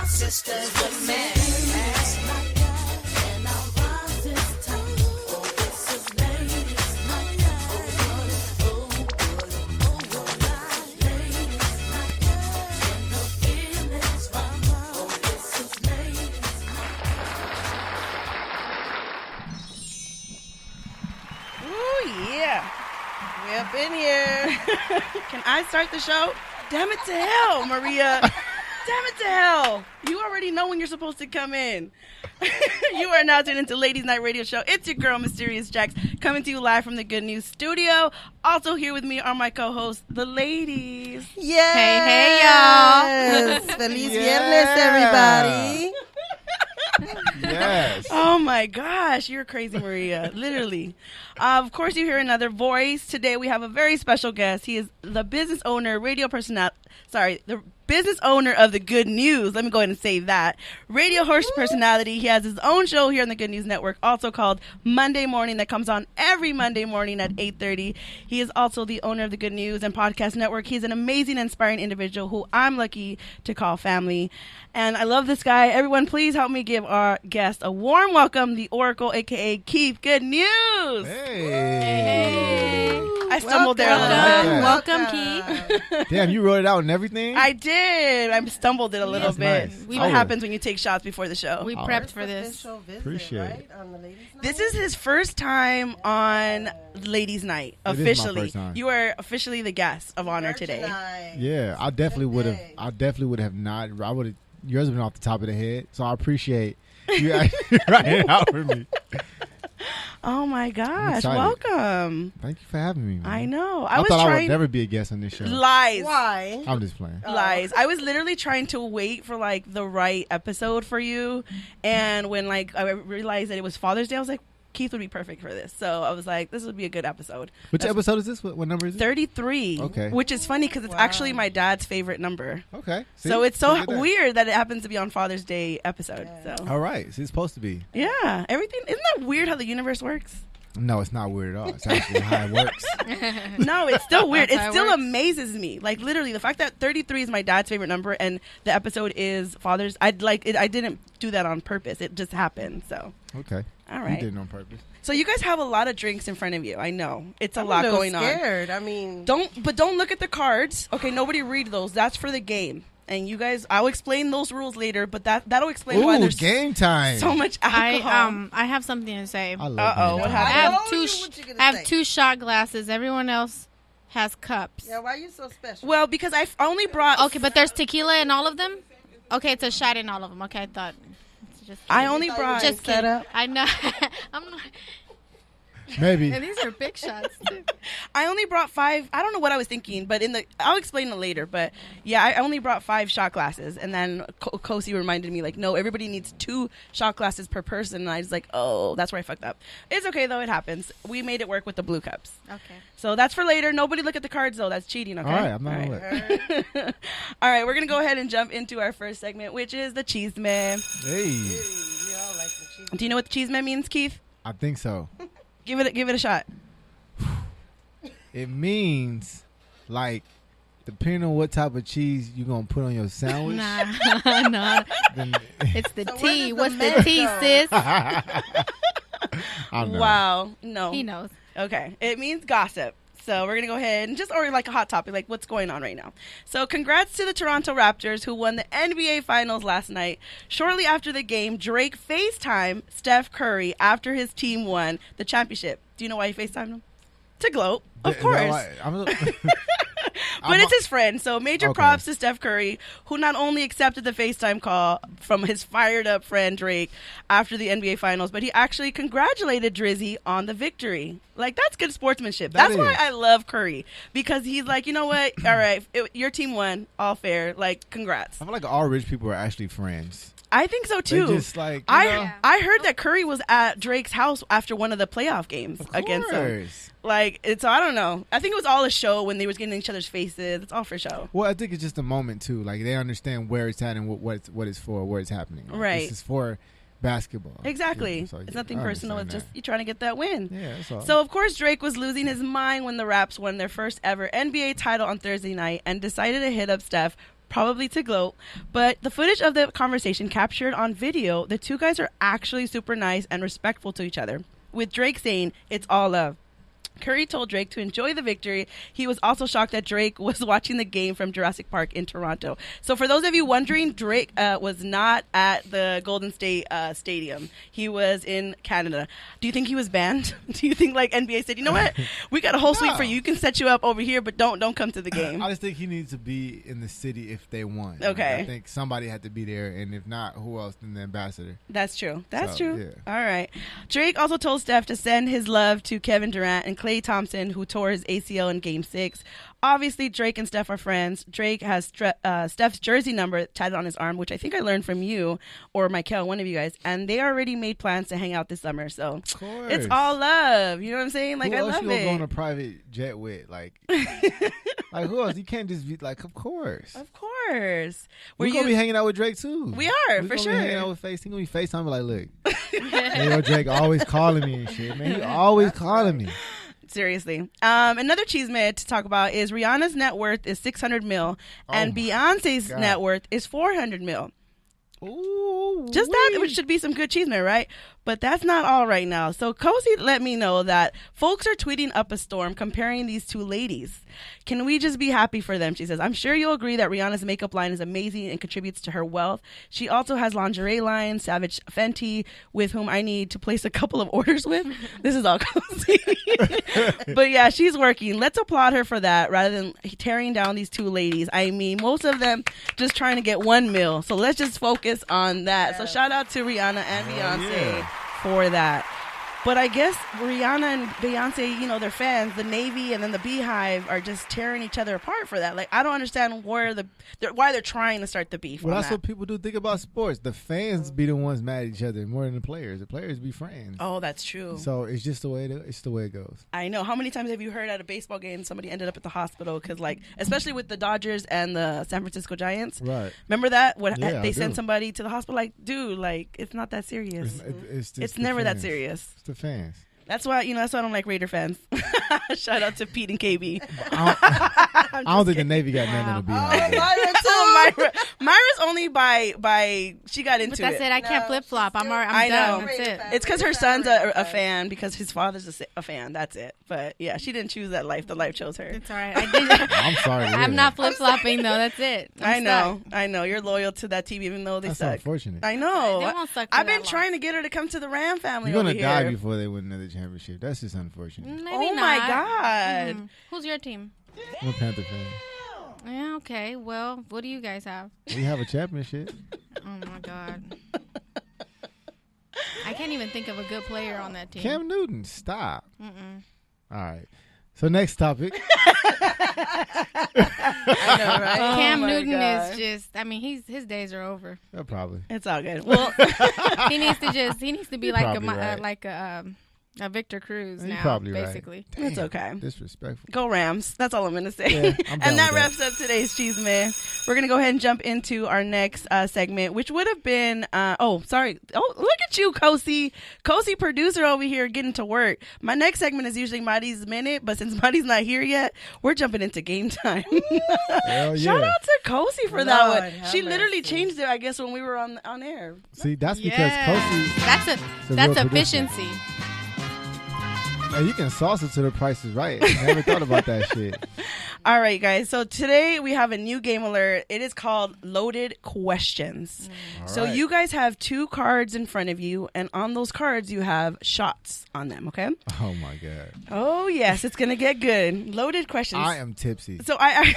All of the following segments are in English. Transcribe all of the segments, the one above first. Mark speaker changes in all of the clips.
Speaker 1: sisters with me.
Speaker 2: Up in here. Can I start the show? Damn it to hell, Maria. Damn it to hell. You already know when you're supposed to come in. You are now tuned into Ladies Night Radio Show. It's your girl, Mysterious Jax, coming to you live from the Good News Studio. Also here with me are my co-hosts, the ladies.
Speaker 3: Yes.
Speaker 4: Hey, y'all.
Speaker 3: Feliz Viernes, everybody.
Speaker 4: Yes.
Speaker 2: Oh my gosh, you're crazy, Maria. Literally. Of course, you hear another voice. Today we have a very special guest. He is the business owner, the business owner of the Good News. Let me go ahead and say that. Radio host personality. He has his own show here on the Good News Network, also called Monday Morning, that comes on every Monday morning at 8:30. He is also the owner of the Good News and Podcast Network. He's an amazing, inspiring individual who I'm lucky to call family. And I love this guy. Everyone, please help me give our guest a warm welcome, the Oracle, a.k.a. Keith Good News.
Speaker 4: Hey.
Speaker 2: I stumbled there a little bit.
Speaker 4: Welcome,
Speaker 3: Keith.
Speaker 4: Damn, you wrote it out and everything?
Speaker 2: I did. I stumbled it a little bit.
Speaker 4: Nice.
Speaker 2: What happens when you take shots before the show?
Speaker 3: We prepped for this.
Speaker 4: Appreciate it.
Speaker 3: On the Ladies Night?
Speaker 2: This is his first time on Ladies Night,
Speaker 4: It is my
Speaker 2: officially.
Speaker 4: first time.
Speaker 2: You are officially the guest of honor today.
Speaker 4: Yeah, I definitely would have not. I would have. Yours been off the top of the head, so I appreciate you actually writing it out for me.
Speaker 2: Oh my gosh!
Speaker 4: excited.
Speaker 2: Welcome.
Speaker 4: Thank you for having me, man.
Speaker 2: I know.
Speaker 4: I
Speaker 2: was
Speaker 4: thought I would
Speaker 2: trying.
Speaker 4: never be a guest on this show.
Speaker 2: Lies.
Speaker 3: Why?
Speaker 4: I'm just playing.
Speaker 2: Lies. I was literally trying to wait for like the right episode for you, and when like I realized that it was Father's Day, I was like, Keith would be perfect for this. So I was like, this would be a good episode.
Speaker 4: Which episode is this? What number is it?
Speaker 2: 33.
Speaker 4: Okay.
Speaker 2: Which is funny because it's actually my dad's favorite number.
Speaker 4: Okay. See?
Speaker 2: So it's so
Speaker 4: Look at that.
Speaker 2: weird that it happens to be on Father's Day episode. So
Speaker 4: All right. So it's supposed to be.
Speaker 2: yeah, everything isn't that weird how the universe works?
Speaker 4: No, it's not weird at all. It's actually how it works.
Speaker 2: No, it's still weird.
Speaker 3: That's
Speaker 2: It
Speaker 3: how it
Speaker 2: still
Speaker 3: works.
Speaker 2: amazes me. Like literally, the fact that 33 is my dad's favorite number and the episode is Father's. I didn't do that on purpose. It just happened. So
Speaker 4: Okay.
Speaker 2: all
Speaker 4: You
Speaker 2: right.
Speaker 4: did it on purpose.
Speaker 2: So you guys have a lot of drinks in front of you. I know it's a
Speaker 3: I'm
Speaker 2: lot
Speaker 3: a little
Speaker 2: going on.
Speaker 3: scared. I mean,
Speaker 2: Don't look at the cards. Okay, nobody read those. That's for the game. And you guys, I'll explain those rules later. But that'll explain why
Speaker 4: Ooh,
Speaker 2: there's
Speaker 4: game time.
Speaker 2: so much alcohol.
Speaker 5: I have something to say.
Speaker 4: I love
Speaker 2: Uh-oh,
Speaker 4: game
Speaker 2: what
Speaker 4: time.
Speaker 5: I
Speaker 2: happened?
Speaker 5: have two shot glasses. Everyone else has cups.
Speaker 3: yeah, why are you so special?
Speaker 2: Well, because I only brought.
Speaker 5: Okay, but there's tequila in all of them? Okay, it's a shot in all of them. Okay, I thought. It's just
Speaker 2: I only brought.
Speaker 5: just
Speaker 3: set
Speaker 5: kidding.
Speaker 3: up?
Speaker 5: I know. I'm not.
Speaker 4: Maybe.
Speaker 5: And these are big shots, too.
Speaker 2: I only brought 5. I don't know what I was thinking, but I'll explain it later. But yeah, I only brought 5 shot glasses, and then Kosi reminded me like, no, everybody needs 2 shot glasses per person. And I was like, oh, that's where I fucked up. It's okay though, it happens. We made it work with the blue cups.
Speaker 5: Okay.
Speaker 2: So that's for later. Nobody look at the cards though. That's cheating. Okay.
Speaker 4: All right, I'm not
Speaker 2: All
Speaker 4: gonna
Speaker 2: right. All right, we're gonna go ahead and jump into our first segment, which is the cheese man.
Speaker 4: Hey,
Speaker 3: We all like the cheese.
Speaker 2: Do you know what the cheese man means, Keith?
Speaker 4: I think so.
Speaker 2: Give it a shot.
Speaker 4: It means, like, depending on what type of cheese you're going to put on your sandwich.
Speaker 5: Nah.
Speaker 4: Then
Speaker 5: It's the
Speaker 3: So where
Speaker 5: T.
Speaker 3: does the
Speaker 5: What's the
Speaker 3: mess
Speaker 5: T,
Speaker 3: go?
Speaker 5: sis?
Speaker 4: I don't know.
Speaker 2: Wow. No.
Speaker 5: He knows.
Speaker 2: Okay. It means gossip. So we're going to go ahead and or like a hot topic, like what's going on right now. So congrats to the Toronto Raptors who won the NBA Finals last night. Shortly after the game, Drake FaceTimed Steph Curry after his team won the championship. Do you know why he FaceTimed him? To gloat, of
Speaker 4: Is that
Speaker 2: course.
Speaker 4: why- I'm-
Speaker 2: But it's his friend, so major
Speaker 4: Okay.
Speaker 2: props to Steph Curry, who not only accepted the FaceTime call from his fired-up friend Drake after the NBA Finals, but he actually congratulated Drizzy on the victory. Like, that's good sportsmanship.
Speaker 4: That
Speaker 2: That's why
Speaker 4: is.
Speaker 2: I love Curry, because he's like, you know what? All right, your team won. All fair. Like, congrats.
Speaker 4: I feel like all rich people are actually friends.
Speaker 2: I think so, too.
Speaker 4: They just like, you know,
Speaker 2: I heard that Curry was at Drake's house after one of the playoff games
Speaker 4: of
Speaker 2: against him.
Speaker 4: course.
Speaker 2: Like, so I don't know. I think it was all a show when they was getting in each other's faces. It's all for show.
Speaker 4: Well, I think it's just a moment too. Like they understand where it's at and what it's for, where it's happening. Like,
Speaker 2: Right.
Speaker 4: This is for basketball.
Speaker 2: Exactly.
Speaker 4: Yeah, so,
Speaker 2: It's
Speaker 4: yeah,
Speaker 2: nothing
Speaker 4: I
Speaker 2: personal. It's
Speaker 4: understand
Speaker 2: just you trying to get that win.
Speaker 4: that. Yeah, that's all.
Speaker 2: So, of course, Drake was losing his mind when the Raps won their first ever NBA title on Thursday night and decided to hit up Steph probably to gloat. But the footage of the conversation captured on video, the two guys are actually super nice and respectful to each other, with Drake saying it's all love. Curry told Drake to enjoy the victory. He was also shocked that Drake was watching the game from Jurassic Park in Toronto. So for those of you wondering, Drake was not at the Golden State Stadium. He was in Canada. Do you think he was banned? Do you think like NBA said, you know what? We got a whole suite for you. You can set you up over here, but don't come to the game.
Speaker 4: I just think he needs to be in the city if they won.
Speaker 2: Okay.
Speaker 4: I think somebody had to be there, and if not, who else than the ambassador?
Speaker 2: That's true. That's
Speaker 4: So,
Speaker 2: true.
Speaker 4: yeah.
Speaker 2: All right. Drake also told Steph to send his love to Kevin Durant and Klay Thompson, who tore his ACL in Game 6. Obviously, Drake and Steph are friends. Drake has Steph's jersey number tatted on his arm, which I think I learned from you or Michael, one of you guys. And they already made plans to hang out this summer. So
Speaker 4: Of course.
Speaker 2: it's all love. You know what I'm saying? Like,
Speaker 4: who
Speaker 2: I
Speaker 4: else
Speaker 2: love
Speaker 4: you gonna go on
Speaker 2: it.
Speaker 4: a private jet with? Like, like who else? You can't just be like, of course.
Speaker 2: Of course.
Speaker 4: We're gonna be hanging out with Drake too.
Speaker 2: We are,
Speaker 4: We're
Speaker 2: for
Speaker 4: gonna
Speaker 2: sure.
Speaker 4: Be hanging out with Face. He gonna be FaceTime like, look, hey, yo, Drake always calling me and shit, man. He always calling me.
Speaker 2: Seriously. Another cheeseman to talk about is Rihanna's net worth is 600 mil and
Speaker 4: my
Speaker 2: Beyonce's
Speaker 4: God.
Speaker 2: net worth is 400 mil.
Speaker 4: Ooh,
Speaker 2: Just that, which should be some good cheeseman, right? But that's not all right now. So Cozy let me know that folks are tweeting up a storm comparing these two ladies. Can we just be happy for them? She says, I'm sure you'll agree that Rihanna's makeup line is amazing and contributes to her wealth. She also has lingerie line, Savage Fenty, with whom I need to place a couple of orders with. This is all Cozy. But yeah, she's working. Let's applaud her for that rather than tearing down these two ladies. I mean, most of them just trying to get 1 mil. So let's just focus on that. So shout out to Rihanna and Beyonce for that. But I guess Rihanna and Beyonce, you know, their fans, the Navy and then the Beehive are just tearing each other apart for that. Like, I don't understand why they're trying to start the beef.
Speaker 4: Well,
Speaker 2: on
Speaker 4: that's
Speaker 2: that.
Speaker 4: what people do think about sports. The fans be the ones mad at each other more than the players. The players be friends.
Speaker 2: Oh, that's true.
Speaker 4: So it's just the way it goes.
Speaker 2: I know. How many times have you heard at a baseball game somebody ended up at the hospital because, like, especially with the Dodgers and the San Francisco Giants?
Speaker 4: Right.
Speaker 2: Remember that? When
Speaker 4: Yeah,
Speaker 2: they
Speaker 4: I
Speaker 2: sent
Speaker 4: do.
Speaker 2: somebody to the hospital? Like, dude, like, it's not that serious.
Speaker 4: It's just
Speaker 2: It's
Speaker 4: the
Speaker 2: never that
Speaker 4: fans.
Speaker 2: serious.
Speaker 4: It's the fans.
Speaker 2: That's why I don't like Raider fans. Shout out to Pete and KB.
Speaker 4: I don't think the Navy got nothing to be on.
Speaker 2: Myra. Myra's only by she got into
Speaker 5: But that's it. I can't
Speaker 3: No,
Speaker 5: flip flop. I'm
Speaker 2: I
Speaker 5: done.
Speaker 2: know.
Speaker 5: That's it.
Speaker 2: It's because her son's a fan because his father's a fan. That's it. But yeah, she didn't choose that life. The life chose her.
Speaker 5: It's all right. I did.
Speaker 4: I'm sorry. to hear
Speaker 5: I'm not
Speaker 4: that.
Speaker 5: flip flopping though. That's it.
Speaker 2: I know. You're loyal to that team even though they
Speaker 4: That's
Speaker 2: suck.
Speaker 4: unfortunate.
Speaker 2: I know.
Speaker 5: They won't suck for
Speaker 2: I've been
Speaker 5: that
Speaker 2: trying to get her to come to the Ram family.
Speaker 4: You're gonna
Speaker 2: over
Speaker 4: die
Speaker 2: here.
Speaker 4: before they win another championship. That's just unfortunate.
Speaker 5: Maybe
Speaker 2: Oh
Speaker 5: not.
Speaker 2: my God.
Speaker 5: Who's your team?
Speaker 4: I'm a Panther fan.
Speaker 5: Yeah. Okay. Well, what do you guys have?
Speaker 4: We have a championship.
Speaker 5: Oh my God. I can't even think of a good player on that team.
Speaker 4: Cam Newton, stop.
Speaker 5: Mm-mm.
Speaker 4: All right. So next topic.
Speaker 2: I know, right?
Speaker 5: Cam
Speaker 2: Oh my
Speaker 5: Newton
Speaker 2: God.
Speaker 5: is just. I mean, his days are over.
Speaker 4: Probably.
Speaker 2: It's all good. Well,
Speaker 5: He needs to be
Speaker 4: You're
Speaker 5: like
Speaker 4: probably right.
Speaker 5: a Victor Cruz
Speaker 4: You're
Speaker 5: now,
Speaker 4: probably right.
Speaker 5: basically.
Speaker 2: it's okay.
Speaker 4: Disrespectful.
Speaker 2: Go Rams. That's all I'm going to say.
Speaker 4: Yeah, I'm down
Speaker 2: And that
Speaker 4: with
Speaker 2: wraps up today's Cheese Man. We're going to go ahead and jump into our next segment, which would have been, look at you, Kosi. Kosi, producer over here, getting to work. My next segment is usually Marty's Minute, but since Marty's not here yet, we're jumping into game time.
Speaker 4: Hell yeah.
Speaker 2: Shout out to Kosi for that
Speaker 3: Lord,
Speaker 2: one.
Speaker 3: have
Speaker 2: She literally
Speaker 3: mercy.
Speaker 2: changed it, I guess, when we were on air.
Speaker 4: See, that's because
Speaker 5: Yeah.
Speaker 4: Kosi.
Speaker 5: That's
Speaker 4: a
Speaker 5: that's
Speaker 4: real producer.
Speaker 5: efficiency.
Speaker 4: Hey, you can sauce it to the Price is Right. I never thought about that shit.
Speaker 2: All right, guys. So today we have a new game alert. It is called Loaded Questions.
Speaker 4: All
Speaker 2: So
Speaker 4: right.
Speaker 2: you guys have 2 cards in front of you, and on those cards you have shots on them, okay?
Speaker 4: Oh my God.
Speaker 2: Oh, yes. It's going to get good. Loaded questions.
Speaker 4: I am tipsy.
Speaker 2: So I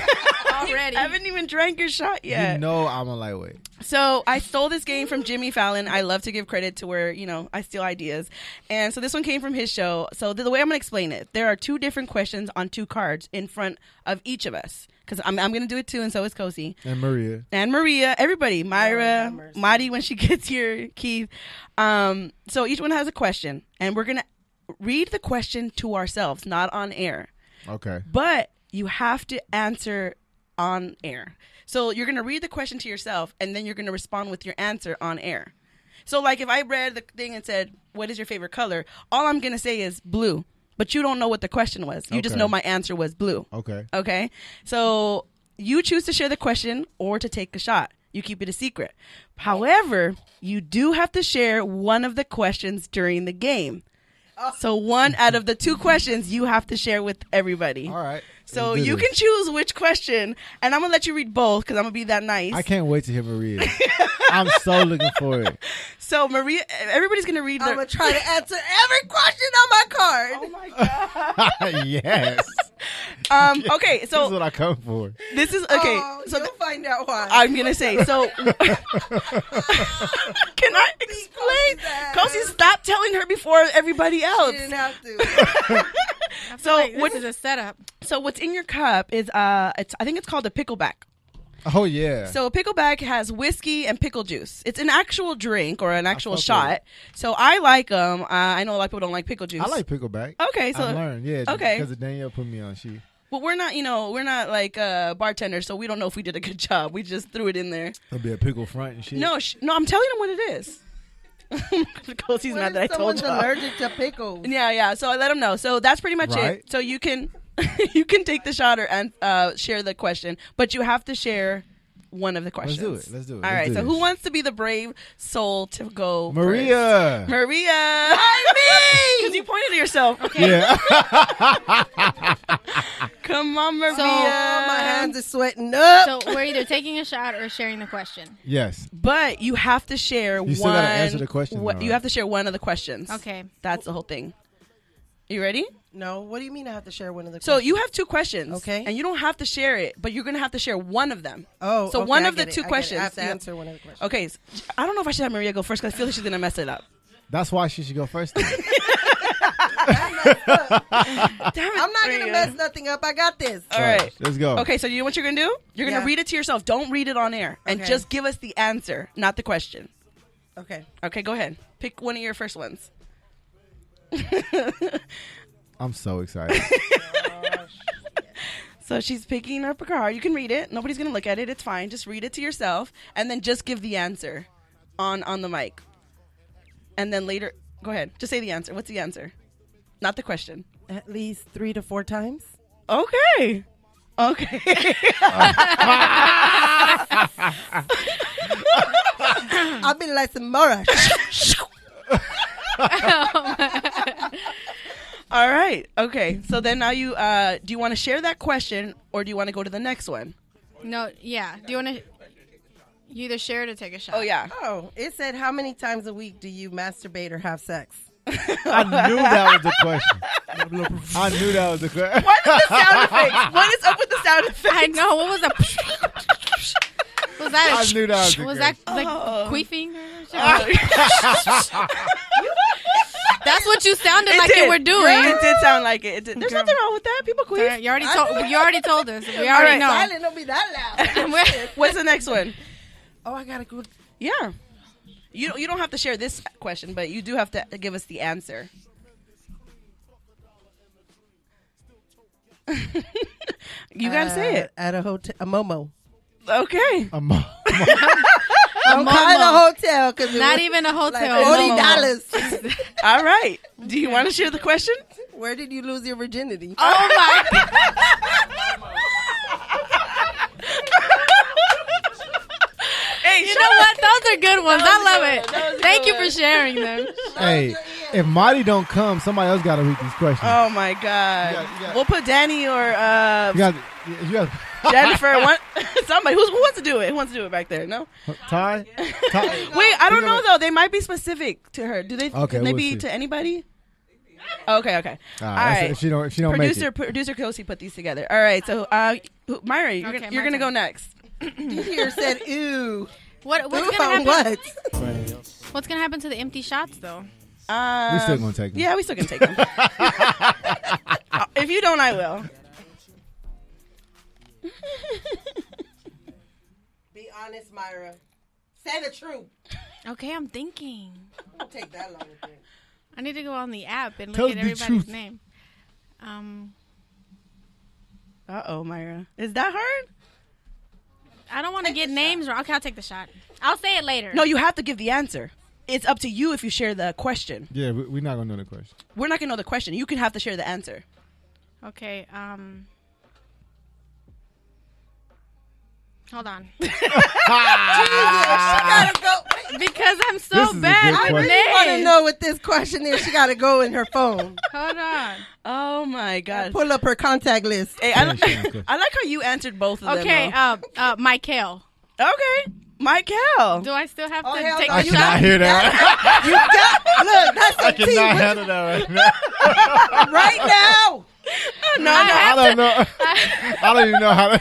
Speaker 5: Already.
Speaker 2: haven't even drank your shot yet.
Speaker 4: You know I'm a lightweight.
Speaker 2: So I stole this game from Jimmy Fallon. I love to give credit to where, I steal ideas. And so this one came from his show. So the way I'm going to explain it, there are 2 different questions on 2 cards in front of each of us. Because I'm going to do it too, and so is Kosi.
Speaker 4: And Maria.
Speaker 2: And Maria, everybody, Myra,
Speaker 3: have mercy.
Speaker 2: Marty when she gets here, Keith. So each one has a question, and we're going to read the question to ourselves, not on air.
Speaker 4: Okay.
Speaker 2: But you have to answer on air. So you're going to read the question to yourself, and then you're going to respond with your answer on air. So like if I read the thing and said, what is your favorite color? All I'm going to say is blue. But you don't know what the question was. You just
Speaker 4: Okay.
Speaker 2: know my answer was blue.
Speaker 4: Okay.
Speaker 2: Okay? So You choose to share the question or to take a shot. You keep it a secret. However, you do have to share one of the questions during the game. So one out of the 2 questions you have to share with everybody.
Speaker 4: All right.
Speaker 2: So
Speaker 4: Let's do
Speaker 2: you
Speaker 4: this.
Speaker 2: can choose which question, and I'm gonna let you read both because I'm gonna be that nice.
Speaker 4: I can't wait to hear Maria. I'm so looking for it.
Speaker 2: So Maria, everybody's gonna read.
Speaker 3: I'm gonna try to answer every question on my card.
Speaker 2: Oh my god.
Speaker 4: Yes.
Speaker 2: Okay,
Speaker 4: This is
Speaker 2: so
Speaker 4: what I come for.
Speaker 2: this is okay.
Speaker 3: Oh,
Speaker 2: So
Speaker 3: you'll find out why.
Speaker 2: I'm gonna say so. Can I explain?
Speaker 3: that.
Speaker 2: Kosi, stop telling her before everybody else.
Speaker 3: She didn't have to.
Speaker 2: So
Speaker 5: Like,
Speaker 2: what
Speaker 5: this is a setup.
Speaker 2: So what's in your cup is I think it's called a pickleback.
Speaker 4: Oh yeah.
Speaker 2: So a pickleback has whiskey and pickle juice. It's an actual drink or an actual
Speaker 4: fuck
Speaker 2: shot.
Speaker 4: with it.
Speaker 2: So I like them. I know a lot of people don't like pickle juice.
Speaker 4: I like pickleback.
Speaker 2: Okay, so
Speaker 4: I learned, yeah.
Speaker 2: okay.
Speaker 4: Because Danielle put me on.
Speaker 2: well, we're not like bartenders, so we don't know if we did a good job. We just threw it in there.
Speaker 4: There'll be a pickle front and shit.
Speaker 2: No, I'm telling them what it is. Because he's
Speaker 3: What
Speaker 2: mad
Speaker 3: if
Speaker 2: that I told
Speaker 3: someone's
Speaker 2: you.
Speaker 3: allergic to pickles?
Speaker 2: Yeah. So I let him know. So that's pretty much
Speaker 4: Right.
Speaker 2: it. So you can you can take the shot and share the question, but you have to share one of the questions.
Speaker 4: Let's do it.
Speaker 2: All
Speaker 4: Let's
Speaker 2: right.
Speaker 4: do
Speaker 2: So
Speaker 4: this.
Speaker 2: who wants to be the brave soul to go?
Speaker 4: Maria.
Speaker 2: First? Maria. Why me? Because you pointed at yourself. Okay.
Speaker 4: Yeah.
Speaker 2: Come on, Maria.
Speaker 5: So,
Speaker 3: My hands are sweating up.
Speaker 5: So we're either taking a shot or sharing the question.
Speaker 4: Yes.
Speaker 2: But you have to share
Speaker 4: You
Speaker 2: one.
Speaker 4: still gotta answer the question, though,
Speaker 2: You have to share one of the questions.
Speaker 5: Okay.
Speaker 2: That's the whole thing. You ready?
Speaker 3: No, what do you mean I have to share one of the
Speaker 2: So you have 2 questions.
Speaker 3: Okay.
Speaker 2: And you don't have to share it, but you're going to have to share one of them.
Speaker 3: Oh,
Speaker 2: So
Speaker 3: okay,
Speaker 2: one
Speaker 3: I
Speaker 2: of the
Speaker 3: get it,
Speaker 2: 2
Speaker 3: I get it.
Speaker 2: questions.
Speaker 3: I have to
Speaker 2: you-
Speaker 3: answer one of the questions.
Speaker 2: Okay. I don't know if I should have Maria go first because I feel like she's going to mess it up.
Speaker 4: That's why she should go first.
Speaker 2: Damn it,
Speaker 3: I'm not going to
Speaker 2: Maria.
Speaker 3: mess nothing up. I got this.
Speaker 2: All right.
Speaker 4: Let's go.
Speaker 2: Okay, so you know what you're going to do? You're going to
Speaker 3: Yeah.
Speaker 2: read it to yourself. Don't read it on air. And
Speaker 3: Okay.
Speaker 2: just give us the answer, not the question.
Speaker 3: Okay.
Speaker 2: Okay, go ahead. Pick one of your first ones.
Speaker 4: I'm so excited.
Speaker 2: So she's picking up a card. You can read it. Nobody's going to look at it. It's fine. Just read it to yourself and then just give the answer on the mic. And then later, go ahead. Just say the answer. What's the answer? Not the question.
Speaker 3: At least 3 to 4 times.
Speaker 2: Okay. Okay.
Speaker 3: I'll be like some more.
Speaker 2: All right. Okay. So then now you do you want to share that question or do you want to go to the next one?
Speaker 5: No, yeah. Do you want to? You either share it or take a shot.
Speaker 2: Oh yeah.
Speaker 3: Oh, it said how many times a week do you masturbate or have sex?
Speaker 4: I knew that was the question. I knew that was the question.
Speaker 2: What is the sound effects? What is up with the sound effects?
Speaker 5: I know. What was that? Was that?
Speaker 4: I knew that was the
Speaker 5: Was that like
Speaker 2: Oh.
Speaker 5: queefing? That's what you sounded like you were doing.
Speaker 2: It did sound like it. There's nothing wrong with that. People queef.
Speaker 5: You already told. You already told us. We
Speaker 2: All
Speaker 5: already
Speaker 2: right,
Speaker 5: know.
Speaker 3: Silent, don't be that loud.
Speaker 2: What's the next one?
Speaker 3: Oh, I gotta go.
Speaker 2: Yeah. You don't have to share this question, but you do have to give us the answer. You gotta say it.
Speaker 3: At a hotel, a Momo.
Speaker 2: Okay.
Speaker 3: Don't call it a hotel because
Speaker 5: Not even a
Speaker 3: like
Speaker 5: hotel.
Speaker 3: $40.
Speaker 2: All right. Do you want to share the question?
Speaker 3: Where did you lose your virginity?
Speaker 5: Oh my God.
Speaker 2: Hey,
Speaker 5: You know what? Those are good ones. I love it. Thank you for sharing them.
Speaker 4: Hey, if Marty don't come, somebody else got to read these questions.
Speaker 2: Oh my God.
Speaker 4: You got-
Speaker 2: We'll put Danny or
Speaker 4: you got
Speaker 2: Jennifer. Somebody who wants to do it. Who wants to do it back there? No.
Speaker 4: Ty?
Speaker 2: Wait, I don't know though. They might be specific to her. Do they?
Speaker 4: Okay,
Speaker 2: can they
Speaker 4: we'll
Speaker 2: be
Speaker 4: see.
Speaker 2: to anybody? Okay.
Speaker 4: All
Speaker 2: All
Speaker 4: right.
Speaker 2: right.
Speaker 4: If she don't make it.
Speaker 2: Producer Kosi put these together. All right. So, Myra, you're
Speaker 5: Okay,
Speaker 2: you're
Speaker 5: my
Speaker 2: gonna go
Speaker 5: turn.
Speaker 2: next.
Speaker 3: Here said, ew.
Speaker 5: What's
Speaker 3: Ooh,
Speaker 5: gonna happen?
Speaker 3: what?
Speaker 5: What's gonna happen to the empty shots though?
Speaker 4: We still gonna take them.
Speaker 2: Yeah, we still can take them. If you don't, I will.
Speaker 3: Be honest, Myra. Say the truth.
Speaker 5: Okay, I'm thinking.
Speaker 3: Don't take that long to think.
Speaker 5: I need to go on the app and
Speaker 4: Tell
Speaker 5: look at
Speaker 4: the
Speaker 5: everybody's
Speaker 4: truth.
Speaker 5: name.
Speaker 2: Myra, is that hard?
Speaker 5: I don't want to get names wrong. Okay, I'll take the shot. I'll say it later.
Speaker 2: No, you have to give the answer. It's up to you if you share the question.
Speaker 4: Yeah, we're not gonna know the question.
Speaker 2: We're not gonna know the question. You can have to share the answer.
Speaker 5: Okay. Hold on.
Speaker 3: Jesus, she gotta go.
Speaker 5: Because I'm
Speaker 4: This
Speaker 5: so
Speaker 4: is a
Speaker 5: bad
Speaker 4: good
Speaker 5: with
Speaker 4: question.
Speaker 3: I want to
Speaker 5: names.
Speaker 3: know what this question is. She got to go in her phone.
Speaker 5: Hold on.
Speaker 2: Oh my God.
Speaker 3: Pull up her contact list.
Speaker 2: Hey, I like how you answered both of them.
Speaker 5: Okay, Michael.
Speaker 2: though. Okay, Michael.
Speaker 5: Do I still have to
Speaker 3: hell
Speaker 5: take
Speaker 3: no.
Speaker 4: I
Speaker 5: the
Speaker 3: You
Speaker 4: cannot
Speaker 5: shot?
Speaker 4: hear that.
Speaker 3: You got, look, that's
Speaker 4: I
Speaker 3: a T
Speaker 4: cannot handle that right now.
Speaker 3: right now.
Speaker 2: No,
Speaker 4: I don't know. I don't even know how to.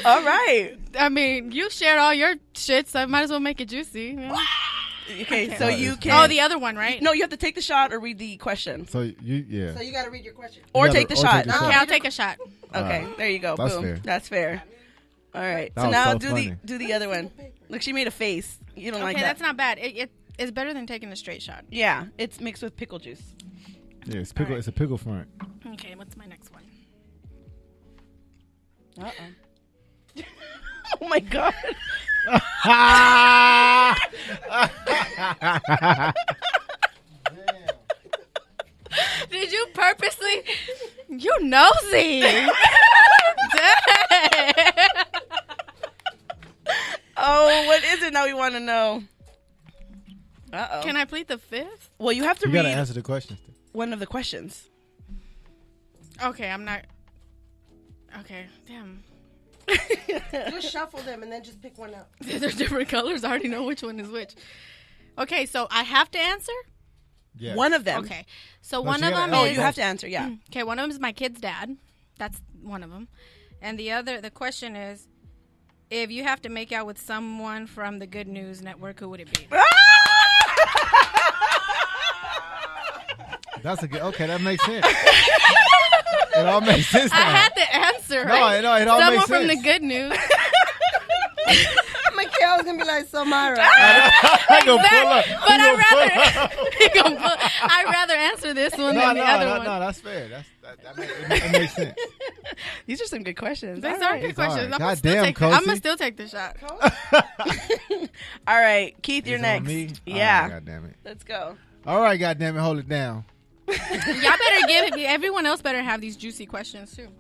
Speaker 2: All right.
Speaker 5: I mean, you shared all your shit, so I might as well make it juicy. Yeah.
Speaker 2: Okay, so you can.
Speaker 5: Oh, the other one, right?
Speaker 2: No, you have to take the shot or read the question,
Speaker 4: So yeah.
Speaker 3: So you got to read your question.
Speaker 2: or
Speaker 4: You gotta-
Speaker 2: take the
Speaker 4: or
Speaker 2: shot.
Speaker 4: take the shot.
Speaker 5: Okay, I'll take a shot.
Speaker 2: Okay, there you go.
Speaker 4: That's
Speaker 2: Boom.
Speaker 4: fair.
Speaker 2: That's fair. All right.
Speaker 4: That
Speaker 2: So
Speaker 4: was
Speaker 2: now
Speaker 4: so
Speaker 2: do
Speaker 4: funny.
Speaker 2: the other one. Look, she made a face. You don't
Speaker 5: Okay,
Speaker 2: like that?
Speaker 5: that's not bad. It's better than taking a straight shot.
Speaker 2: Yeah, it's mixed with pickle juice.
Speaker 4: Yeah, it's pickle.
Speaker 5: All right.
Speaker 4: It's a pickle front.
Speaker 5: Okay, what's my next one?
Speaker 2: Oh my God.
Speaker 5: Did you purposely? You nosy. Dang.
Speaker 2: Oh, what is it now? We want to know. Uh-oh.
Speaker 5: Can I plead the fifth?
Speaker 2: Well, you have to
Speaker 4: You gotta
Speaker 2: read
Speaker 4: answer the questions.
Speaker 2: one of the questions.
Speaker 5: Okay, I'm not. Okay, damn.
Speaker 3: Just shuffle them and then just pick one up.
Speaker 5: They're different colors. I already know which one is which. Okay, so I have to answer?
Speaker 4: Yeah.
Speaker 2: One of them.
Speaker 5: Okay, so
Speaker 4: No,
Speaker 5: one
Speaker 4: you
Speaker 5: of
Speaker 4: gotta
Speaker 5: them
Speaker 2: Oh,
Speaker 5: is.
Speaker 2: you have to answer. Yeah.
Speaker 5: Okay, one of them is my kid's dad. That's one of them. And the question is, if you have to make out with someone from the Good News Network, who would it be?
Speaker 4: That's a good. Okay, that makes sense. It all makes sense now.
Speaker 5: I had to answer.
Speaker 4: No,
Speaker 5: Right?
Speaker 4: no, it all
Speaker 5: Someone
Speaker 4: makes
Speaker 5: from the
Speaker 4: sense.
Speaker 5: Good News.
Speaker 3: Mikhail's going to be like, so Myra.
Speaker 4: I go pull up.
Speaker 5: But I'd rather answer this one
Speaker 4: No,
Speaker 5: than the other one.
Speaker 4: no, that's fair. It makes sense.
Speaker 2: These are some good questions.
Speaker 5: These
Speaker 2: All
Speaker 5: are
Speaker 2: right.
Speaker 5: good questions.
Speaker 4: God
Speaker 5: I'm
Speaker 4: damn,
Speaker 5: gonna
Speaker 4: Kosi.
Speaker 5: still take the shot.
Speaker 2: All right, Keith, you're
Speaker 4: Is it on
Speaker 2: next.
Speaker 4: me?
Speaker 2: Yeah.
Speaker 4: Oh, God damn it.
Speaker 2: Let's go.
Speaker 4: All right, God damn it, hold it down.
Speaker 5: Y'all better give it. Everyone else better have these juicy questions too. I'm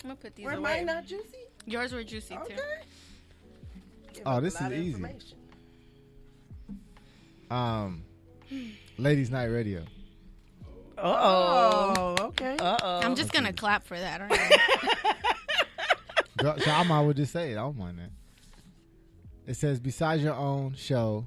Speaker 5: gonna put these
Speaker 3: Were
Speaker 5: away.
Speaker 3: mine not juicy?
Speaker 5: Yours were juicy
Speaker 3: Okay.
Speaker 5: too.
Speaker 3: Give
Speaker 4: Oh,
Speaker 3: us a
Speaker 4: this
Speaker 3: lot
Speaker 4: is
Speaker 3: of
Speaker 4: easy.
Speaker 3: information.
Speaker 4: Ladies Night Radio.
Speaker 2: Uh-oh.
Speaker 3: okay.
Speaker 2: Uh-oh.
Speaker 5: I'm just gonna clap for that. Aren't I?
Speaker 4: So I might well just say it. I don't mind that. It says, besides your own show,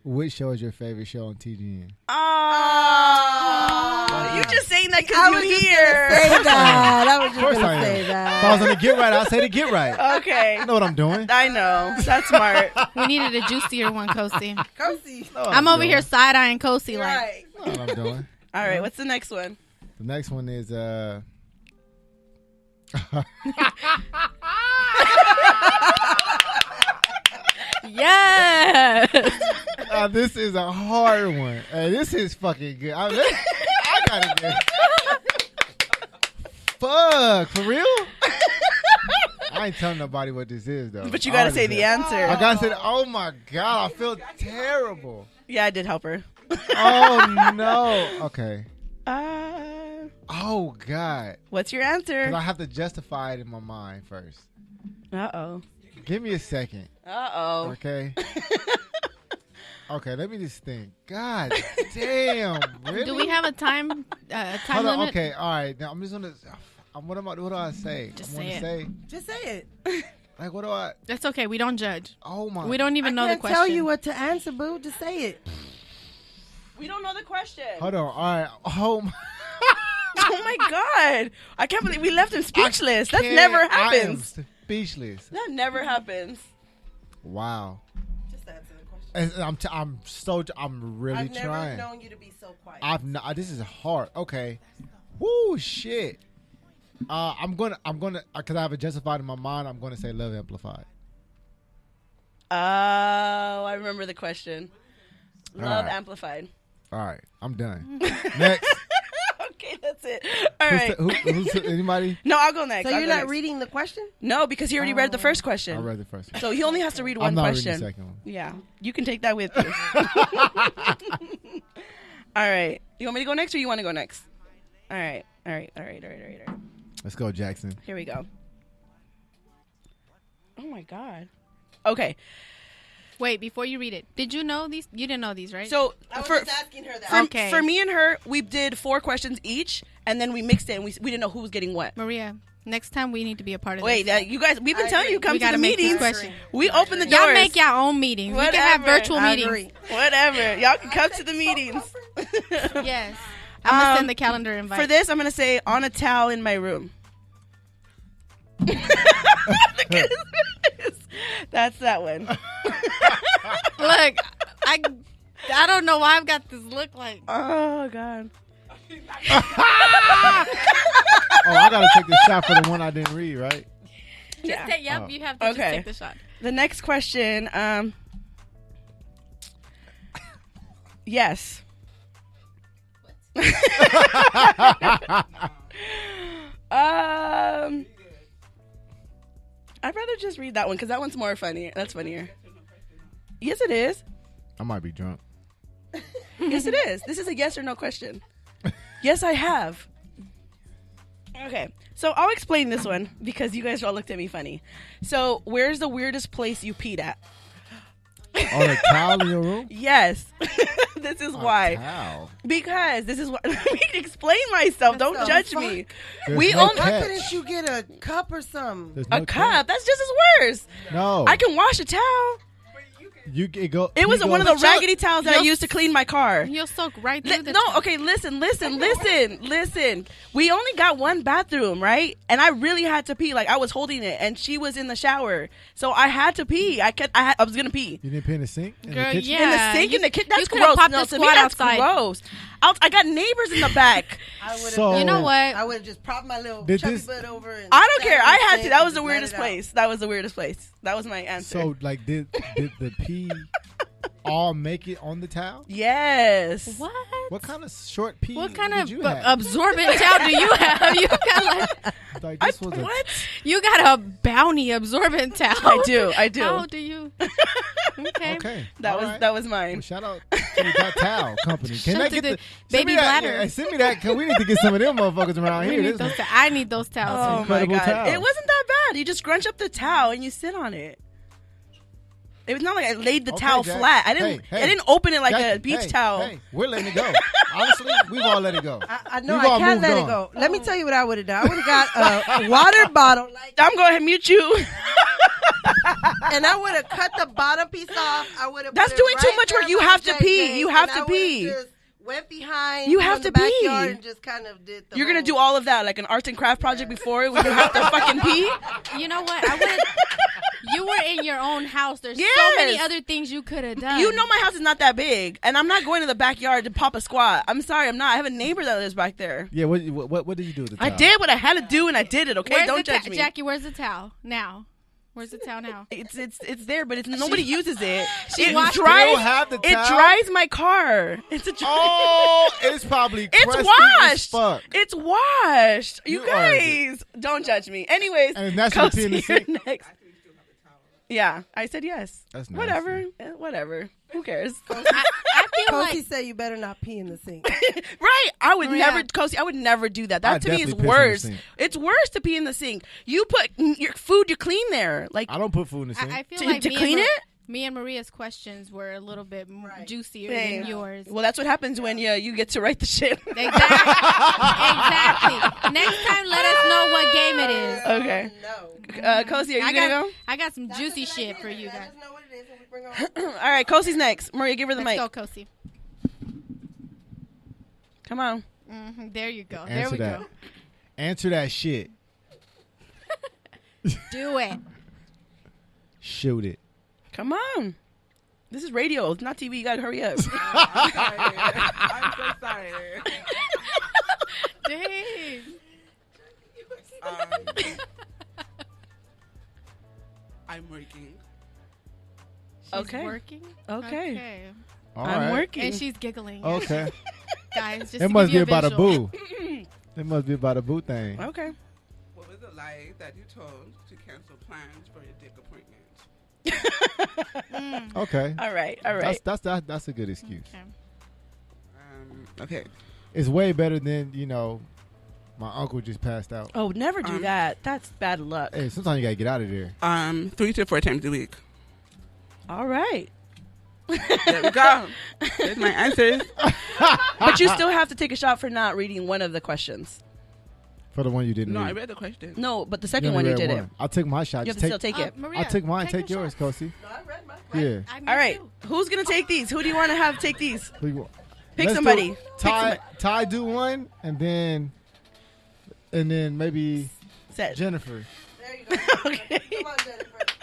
Speaker 4: which show is your favorite show on TGN?
Speaker 2: Oh, you just saying that
Speaker 3: I
Speaker 2: because
Speaker 3: was
Speaker 2: you
Speaker 3: just
Speaker 2: here.
Speaker 3: gonna say that. I was
Speaker 4: Of
Speaker 3: just
Speaker 4: course
Speaker 3: going
Speaker 4: I
Speaker 3: to
Speaker 4: am.
Speaker 3: say
Speaker 4: If I
Speaker 3: that.
Speaker 4: was on the get right, I'd say to get right.
Speaker 2: Okay.
Speaker 4: I know what I'm doing.
Speaker 2: I know. That's smart.
Speaker 5: We needed a juicier one, Kosi.
Speaker 3: Kosi.
Speaker 4: Know what
Speaker 5: I'm over
Speaker 4: doing.
Speaker 5: here side eyeing Kosi like.
Speaker 3: Right.
Speaker 4: Know what I'm doing.
Speaker 2: All right, what's the next one?
Speaker 4: The next one is
Speaker 5: Yes.
Speaker 4: this is a hard one. Hey, this is fucking good. I gotta get. Fuck, for real? I ain't telling nobody what this is though.
Speaker 2: But you got to
Speaker 4: I
Speaker 2: say
Speaker 4: already
Speaker 2: the
Speaker 4: said-
Speaker 2: answer.
Speaker 4: I gotta say, oh my god, I feel terrible.
Speaker 2: Yeah, I did help her.
Speaker 4: Oh no. Okay. Oh god.
Speaker 2: What's your answer?
Speaker 4: 'Cause I have to justify it in my mind first.
Speaker 2: Uh-oh.
Speaker 4: Give me a second.
Speaker 2: Uh-oh.
Speaker 4: Okay. Okay, let me just think. God damn. Really?
Speaker 5: Do we have a time
Speaker 4: Hold on.
Speaker 5: limit?
Speaker 4: Okay. All right. Now I'm just gonna. What do I say?
Speaker 5: Just
Speaker 4: I'm gonna
Speaker 5: say
Speaker 3: Just say it.
Speaker 4: like what do I?
Speaker 5: That's okay. We don't judge.
Speaker 4: Oh my.
Speaker 5: We don't even know
Speaker 3: I
Speaker 5: the
Speaker 3: can't
Speaker 5: question.
Speaker 3: tell you what to answer, boo. Just say it.
Speaker 2: We don't know the question.
Speaker 4: Hold on. All right. Oh my.
Speaker 2: Oh my God. I can't believe we left him speechless. That
Speaker 4: Can't-
Speaker 2: never
Speaker 4: I am
Speaker 2: happens.
Speaker 4: speechless.
Speaker 2: That never happens.
Speaker 4: Wow.
Speaker 3: Just answer the question.
Speaker 4: And I'm really
Speaker 3: I've never
Speaker 4: trying.
Speaker 3: known you to be so quiet.
Speaker 4: I've not. This is hard. Okay. Woo shit. I'm gonna because I have it justified in my mind. I'm gonna say Love Amplified.
Speaker 2: Oh, I remember the question. Love
Speaker 4: right.
Speaker 2: amplified.
Speaker 4: All right. I'm done. Next.
Speaker 2: Okay, that's it. All right.
Speaker 4: Who's anybody?
Speaker 2: No, I'll go next.
Speaker 3: so
Speaker 2: I'll
Speaker 3: you're
Speaker 2: go
Speaker 3: not
Speaker 2: next.
Speaker 3: reading the question?
Speaker 2: No, because he already read the first
Speaker 4: I
Speaker 2: question.
Speaker 4: read the first one.
Speaker 2: So he only has to read
Speaker 4: I'm
Speaker 2: one
Speaker 4: not
Speaker 2: question.
Speaker 4: reading the second one.
Speaker 2: Yeah, you can take that with you. All right. You want me to go next or you want to go next? All right.
Speaker 4: Let's go, Jackson.
Speaker 2: Here we go. Oh my God. Okay.
Speaker 5: Wait, before you read it, did you know these? You didn't know these, right?
Speaker 2: So
Speaker 3: I was
Speaker 2: for
Speaker 3: just asking her that.
Speaker 5: Okay.
Speaker 2: for me and her, we did 4 questions each, and then we mixed it, and we didn't know who was getting what.
Speaker 5: Maria, next time we need to be a part of
Speaker 2: Wait,
Speaker 5: this.
Speaker 2: you guys, we've been
Speaker 3: I
Speaker 2: telling
Speaker 3: agree.
Speaker 2: you come
Speaker 5: We
Speaker 2: to
Speaker 5: gotta
Speaker 2: the
Speaker 5: make these
Speaker 2: meetings.
Speaker 5: questions.
Speaker 2: We open the doors.
Speaker 5: Y'all make your own meetings. We can have
Speaker 2: Whatever.
Speaker 5: virtual
Speaker 3: I
Speaker 5: meetings.
Speaker 3: agree.
Speaker 2: Whatever. Y'all can come to the meetings.
Speaker 5: Yes. I'm going to send the calendar invite.
Speaker 2: For this, I'm going to say on a towel in my room. Look at his face. That's that one.
Speaker 5: Look, I don't know why I've got this look like.
Speaker 2: Oh, God.
Speaker 4: Oh, I gotta take the shot for the one I didn't read, right?
Speaker 2: Yeah.
Speaker 5: Yep,
Speaker 4: Oh.
Speaker 5: you have to just
Speaker 2: Okay.
Speaker 5: take the shot.
Speaker 2: The next question. Yes. I'd rather just read that one because that one's more funny. That's funnier. Yes, it is.
Speaker 4: I might be drunk.
Speaker 2: Yes, it is. This is a yes or no question. Yes, I have. Okay, so I'll explain this one because you guys all looked at me funny. So, where's the weirdest place you peed at?
Speaker 4: On a towel in your room?
Speaker 2: Yes. This is why.
Speaker 4: Towel.
Speaker 2: Because this is what. Let me explain myself. Don't
Speaker 3: the
Speaker 2: judge
Speaker 3: fuck?
Speaker 2: me.
Speaker 4: There's
Speaker 2: We
Speaker 4: no
Speaker 2: only
Speaker 3: Why
Speaker 4: catch.
Speaker 3: couldn't you get a cup or something?
Speaker 4: There's
Speaker 2: a
Speaker 4: no
Speaker 2: cup.
Speaker 4: catch.
Speaker 2: That's just as worse.
Speaker 4: No.
Speaker 2: I can wash a towel. It was one of the raggedy towels that I
Speaker 5: you'll-
Speaker 2: used to clean my car.
Speaker 5: You'll soak right through the
Speaker 2: No,
Speaker 5: towel.
Speaker 2: okay, listen. We only got one bathroom, right? And I really had to pee. Like, I was holding it, and she was in the shower, so I had to pee. I was gonna pee
Speaker 4: You didn't pee in the sink? In
Speaker 5: Girl,
Speaker 4: the kitchen?
Speaker 5: yeah.
Speaker 2: in the sink, in the kitchen. That's
Speaker 5: you could've
Speaker 2: gross.
Speaker 5: popped
Speaker 2: No,
Speaker 5: the
Speaker 2: to me,
Speaker 5: squat
Speaker 2: that's
Speaker 5: outside.
Speaker 2: gross. I got neighbors in the back.
Speaker 3: I would have.
Speaker 4: So-
Speaker 5: You know what?
Speaker 3: I would have just propped my little
Speaker 4: Did
Speaker 3: chubby
Speaker 4: this-
Speaker 3: butt over. And
Speaker 2: I don't care.
Speaker 3: sat
Speaker 2: I
Speaker 3: in the
Speaker 2: had to.
Speaker 3: sink
Speaker 2: That
Speaker 3: and
Speaker 2: was the
Speaker 3: just let
Speaker 2: weirdest
Speaker 3: it out.
Speaker 2: place. That was the weirdest place. That was my answer.
Speaker 4: So, like, did the pee all make it on the towel?
Speaker 2: Yes.
Speaker 5: What?
Speaker 4: What kind of short pee
Speaker 5: What kind
Speaker 4: did
Speaker 5: of
Speaker 4: you have?
Speaker 5: absorbent towel do you have? You got
Speaker 4: Like, this was a
Speaker 2: What?
Speaker 5: you got a Bounty absorbent towel.
Speaker 2: I do. I do.
Speaker 5: How do you? Okay.
Speaker 4: Okay.
Speaker 2: That
Speaker 4: all
Speaker 2: was
Speaker 4: right.
Speaker 2: that was
Speaker 4: Well,
Speaker 2: mine.
Speaker 4: shout out to that towel company. Can
Speaker 5: Shout
Speaker 4: I
Speaker 5: out
Speaker 4: get
Speaker 5: to
Speaker 4: the
Speaker 5: the
Speaker 4: send
Speaker 5: baby
Speaker 4: me that,
Speaker 5: bladder.
Speaker 4: yeah, send me that because we need to get some of them motherfuckers around
Speaker 5: We
Speaker 4: here.
Speaker 5: need
Speaker 4: This
Speaker 5: those
Speaker 4: is-
Speaker 5: I need those towels.
Speaker 2: Oh my
Speaker 4: incredible
Speaker 2: god!
Speaker 4: towel.
Speaker 2: It wasn't that bad. You just scrunch up the towel and you sit on it. It was not like I laid the
Speaker 4: Okay,
Speaker 2: towel
Speaker 4: Jack.
Speaker 2: flat. I didn't.
Speaker 4: Hey,
Speaker 2: I didn't open it like a
Speaker 4: Jackie,
Speaker 2: beach
Speaker 4: hey,
Speaker 2: towel.
Speaker 4: Hey, we're letting it go. Honestly, we've all let it go.
Speaker 3: I know
Speaker 4: We've
Speaker 3: I
Speaker 4: all
Speaker 3: can't
Speaker 4: moved
Speaker 3: let
Speaker 4: on.
Speaker 3: it go. Let me tell you what I would have done. I would have got a water bottle, like,
Speaker 2: I'm going to mute you.
Speaker 3: and I would have cut the bottom piece off. I would have.
Speaker 2: That's
Speaker 3: put it
Speaker 2: doing too
Speaker 3: right
Speaker 2: much
Speaker 3: there
Speaker 2: work. You
Speaker 3: by
Speaker 2: have to
Speaker 3: JJ,
Speaker 2: pee. You have
Speaker 3: and
Speaker 2: to
Speaker 3: I would've
Speaker 2: pee.
Speaker 3: just went behind.
Speaker 2: You have
Speaker 3: in
Speaker 2: to
Speaker 3: the backyard
Speaker 2: pee.
Speaker 3: and just kind of did. The
Speaker 2: You're gonna
Speaker 3: whole-
Speaker 2: do all of that like an arts and craft project before when you have to fucking pee.
Speaker 5: You know what? You were in your own house. There's so many
Speaker 2: Yes.
Speaker 5: other things you could have done.
Speaker 2: You know my house is not that big, and I'm not going to the backyard to pop a squat. I'm sorry, I'm not. I have a neighbor that lives back there.
Speaker 4: Yeah, what did you do with the towel?
Speaker 2: I did what I had to do, and I did it. Okay,
Speaker 5: Where's
Speaker 2: don't
Speaker 5: the
Speaker 2: judge me.
Speaker 5: Jackie, where's the towel now? Where's the towel now?
Speaker 2: It's there, but nobody uses it.
Speaker 5: She
Speaker 2: It
Speaker 5: washed-
Speaker 2: dries.
Speaker 4: Still have the
Speaker 2: It
Speaker 4: towel?
Speaker 2: dries my car. It's a.
Speaker 4: Oh, it's probably
Speaker 2: It's
Speaker 4: crusty
Speaker 2: washed.
Speaker 4: as fuck.
Speaker 2: It's washed. You
Speaker 4: You
Speaker 2: guys, don't judge me. Anyways,
Speaker 4: And that's your pee in the
Speaker 2: Kelsey, you're
Speaker 4: sink?
Speaker 2: next. Yeah, I said yes.
Speaker 4: That's nasty.
Speaker 2: Whatever. Whatever. Who cares?
Speaker 5: I feel
Speaker 3: Kosi
Speaker 5: like
Speaker 3: said you better not pee in the sink.
Speaker 2: Right. I would
Speaker 5: Maria.
Speaker 2: never, Kosi, I would never do that. That
Speaker 4: I'd
Speaker 2: to me is
Speaker 4: definitely piss in the
Speaker 2: worse.
Speaker 4: sink.
Speaker 2: It's worse to pee in the sink. You put your food, you clean there. Like,
Speaker 4: I don't put food in the sink.
Speaker 5: I feel
Speaker 2: To-
Speaker 5: like
Speaker 2: to
Speaker 5: me
Speaker 2: clean
Speaker 5: and
Speaker 2: it?
Speaker 5: Me and Maria's questions were a little bit more juicier
Speaker 2: Babe.
Speaker 5: than yours.
Speaker 2: well, that's what happens when you get to write the shit.
Speaker 5: Exactly. Next time, let us know what game it is.
Speaker 2: Okay.
Speaker 3: No.
Speaker 2: Kosi, are you going to
Speaker 5: I got some juicy shit for you guys.
Speaker 3: Let us know what it is when we bring on.
Speaker 2: go? All right, Kosi's next. Maria, give her the
Speaker 5: Let's
Speaker 2: mic.
Speaker 5: go, Kosi.
Speaker 2: Come on.
Speaker 5: There you go. There
Speaker 4: Answer
Speaker 5: we
Speaker 4: that.
Speaker 5: go.
Speaker 4: Answer that shit.
Speaker 5: Do it.
Speaker 4: Shoot it.
Speaker 2: Come on. This is radio. It's not TV. You got to hurry up.
Speaker 1: I'm so sorry.
Speaker 5: Dang.
Speaker 1: I'm working.
Speaker 5: She's
Speaker 2: Okay.
Speaker 5: working?
Speaker 2: Okay.
Speaker 4: All
Speaker 2: I'm
Speaker 4: right.
Speaker 2: working.
Speaker 5: And she's giggling.
Speaker 4: Okay.
Speaker 5: Guys, just
Speaker 4: It
Speaker 5: to
Speaker 4: must
Speaker 5: give
Speaker 4: be
Speaker 5: you
Speaker 4: about a
Speaker 5: visual.
Speaker 4: boo. It must be about a boo thing.
Speaker 2: Okay.
Speaker 1: What was the lie that you told to cancel plans for your dick appointment?
Speaker 4: Okay.
Speaker 2: All right. All right.
Speaker 4: That's a good excuse.
Speaker 5: Okay.
Speaker 1: Okay.
Speaker 4: It's way better than My uncle just passed out.
Speaker 2: Oh, never do that. That's bad luck.
Speaker 4: Hey, sometimes you gotta get out of there.
Speaker 1: 3 to 4 times a week.
Speaker 2: All right.
Speaker 1: There we go. There's my answers.
Speaker 2: But you still have to take a shot for not reading one of the questions.
Speaker 4: For the one you didn't
Speaker 1: No, I
Speaker 4: read.
Speaker 1: read the question.
Speaker 2: No, but the
Speaker 4: You
Speaker 2: second
Speaker 4: only
Speaker 2: one you
Speaker 4: read
Speaker 2: did
Speaker 4: one.
Speaker 2: it.
Speaker 4: I'll take my shot.
Speaker 2: You have
Speaker 4: Just
Speaker 2: to still take it.
Speaker 5: Maria,
Speaker 4: I'll take mine. Take
Speaker 5: your
Speaker 4: yours,
Speaker 5: shot.
Speaker 4: Kosi.
Speaker 3: No, I read mine.
Speaker 4: Yeah.
Speaker 2: All right. Who's going to take these? Who do you want to have take these?
Speaker 4: Who you want?
Speaker 2: Pick
Speaker 4: Let's
Speaker 2: somebody.
Speaker 4: do
Speaker 2: Pick
Speaker 4: Ty,
Speaker 2: somebody.
Speaker 4: Ty do one, and then maybe
Speaker 2: Set.
Speaker 4: Jennifer.
Speaker 3: There you go.
Speaker 2: Okay.
Speaker 3: Come on,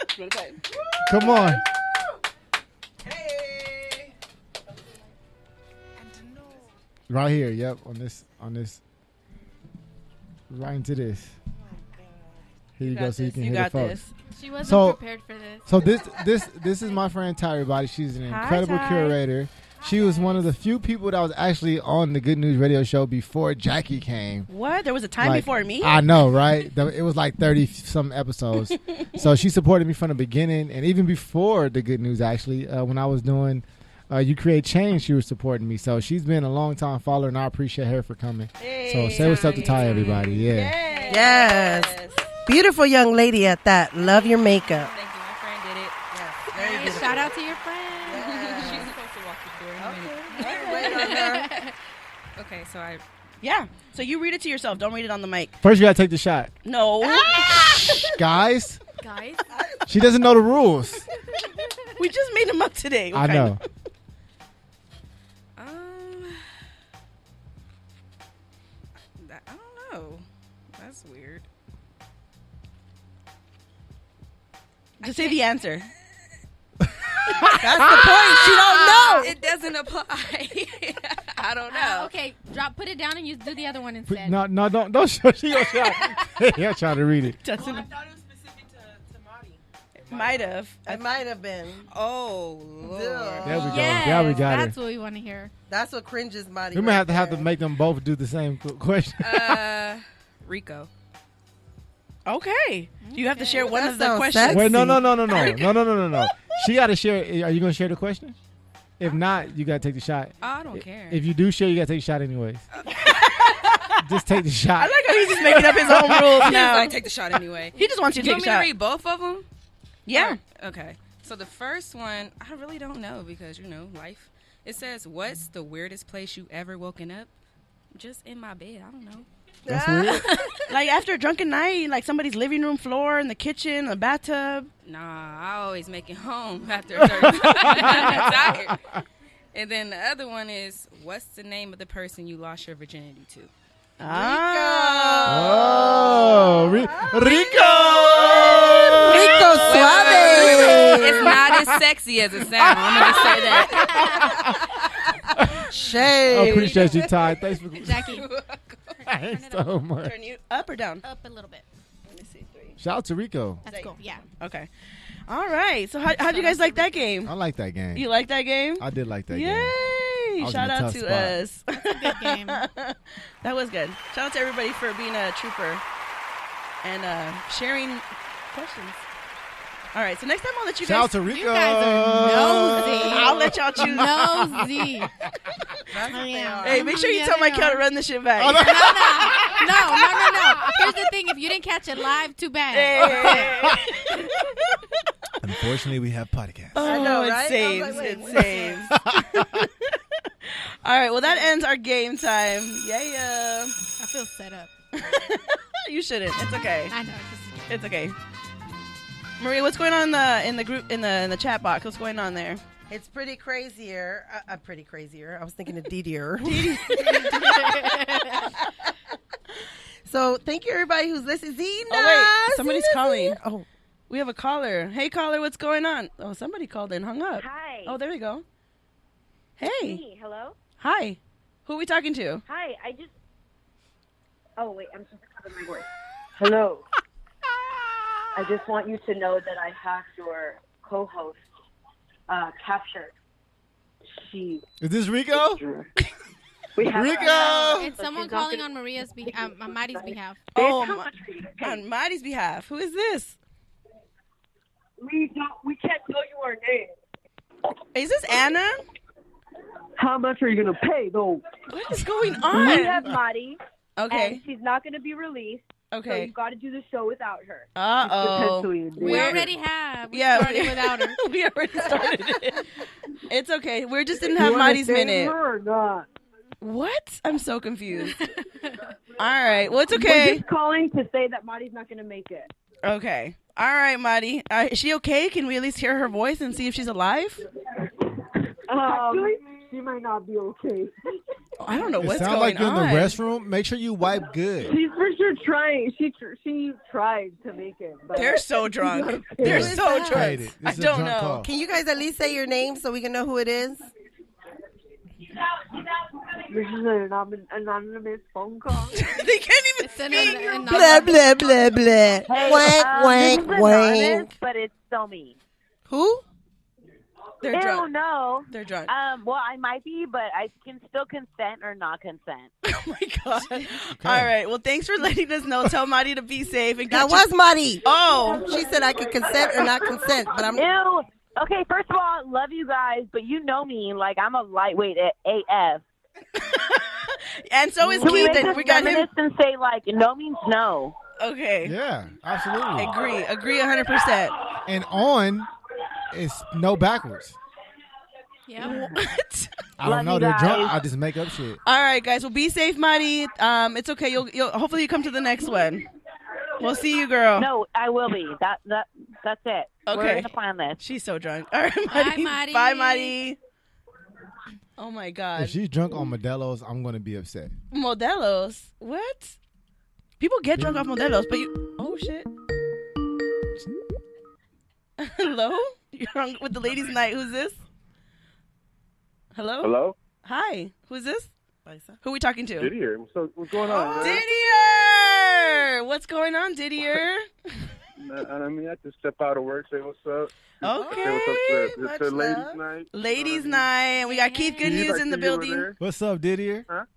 Speaker 3: Jennifer.
Speaker 4: Come on.
Speaker 3: Hey.
Speaker 4: Right here. Yep. On this. Right into this. Here you go. So you can
Speaker 2: You
Speaker 4: hit
Speaker 2: got
Speaker 4: it first.
Speaker 2: this.
Speaker 5: She wasn't
Speaker 4: So-
Speaker 5: prepared for this.
Speaker 4: So this is my friend Ty, everybody. She's an
Speaker 2: Hi,
Speaker 4: incredible
Speaker 2: Ty.
Speaker 4: curator. She was one of the few people that was actually on the Good News Radio Show before Jackie came.
Speaker 2: What? There was a time
Speaker 4: Like,
Speaker 2: before me?
Speaker 4: I know, right? It was like 30 some episodes. So she supported me from the beginning, and even before the Good News. Actually, when I was doing You Create Change, she was supporting me. So she's been a long time follower, and I appreciate her for coming. So say what's up to Ty, everybody. Yeah.
Speaker 3: Yes. Beautiful young lady at that. Love your makeup.
Speaker 6: Thank you. My friend did it.
Speaker 3: Very
Speaker 5: Hey,
Speaker 3: beautiful.
Speaker 5: shout out to your friend.
Speaker 6: She's supposed to walk the door in a minute.
Speaker 3: Wait on her.
Speaker 6: Okay, so I.
Speaker 2: Yeah. So you read it to yourself. Don't read it on the mic.
Speaker 4: First, you gotta take the shot,
Speaker 2: No.
Speaker 4: guys.
Speaker 5: Guys,
Speaker 4: She doesn't know the rules.
Speaker 2: We just made them up today.
Speaker 4: I know.
Speaker 6: I don't know. That's weird.
Speaker 2: Just say the answer.
Speaker 3: That's the point. She don't know.
Speaker 6: It doesn't apply. I don't know.
Speaker 5: okay, put it down and you do the other one instead.
Speaker 4: No, don't show. She gonna try. Yeah, trying to read it.
Speaker 2: Doesn't.
Speaker 1: thought it was specific to Marty.
Speaker 2: Might have.
Speaker 3: It might have been.
Speaker 6: Oh, Lord.
Speaker 4: There we go.
Speaker 5: Yes,
Speaker 4: There we got
Speaker 5: that's
Speaker 4: her.
Speaker 5: what we want to hear.
Speaker 3: That's what cringes Marty.
Speaker 4: We may
Speaker 3: right
Speaker 4: have to
Speaker 3: there.
Speaker 4: make them both do the same question.
Speaker 6: Rico.
Speaker 2: Okay. You have to share one
Speaker 3: That
Speaker 2: of the
Speaker 3: sounds
Speaker 2: questions.
Speaker 3: sexy.
Speaker 4: Wait, no. She got to share. Are you gonna share the question? If not, you gotta take the shot.
Speaker 6: Oh, I don't care.
Speaker 4: If you do share, you gotta take the shot anyways. Just take the
Speaker 2: I
Speaker 4: shot.
Speaker 2: like how he's just making up his own rules
Speaker 6: He's
Speaker 2: now.
Speaker 6: like, take the shot anyway.
Speaker 2: He just wants you to
Speaker 6: You
Speaker 2: take
Speaker 6: want
Speaker 2: a
Speaker 6: me to
Speaker 2: shot.
Speaker 6: read both of them?
Speaker 2: Yeah.
Speaker 6: Okay. So the first one, I really don't know because, life. It says, what's the weirdest place you ever woken up? Just in my bed. I don't know.
Speaker 4: That's weird.
Speaker 2: Like after a drunken night, like somebody's living room floor, in the kitchen, the bathtub.
Speaker 6: Nah, I always make it home after a certain I'm tired. And then the other one is, what's the name of the person you lost your virginity to?
Speaker 4: Oh, Rico.
Speaker 3: Rico Suave.
Speaker 6: It's not as sexy as it sounds. I'm going to say that.
Speaker 4: I
Speaker 3: Shade.
Speaker 4: appreciate you, Ty. Thanks for
Speaker 5: Jackie,
Speaker 4: Thanks so much.
Speaker 2: Turn you up or down?
Speaker 5: up a little bit.
Speaker 2: Let me see. 3.
Speaker 4: Shout out to Rico.
Speaker 5: That's cool. Yeah.
Speaker 2: Okay. All right. So how'd you guys like that game?
Speaker 4: I like that game.
Speaker 2: You like that game?
Speaker 4: I did like that game.
Speaker 2: Yay!
Speaker 4: was
Speaker 2: Shout
Speaker 4: in a
Speaker 2: out
Speaker 4: tough
Speaker 2: to
Speaker 4: spot.
Speaker 2: us.
Speaker 5: Good game.
Speaker 2: That was good. Shout out to everybody for being a trooper and sharing questions. All right, so next time I'll let you
Speaker 4: Shout out
Speaker 2: guys.
Speaker 4: to Rico.
Speaker 5: You guys are nosy.
Speaker 2: I'll let y'all choose.
Speaker 5: Nosy.
Speaker 2: Hey, make sure you tell my cat to run this shit back.
Speaker 5: No. Here's the thing: if you didn't catch it live, too bad.
Speaker 2: Hey.
Speaker 4: Unfortunately, we have podcasts.
Speaker 2: Oh,
Speaker 3: I know,
Speaker 2: it
Speaker 3: right? I
Speaker 2: saves.
Speaker 3: was like,
Speaker 2: It
Speaker 3: wait.
Speaker 2: saves. All right, well, that ends our game time. Yeah.
Speaker 5: I feel set up.
Speaker 2: You shouldn't. It's okay.
Speaker 5: I know.
Speaker 2: It's okay. Maria, what's going on in the group in the chat box? What's going on there?
Speaker 3: It's pretty crazier. Pretty crazier. I was thinking of DDR. So thank you everybody who's listening.
Speaker 2: Oh, wait, somebody's calling.
Speaker 3: Oh,
Speaker 2: We have a caller. Hey, caller, what's going on? Oh, somebody called and hung up.
Speaker 7: Hi.
Speaker 2: Oh, there we go. Hey.
Speaker 7: Hey, hello?
Speaker 2: Hi. Who are we talking to?
Speaker 7: Hi, Oh, wait, I'm supposed to cover my voice. Hello. I just want you to know that I have your co-host captured. She...
Speaker 4: Is this Rico?
Speaker 7: We have
Speaker 4: Rico!
Speaker 5: It's someone calling on Maria's on Mari's behalf.
Speaker 2: Oh,
Speaker 7: How much are you gonna pay?
Speaker 2: on Marty's behalf. Who is this?
Speaker 7: We can't tell you our name.
Speaker 2: Is this Anna?
Speaker 7: How much are you gonna pay, though?
Speaker 2: What is going
Speaker 7: We
Speaker 2: on?
Speaker 7: have Marty.
Speaker 2: Okay.
Speaker 7: And she's not going to be released. So
Speaker 2: Okay.
Speaker 7: you've got to do the show without her.
Speaker 2: Uh-oh.
Speaker 5: We already have. We
Speaker 2: Yeah.
Speaker 5: started without her.
Speaker 2: We already started it. It's okay. We just didn't have Marty's minute.
Speaker 7: Or not?
Speaker 2: What? I'm so confused. All right. Well, it's
Speaker 7: We're
Speaker 2: okay.
Speaker 7: just calling to say that Marty's not going to make it.
Speaker 2: Okay. All right, Marty. Is she okay? Can we at least hear her voice and see if she's alive?
Speaker 7: Actually, she might not be okay.
Speaker 2: I don't know
Speaker 4: It
Speaker 2: what's
Speaker 4: sounds
Speaker 2: going
Speaker 4: like you're in the
Speaker 2: on.
Speaker 4: restroom. Make sure you wipe good.
Speaker 7: She's for sure trying. She tried to make it. But
Speaker 2: They're so drunk. They're
Speaker 4: Yeah.
Speaker 2: so
Speaker 3: This
Speaker 2: drunk.
Speaker 4: This
Speaker 2: I
Speaker 4: is a
Speaker 2: don't
Speaker 4: drunk
Speaker 2: know.
Speaker 4: call.
Speaker 3: Can you guys at least say your name so we can know who it is?
Speaker 7: This is an anonymous phone call.
Speaker 2: They can't even
Speaker 5: It's an
Speaker 2: speak.
Speaker 3: Blah, blah, blah, blah.
Speaker 7: Hey,
Speaker 3: Wank, wank,
Speaker 7: this is
Speaker 3: wank.
Speaker 7: anonymous, but it's still me.
Speaker 3: Who?
Speaker 2: They're
Speaker 7: Ew,
Speaker 2: drunk.
Speaker 7: no.
Speaker 2: They're drunk.
Speaker 7: Well, I might be, but I can still consent or not consent.
Speaker 2: Oh my god. All right. Well, thanks for letting us know. Tell Marty to be safe and
Speaker 3: That
Speaker 2: get you-
Speaker 3: was Marty.
Speaker 2: Oh.
Speaker 3: She said I could consent or not consent, but I'm.
Speaker 7: Ew. Okay, first of all, love you guys, but you know me. Like, I'm a lightweight at AF.
Speaker 2: And so is
Speaker 7: Can we
Speaker 2: Keith.
Speaker 7: make
Speaker 2: And
Speaker 7: this
Speaker 2: we got him.
Speaker 7: feminist and say, like, no means no?
Speaker 2: Okay.
Speaker 4: Yeah, absolutely.
Speaker 2: Agree 100%.
Speaker 4: And on is no backwards.
Speaker 5: Yeah.
Speaker 2: What?
Speaker 4: I
Speaker 7: Love
Speaker 4: don't know.
Speaker 7: you
Speaker 4: They're
Speaker 7: guys.
Speaker 4: drunk. I just make up shit.
Speaker 2: All right, guys. Well, be safe, Marty. It's okay. You'll hopefully you come to the next one. We'll see you, girl.
Speaker 7: No, I will be. That's it.
Speaker 2: Okay.
Speaker 7: We're gonna plan this.
Speaker 2: She's so drunk. All right, Marty.
Speaker 5: Marty.
Speaker 2: Bye, Marty. Oh my
Speaker 4: If
Speaker 2: God.
Speaker 4: she's drunk on Modelo's, I'm gonna be upset.
Speaker 2: Modelos. What? People get drunk off Modelos, but you. Oh shit. Hello? You're on with the ladies' night. Who's this? Hello?
Speaker 8: Hello?
Speaker 2: Hi. Who's this? Who are we talking to?
Speaker 8: Didier. What's going on, man?
Speaker 2: Didier! What's going on, Didier?
Speaker 8: I mean, I just step out of work, say what's up. Say
Speaker 2: Okay.
Speaker 8: what's up to
Speaker 3: Much
Speaker 8: the ladies'
Speaker 3: love.
Speaker 8: night.
Speaker 2: Ladies' night. And we got Keith Good
Speaker 8: Keith,
Speaker 2: News
Speaker 8: I
Speaker 2: in the
Speaker 8: see you over
Speaker 2: building.
Speaker 8: there.
Speaker 4: What's up, Didier?
Speaker 8: What's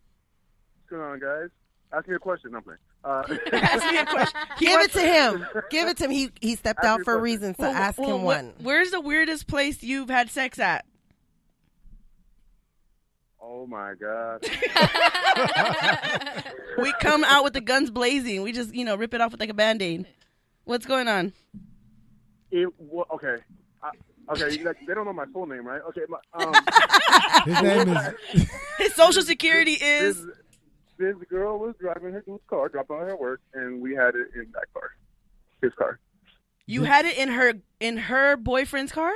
Speaker 8: going on, guys? Ask me a question. I'm playing.
Speaker 2: Ask me a question.
Speaker 3: Give it to him. Give it to him. He stepped
Speaker 8: Ask
Speaker 3: out
Speaker 8: me a
Speaker 3: for a
Speaker 8: question.
Speaker 3: reason, so ask him one.
Speaker 2: Where's the weirdest place you've had sex at?
Speaker 8: Oh, my God.
Speaker 2: We come out with the guns blazing. We just, rip it off with like a Band-Aid. What's going on?
Speaker 8: Okay. Okay, they don't know my full name, right? Okay.
Speaker 4: His name is.
Speaker 2: His social security is...
Speaker 8: This girl was driving her dude's car, dropping on her work, and we had it in that car. His car.
Speaker 2: You had it in her boyfriend's car?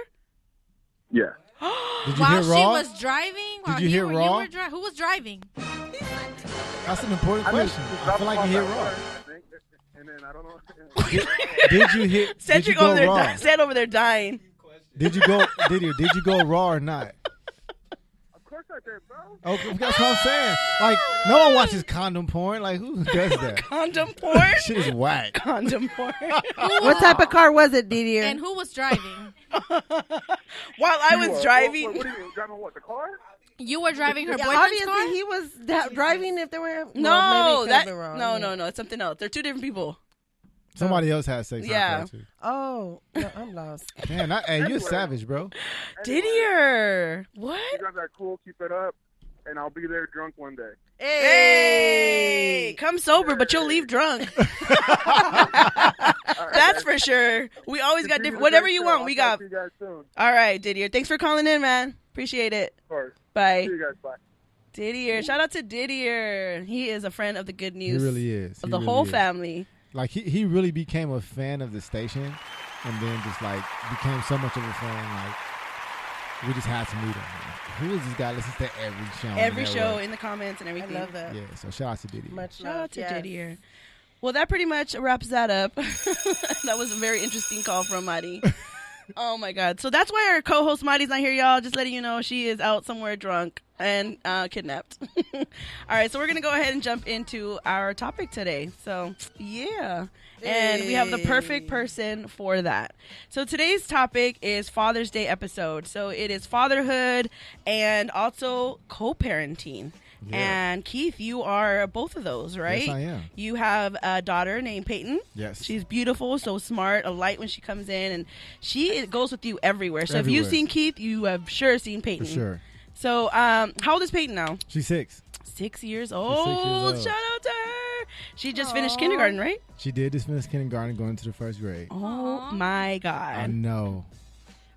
Speaker 8: Yeah.
Speaker 4: Did you
Speaker 5: While
Speaker 4: hear
Speaker 5: she
Speaker 4: Raw?
Speaker 5: was driving? While
Speaker 4: you hear Raw?
Speaker 5: Who was driving?
Speaker 4: That's an important question. I feel like you hear Raw.
Speaker 8: And then I don't know.
Speaker 4: Did you hear? Did you
Speaker 2: Cedric
Speaker 4: go
Speaker 2: over there,
Speaker 4: Raw?
Speaker 2: Ced over there dying.
Speaker 4: Did you go? Did you go Raw or not?
Speaker 8: Of course I did, bro.
Speaker 4: Okay, that's what I'm saying. Like, no one watches condom porn. Like, who does that?
Speaker 2: Condom porn?
Speaker 4: Shit is whack.
Speaker 2: Condom porn.
Speaker 3: What type of car was it, Didier?
Speaker 5: And who was driving?
Speaker 2: While I was driving.
Speaker 8: What are you driving? What, the car?
Speaker 5: You were driving her
Speaker 3: Yeah,
Speaker 5: boyfriend's
Speaker 3: obviously,
Speaker 5: car?
Speaker 3: he was driving if there were.
Speaker 2: No,
Speaker 3: well, maybe it
Speaker 2: that
Speaker 3: could've been wrong.
Speaker 2: no, it's something else. They're two different people.
Speaker 4: Somebody else has sex.
Speaker 2: Yeah.
Speaker 4: Like that too.
Speaker 3: Oh, no, I'm lost.
Speaker 4: Man, hey, you're savage, bro.
Speaker 2: Didier, what?
Speaker 8: You guys are cool. Keep it up. And I'll be there drunk one day.
Speaker 2: Hey, come sober, but you'll leave drunk. That's for sure. We always got different. Whatever you want, we got.
Speaker 8: See you guys soon.
Speaker 2: All right, Didier. Thanks for calling in, man. Appreciate it.
Speaker 8: Of course.
Speaker 2: Bye.
Speaker 8: See you guys. Bye.
Speaker 2: Didier. Shout out to Didier. He is a friend of the Good
Speaker 4: He
Speaker 2: News.
Speaker 4: really is.
Speaker 2: Of
Speaker 4: He
Speaker 2: the
Speaker 4: really
Speaker 2: whole
Speaker 4: is.
Speaker 2: family.
Speaker 4: Like he really became a fan of the station, and then just like became so much of a fan. Like we just had to meet him. Who is this guy? Listens to every show. on the
Speaker 2: Every show
Speaker 4: network.
Speaker 2: in the comments and
Speaker 3: I
Speaker 2: everything.
Speaker 3: love that.
Speaker 4: Yeah. So shout out to Diddy.
Speaker 3: Much
Speaker 2: Shout
Speaker 3: love.
Speaker 2: out to
Speaker 3: yes.
Speaker 2: Didier. Well, that pretty much wraps that up. That was a very interesting call from Madi. Oh my God. So that's why our co-host Madi's not here, y'all. Just letting you know she is out somewhere drunk and kidnapped. All right, so we're going to go ahead and jump into our topic today. So, yeah. And we have the perfect person for that. So today's topic is Father's Day episode. So it is fatherhood and also co-parenting.
Speaker 4: Yeah.
Speaker 2: And Keith, you are both of those, right?
Speaker 4: Yes, I am.
Speaker 2: You have a daughter named Peyton.
Speaker 4: Yes.
Speaker 2: She's beautiful, so smart, a light when she comes in, and she goes with you everywhere. So if you've
Speaker 4: Everywhere.
Speaker 2: seen Keith, you have sure seen Peyton.
Speaker 4: For sure.
Speaker 2: So how old is Peyton now?
Speaker 4: She's 6.
Speaker 2: 6 years
Speaker 4: 6 years
Speaker 2: old.
Speaker 4: old.
Speaker 2: Shout out to her. She just finished kindergarten, right?
Speaker 4: She did just finish kindergarten, going to the first grade.
Speaker 2: Oh my
Speaker 4: I
Speaker 2: God.
Speaker 4: know.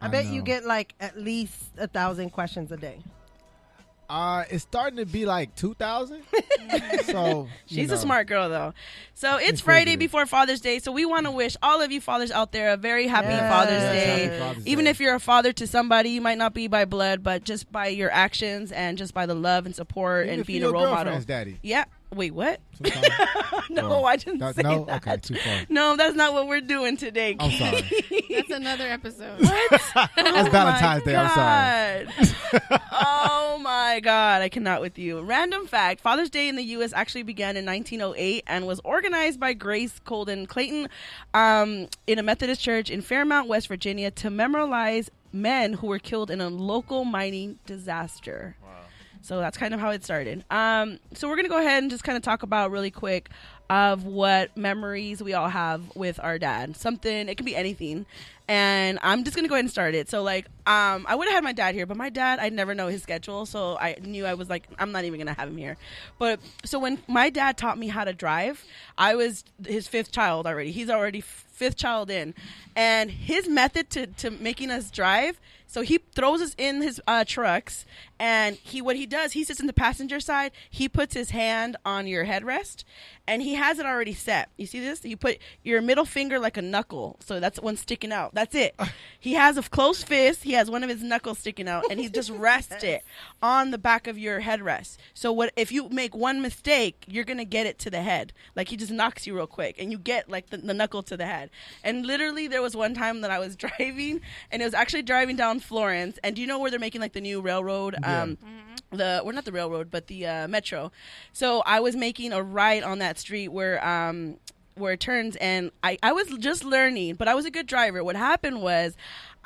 Speaker 3: I bet
Speaker 4: know.
Speaker 3: you get like at least 1,000 questions a day.
Speaker 4: It's starting to be like 2,000. So
Speaker 2: She's a smart girl, though. So it's
Speaker 4: It's
Speaker 2: Friday
Speaker 4: pretty good.
Speaker 2: before Father's Day. So we want to wish all of you fathers out there a very happy
Speaker 3: Yes.
Speaker 2: Father's
Speaker 3: Yes,
Speaker 2: Day.
Speaker 4: happy Father's
Speaker 2: Even
Speaker 4: Day.
Speaker 2: if you're a father to somebody, you might not be by blood, but just by your actions and just by the love and support
Speaker 4: Even
Speaker 2: and
Speaker 4: if
Speaker 2: being
Speaker 4: your
Speaker 2: a role model.
Speaker 4: girlfriend's daddy.
Speaker 2: Yeah. Wait, what?
Speaker 4: Sometimes.
Speaker 2: No,
Speaker 4: Oh.
Speaker 2: I didn't say
Speaker 4: No?
Speaker 2: that.
Speaker 4: Okay, too far.
Speaker 2: No, that's not what we're doing today.
Speaker 4: I'm sorry.
Speaker 5: That's another episode.
Speaker 4: That's Valentine's Day. I'm sorry.
Speaker 2: Oh my God, I cannot with you. Random fact: Father's Day in the U.S. actually began in 1908 and was organized by Grace Colden Clayton in a Methodist church in Fairmount, West Virginia, to memorialize men who were killed in a local mining disaster. So that's kind of how it started. So we're going to go ahead and just kind of talk about really quick of what memories we all have with our dad. Something, it can be anything. And I'm just going to go ahead and start it. So like, I would have had my dad here, but my dad, I'd never know his schedule. So I knew I was like, I'm not even going to have him here. But so when my dad taught me how to drive, I was his fifth child already. He's already fifth child in. And his method to making us drive, so he throws us in his trucks, and what he does, he sits in the passenger side, he puts his hand on your headrest, and he has it already set. You see this? You put your middle finger like a knuckle, so that's one sticking out. That's it. He has a closed fist, he has one of his knuckles sticking out, and he just rests it on the back of your headrest. So if you make one mistake, you're going to get it to the head. Like, he just knocks you real quick, and you get like the knuckle to the head. And literally, there was one time that I was driving, and it was actually driving down Florence, and do you know where they're making like the new railroad?
Speaker 4: Yeah.
Speaker 2: Not the railroad, but the metro. So I was making a right on that street where it turns, and I was just learning, but I was a good driver. What happened was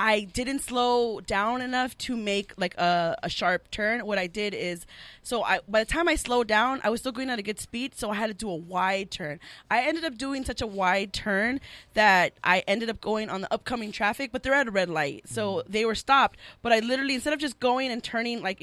Speaker 2: I didn't slow down enough to make like a sharp turn. What I did is, by the time I slowed down, I was still going at a good speed, so I had to do a wide turn. I ended up doing such a wide turn that I ended up going on the upcoming traffic, but they're at a red light, so they were stopped. But I literally, instead of just going and turning like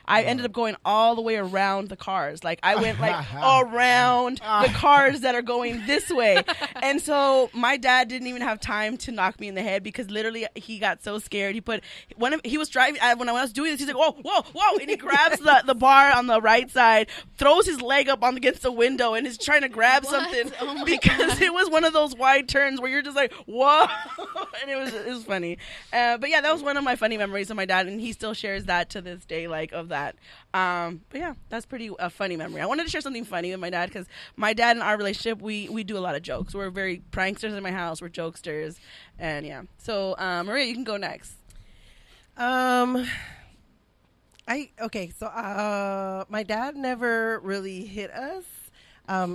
Speaker 2: I ended up going all the way around the cars. Like, I went like around the cars that are going this way. And so my dad didn't even have time to knock me in the head, because literally he got so scared. He was driving, when I was doing this, he's like, whoa, whoa, whoa, and he grabs the bar on the right side, throws his leg up against the window, and is trying to grab something, because it was one of those wide turns where you're just like, whoa, and it was funny. But yeah, that was one of my funny memories of my dad, and he still shares that to this day, like, of that. But yeah, that's pretty a funny memory. I wanted to share something funny with my dad, because my dad and our relationship, we do a lot of jokes. We're very pranksters in my house. We're jokesters, and yeah. So Maria, you can go next.
Speaker 3: My dad never really hit us,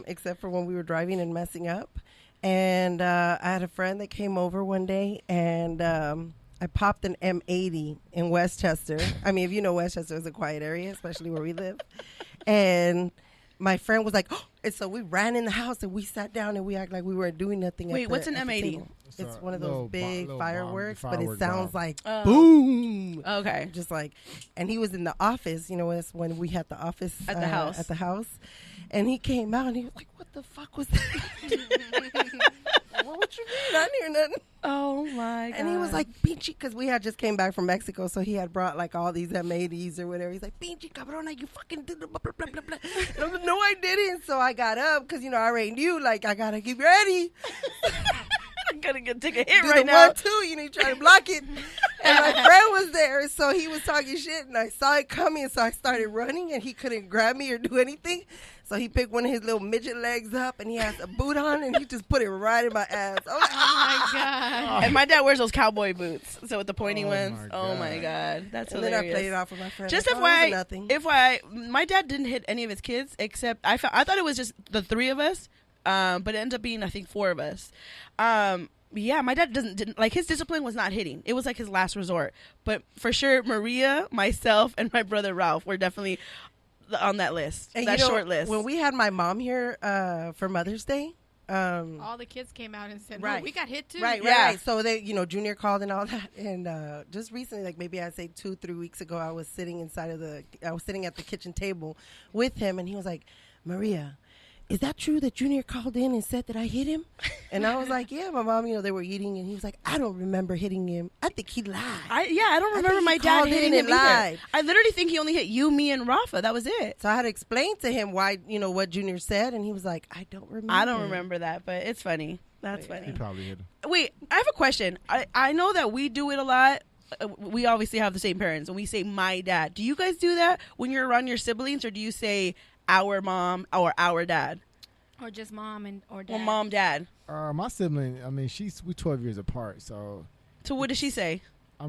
Speaker 3: except for when we were driving and messing up. And I had a friend that came over one day, and I popped an M80 in Westchester. I mean, if you know, Westchester is a quiet area, especially where we live. And my friend was like, oh, and so we ran in the house and we sat down and we acted like we weren't doing nothing.
Speaker 2: Wait, what's an M80?
Speaker 3: Table. It's one of those big fireworks, but it sounds like
Speaker 2: boom. Okay.
Speaker 3: Just like, and he was in the office, it's when we had the office
Speaker 2: at the house.
Speaker 3: At the house. And he came out and he was like, what the fuck was that? What you mean? I didn't hear nothing.
Speaker 2: Oh my God.
Speaker 3: And he was like, Pinchi, because we had just came back from Mexico, so he had brought like all these M80s or whatever. He's like, Pinchi, cabrona, you fucking did the blah, blah, blah, blah, blah. And I'm like, no, I didn't. So I got up because, I already knew, like, I got to get ready.
Speaker 2: I'm going to take a hit
Speaker 3: do
Speaker 2: right
Speaker 3: the
Speaker 2: now.
Speaker 3: 1, 2, you try to block it. And my friend was there, so he was talking shit, and I saw it coming, so I started running, and he couldn't grab me or do anything. So he picked one of his little midget legs up, and he has a boot on, and he just put it right in my ass.
Speaker 5: Oh, my God.
Speaker 2: And my dad wears those cowboy boots, so with the pointy ones.
Speaker 4: My
Speaker 2: Oh, my God. That's
Speaker 3: and
Speaker 2: hilarious.
Speaker 3: then I played it off with my friend.
Speaker 2: Just
Speaker 3: like,
Speaker 2: FYI, my dad didn't hit any of his kids, except I thought it was just the 3 of us, but it ended up being, I think, 4 of us. Yeah, my dad didn't like, his discipline was not hitting. It was like his last resort. But for sure, Maria, myself, and my brother Ralph were definitely on that list,
Speaker 3: and
Speaker 2: that short list.
Speaker 3: When we had my mom here for Mother's Day,
Speaker 5: all the kids came out and said,
Speaker 3: right.
Speaker 5: "No, we got hit too."
Speaker 3: Right. So they, Junior called and all that, and just recently, like maybe I'd say 2-3 weeks ago, I was sitting at the kitchen table with him, and he was like, Maria, is that true that Junior called in and said that I hit him? And I was like, yeah, my mom, they were eating, and he was like, I don't remember hitting him. I think he lied.
Speaker 2: I don't remember my dad hitting him either. I literally think he only hit you, me, and Rafa. That was it.
Speaker 3: So I had to explain to him why, what Junior said, and he was like, I don't remember.
Speaker 2: I don't remember that, but it's funny. That's funny.
Speaker 4: He probably hit him.
Speaker 2: Wait, I have a question. I know that we do it a lot. We obviously have the same parents, and we say my dad. Do you guys do that when you're around your siblings, or do you say our mom or our dad?
Speaker 5: Or just mom or dad?
Speaker 2: Well, mom, dad.
Speaker 4: My sibling, we 12 years apart, so.
Speaker 2: So what does she say?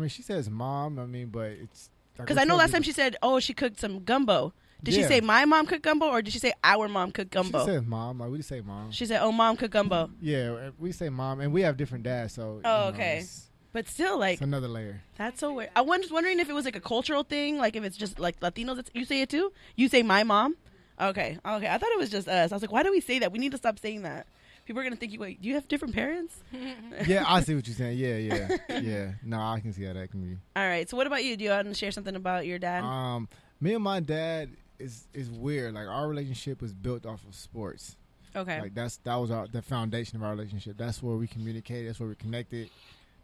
Speaker 4: She says mom, but it's.
Speaker 2: Because I know last time she said, she cooked some gumbo. Did she say my mom cooked gumbo, or did she say our mom cooked gumbo?
Speaker 4: She said mom. We just say mom.
Speaker 2: She said, mom cooked gumbo.
Speaker 4: Yeah, we say mom, and we have different dads, so.
Speaker 2: Okay. But still, like.
Speaker 4: It's another layer.
Speaker 2: That's so weird. I was wondering if it was like a cultural thing, like if it's just like Latinos, you say it too? You say my mom? Okay. I thought it was just us. I was like, why do we say that? We need to stop saying that. People are going to think, wait, do you have different parents?
Speaker 4: Yeah, I see what you're saying. Yeah. No, I can see how that can be.
Speaker 2: All right. So what about you? Do you want to share something about your dad?
Speaker 4: Me and my dad is weird. Like, our relationship was built off of sports.
Speaker 2: Okay.
Speaker 4: Like, that was the foundation of our relationship. That's where we communicated. That's where we connected.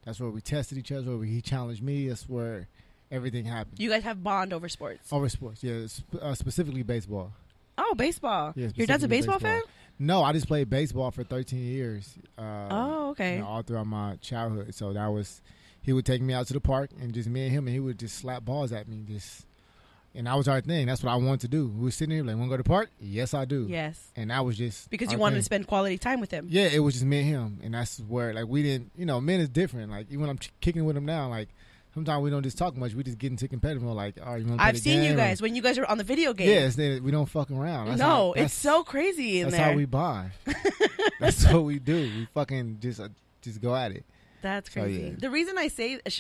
Speaker 4: That's where we tested each other. Where he challenged me. That's where everything happened.
Speaker 2: You guys have bond over sports?
Speaker 4: Over sports, yeah. Specifically baseball.
Speaker 2: Oh, baseball.
Speaker 4: Yeah,
Speaker 2: your dad's a baseball fan?
Speaker 4: No, I just played baseball for 13 years.
Speaker 2: Okay.
Speaker 4: All throughout my childhood. So he would take me out to the park and just me and him, and he would just slap balls at me. And that was our thing. That's what I wanted to do. We were sitting here like, want to go to the park? Yes, I do.
Speaker 2: Yes.
Speaker 4: And that was just
Speaker 2: because you wanted to spend quality time with him.
Speaker 4: Yeah, it was just me and him. And that's where, like, we didn't, men is different. Like, even when I'm kicking with him now, like, sometimes we don't just talk much. We just get into competitive mode. Like, all right, you want to play
Speaker 2: I've seen you guys when you guys are on the video game.
Speaker 4: Yes, we don't fuck around.
Speaker 2: It's so crazy in
Speaker 4: there.
Speaker 2: That's
Speaker 4: how we bond. That's what we do. We fucking just go at it.
Speaker 2: That's crazy.
Speaker 4: So, yeah.
Speaker 2: The reason I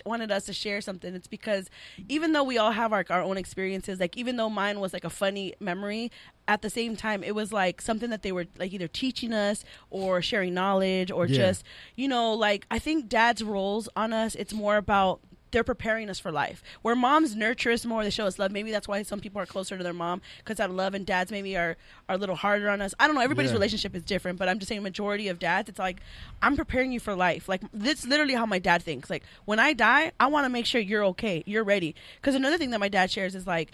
Speaker 2: wanted us to share something, it's because even though we all have our own experiences, like even though mine was like a funny memory, at the same time, it was like something that they were like either teaching us or sharing knowledge or just, like I think dad's roles on us, it's more about they're preparing us for life. Where moms nurture us more, they show us love. Maybe that's why some people are closer to their mom because out of love, and dads maybe are a little harder on us. I don't know. Everybody's relationship is different, but I'm just saying majority of dads, it's like, I'm preparing you for life. Like, that's literally how my dad thinks. Like, when I die, I want to make sure you're okay. You're ready. Because another thing that my dad shares is like,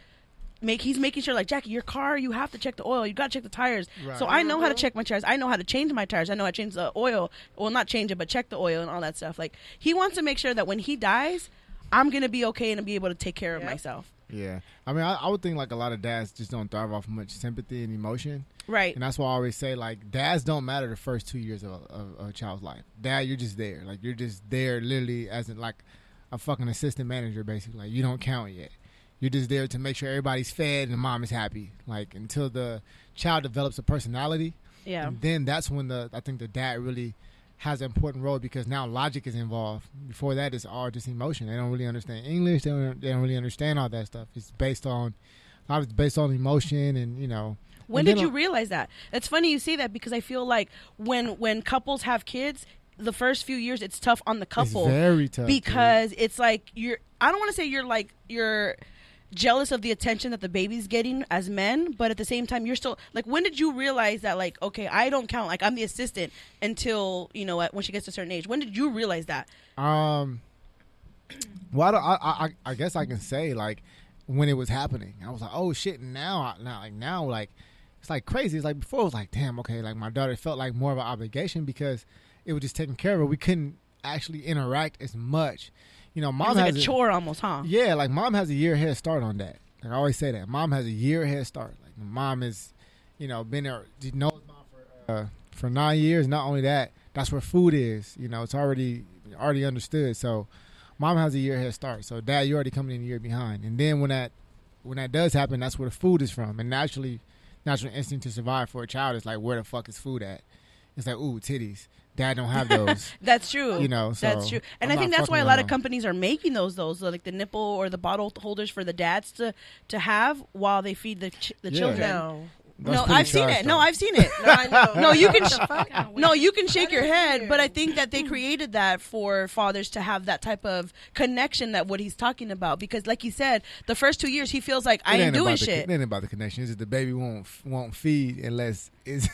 Speaker 2: he's making sure, like, Jackie, your car, you have to check the oil. You got to check the tires. Right. So I know how to check my tires. I know how to change my tires. I know how to change the oil. Well, not change it, but check the oil and all that stuff. Like, he wants to make sure that when he dies, I'm going to be okay and be able to take care of myself.
Speaker 4: Yeah. I would think, like, a lot of dads just don't thrive off much sympathy and emotion.
Speaker 2: Right.
Speaker 4: And that's why I always say, like, dads don't matter the first 2 years of a child's life. Dad, you're just there. Like, you're just there literally as in, like, a fucking assistant manager, basically. Like, you don't count yet. You're just there to make sure everybody's fed and mom is happy. Like, until the child develops a personality. Yeah. And then that's when I think the dad really has an important role because now logic is involved. Before that, it's all just emotion. They don't really understand English. They don't really understand all that stuff. It's based on emotion and,
Speaker 2: When did you realize that? It's funny you say that because I feel like when couples have kids, the first few years it's tough on the couple.
Speaker 4: It's very tough.
Speaker 2: Because it's like I don't want to say you're jealous of the attention that the baby's getting as men, but at the same time you're still like, when did you realize that, like, okay, I don't count, like I'm the assistant until when she gets to a certain age? When did you realize that?
Speaker 4: Well, I guess I can say, like, when it was happening, I was like, oh shit. Now it's like crazy. It's like before it was like, damn, okay, like my daughter felt like more of an obligation because it was just taking care of her. We couldn't actually interact as much. Mom
Speaker 2: has like a chore almost, huh?
Speaker 4: Yeah, like mom has a year head start on that. Like I always say that. Mom has a year head start. Like mom is, been there, knows mom for 9 years. Not only that, that's where food is. It's already understood. So mom has a year head start. So dad, you're already coming in a year behind. And then when that does happen, that's where the food is from. And natural instinct to survive for a child is like, where the fuck is food at? It's like, ooh, titties. Dad don't have those.
Speaker 2: That's true.
Speaker 4: So
Speaker 2: that's true. And I think that's why a lot of companies are making those like the nipple or the bottle holders for the dads to have while they feed the children. No, I've seen it. No, I've seen it. No, I know. No, you can shake your head, but I think that they created that for fathers to have that type of connection that what he's talking about. Because like he said, the first 2 years he feels like I ain't doing shit.
Speaker 4: It ain't about the connection. It's just the baby won't feed unless is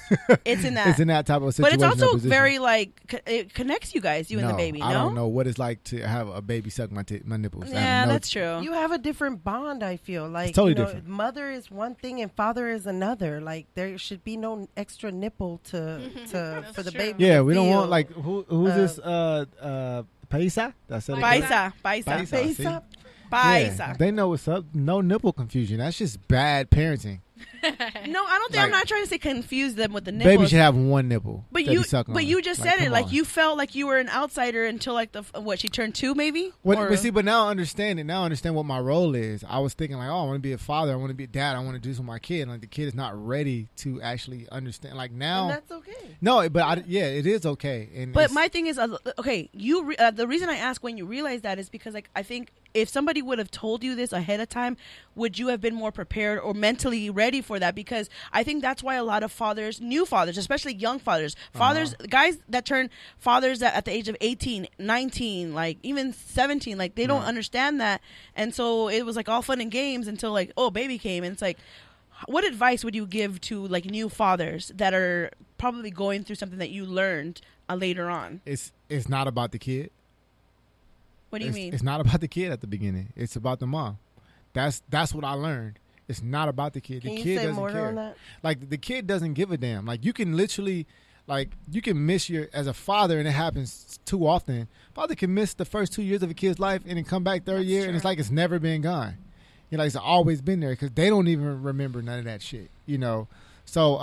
Speaker 2: It's in that.
Speaker 4: it's in that type of
Speaker 2: But
Speaker 4: situation.
Speaker 2: it's also
Speaker 4: or position.
Speaker 2: very like it connects you guys, you and the baby. No,
Speaker 4: I don't know what it's like to have a baby suck my nipples. I
Speaker 2: Yeah,
Speaker 4: have no-
Speaker 2: that's true.
Speaker 3: You have a different bond, I feel. Like,
Speaker 4: totally
Speaker 3: you know,
Speaker 4: different.
Speaker 3: mother is one thing and father is another. Like, there should be no extra nipple to for the
Speaker 5: true.
Speaker 3: baby.
Speaker 4: Yeah,
Speaker 3: to
Speaker 4: we don't want
Speaker 3: feel.
Speaker 4: like who's this Paisa? That's it.
Speaker 2: Paisa, paisa,
Speaker 4: Paisa. see?
Speaker 3: Paisa.
Speaker 2: paisa.
Speaker 4: Yeah, they know what's up. No nipple confusion. That's just bad parenting.
Speaker 2: No, I don't think I'm
Speaker 4: Like-
Speaker 2: not trying to say confuse them with the nipples.
Speaker 4: Baby should have one nipple.
Speaker 2: But
Speaker 4: that
Speaker 2: you,
Speaker 4: be suck
Speaker 2: but
Speaker 4: on.
Speaker 2: you just
Speaker 4: Like,
Speaker 2: said it.
Speaker 4: come
Speaker 2: Like
Speaker 4: on.
Speaker 2: you felt like you were an outsider until like she turned 2, maybe. Or-
Speaker 4: But now I understand it. Now I understand what my role is. I was thinking like, oh, I want to be a father. I want to be a dad. I want to do this with my kid. And like the kid is not ready to actually understand. Like now,
Speaker 3: And that's okay.
Speaker 4: no, but it is okay. And
Speaker 2: But
Speaker 4: it's-
Speaker 2: my thing is, okay, the reason I ask when you realize that is because, like, I think if somebody would have told you this ahead of time, would you have been more prepared or mentally ready for that? Because I think that's why a lot of fathers, new fathers, especially young fathers, guys that turn fathers at the age of 18, 19, like even 17, like they don't understand that. And so it was like all fun and games until like, oh, baby came. And it's like, what advice would you give to like new fathers that are probably going through something that you learned later on?
Speaker 4: it's not about the kid.
Speaker 2: What do you mean?
Speaker 4: It's not about the kid at the beginning. It's about the mom. That's what I learned. It's not about the kid.
Speaker 3: Can
Speaker 4: The
Speaker 3: you
Speaker 4: kid
Speaker 3: say
Speaker 4: doesn't
Speaker 3: more
Speaker 4: care.
Speaker 3: on that?
Speaker 4: Like the kid doesn't give a damn. Like you can literally, like you can miss as a father, and it happens too often. Father can miss the first 2 years of a kid's life and then come back third year, and it's like it's never been gone. You know, like it's always been there because they don't even remember none of that shit. You know. So,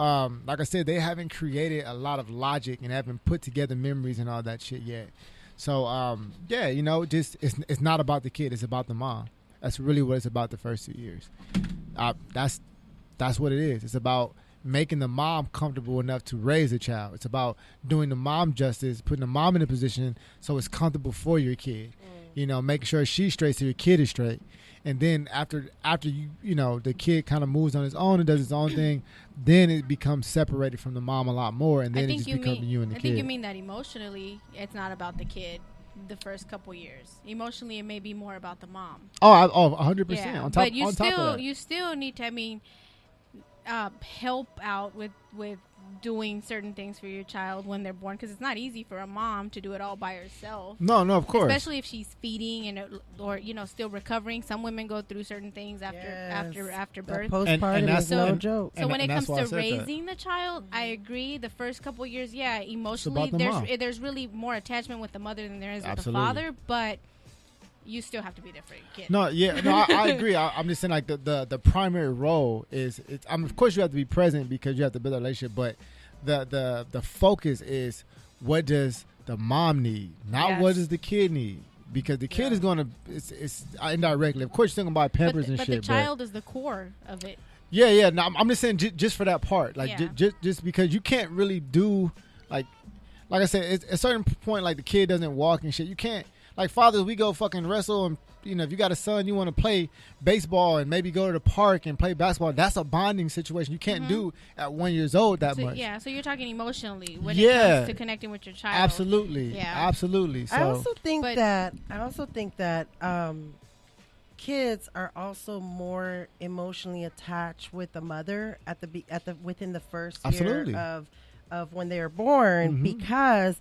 Speaker 4: like I said, they haven't created a lot of logic and haven't put together memories and all that shit yet. So, yeah, you know, just it's not about the kid; it's about the mom. That's really what it's about the first 2 years. That's what it is. It's about making the mom comfortable enough to raise a child. It's about doing the mom justice, putting the mom in a position so it's comfortable for your kid. You know, making sure she's straight so your kid is straight. And then after you know, the kid kind of moves on his own and does his own thing, then it becomes separated from the mom a lot more, and then it just becomes you and the
Speaker 5: I
Speaker 4: kid.
Speaker 5: think you mean that emotionally, it's not about the kid. The first couple years, emotionally, it may be more about the mom.
Speaker 4: 100%.
Speaker 5: Yeah,
Speaker 4: On top,
Speaker 5: but you
Speaker 4: on top of
Speaker 5: still
Speaker 4: that.
Speaker 5: you still need to, I mean, help out with doing certain things for your child when they're born, because it's not easy for a mom to do it all by herself.
Speaker 4: No, of course.
Speaker 5: Especially if she's feeding and or you know still recovering. Some women go through certain things after
Speaker 3: That
Speaker 5: birth.
Speaker 3: postpartum
Speaker 4: And that's-
Speaker 3: is no
Speaker 5: and-
Speaker 3: joke.
Speaker 5: So when it
Speaker 4: that's
Speaker 5: comes
Speaker 4: why I
Speaker 5: to
Speaker 4: said that.
Speaker 5: raising the child, I agree. The first couple years, yeah, emotionally,
Speaker 4: about the mom.
Speaker 5: there's really more attachment with the mother than there is
Speaker 4: Absolutely.
Speaker 5: with the father. But you still have to be there for your kid.
Speaker 4: No, yeah, no, I agree. I'm just saying, like the primary role is, of course, you have to be present because you have to build a relationship. But the focus is what does the mom need, not what
Speaker 2: Yes.
Speaker 4: does the kid need, because the kid is going to it's indirectly. Of course, you're talking about Pampers and
Speaker 5: but
Speaker 4: shit.
Speaker 5: the child is the core of it.
Speaker 4: Yeah. No, I'm just saying just for that part, like
Speaker 5: Yeah.
Speaker 4: just because you can't really do like I said, it's a certain point, like the kid doesn't walk and shit. You can't. Like fathers, we go fucking wrestle, and you know if you got a son, you want to play baseball and maybe go to the park and play basketball. That's a bonding situation you can't do at 1 year old that
Speaker 5: So,
Speaker 4: much.
Speaker 5: yeah, so you're talking emotionally when it
Speaker 4: Yeah.
Speaker 5: comes to connecting with your child.
Speaker 4: Absolutely,
Speaker 5: Yeah.
Speaker 4: absolutely. So
Speaker 3: I also think
Speaker 5: But-
Speaker 3: that kids are also more emotionally attached with the mother within the first
Speaker 4: Absolutely.
Speaker 3: year of when they are born, because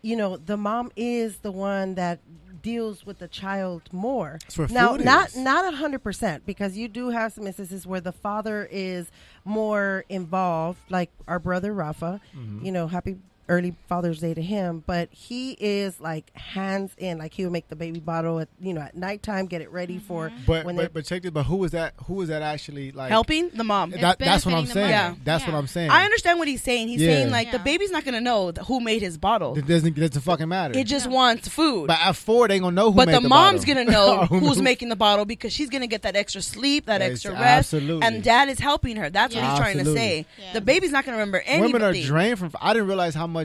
Speaker 3: you know the mom is the one that deals with the child more.
Speaker 4: That's where
Speaker 3: Now,
Speaker 4: food
Speaker 3: not
Speaker 4: is.
Speaker 3: 100%, because you do have some instances where the father is more involved, like our brother Rafa. You know, happy early Father's Day to him, but he is like hands in. Like he would make the baby bottle at nighttime, get it ready for
Speaker 4: but
Speaker 3: when
Speaker 4: but check this. But who was that? Who was that actually like
Speaker 2: Helping the mom.
Speaker 4: That's what I'm
Speaker 5: benefiting the
Speaker 4: saying.
Speaker 5: mother.
Speaker 4: That's
Speaker 5: Yeah.
Speaker 4: what I'm saying.
Speaker 2: I understand what he's saying. He's
Speaker 4: Yeah.
Speaker 2: saying like the
Speaker 5: Yeah.
Speaker 2: baby's not gonna know who made his bottle.
Speaker 4: It doesn't fucking matter.
Speaker 2: It just wants food.
Speaker 4: but at 4, they gonna know who
Speaker 2: But
Speaker 4: made
Speaker 2: the
Speaker 4: the
Speaker 2: mom's
Speaker 4: bottle.
Speaker 2: gonna know
Speaker 4: Who
Speaker 2: who's
Speaker 4: knows?
Speaker 2: making the bottle because she's gonna get that extra sleep, that
Speaker 4: Yes,
Speaker 2: extra rest,
Speaker 4: absolutely.
Speaker 2: and dad is helping her. That's what
Speaker 5: Yeah.
Speaker 2: he's trying to
Speaker 4: Absolutely.
Speaker 2: say.
Speaker 5: Yeah.
Speaker 2: The baby's not gonna remember anything.
Speaker 4: Women are drained from. I didn't realize how much.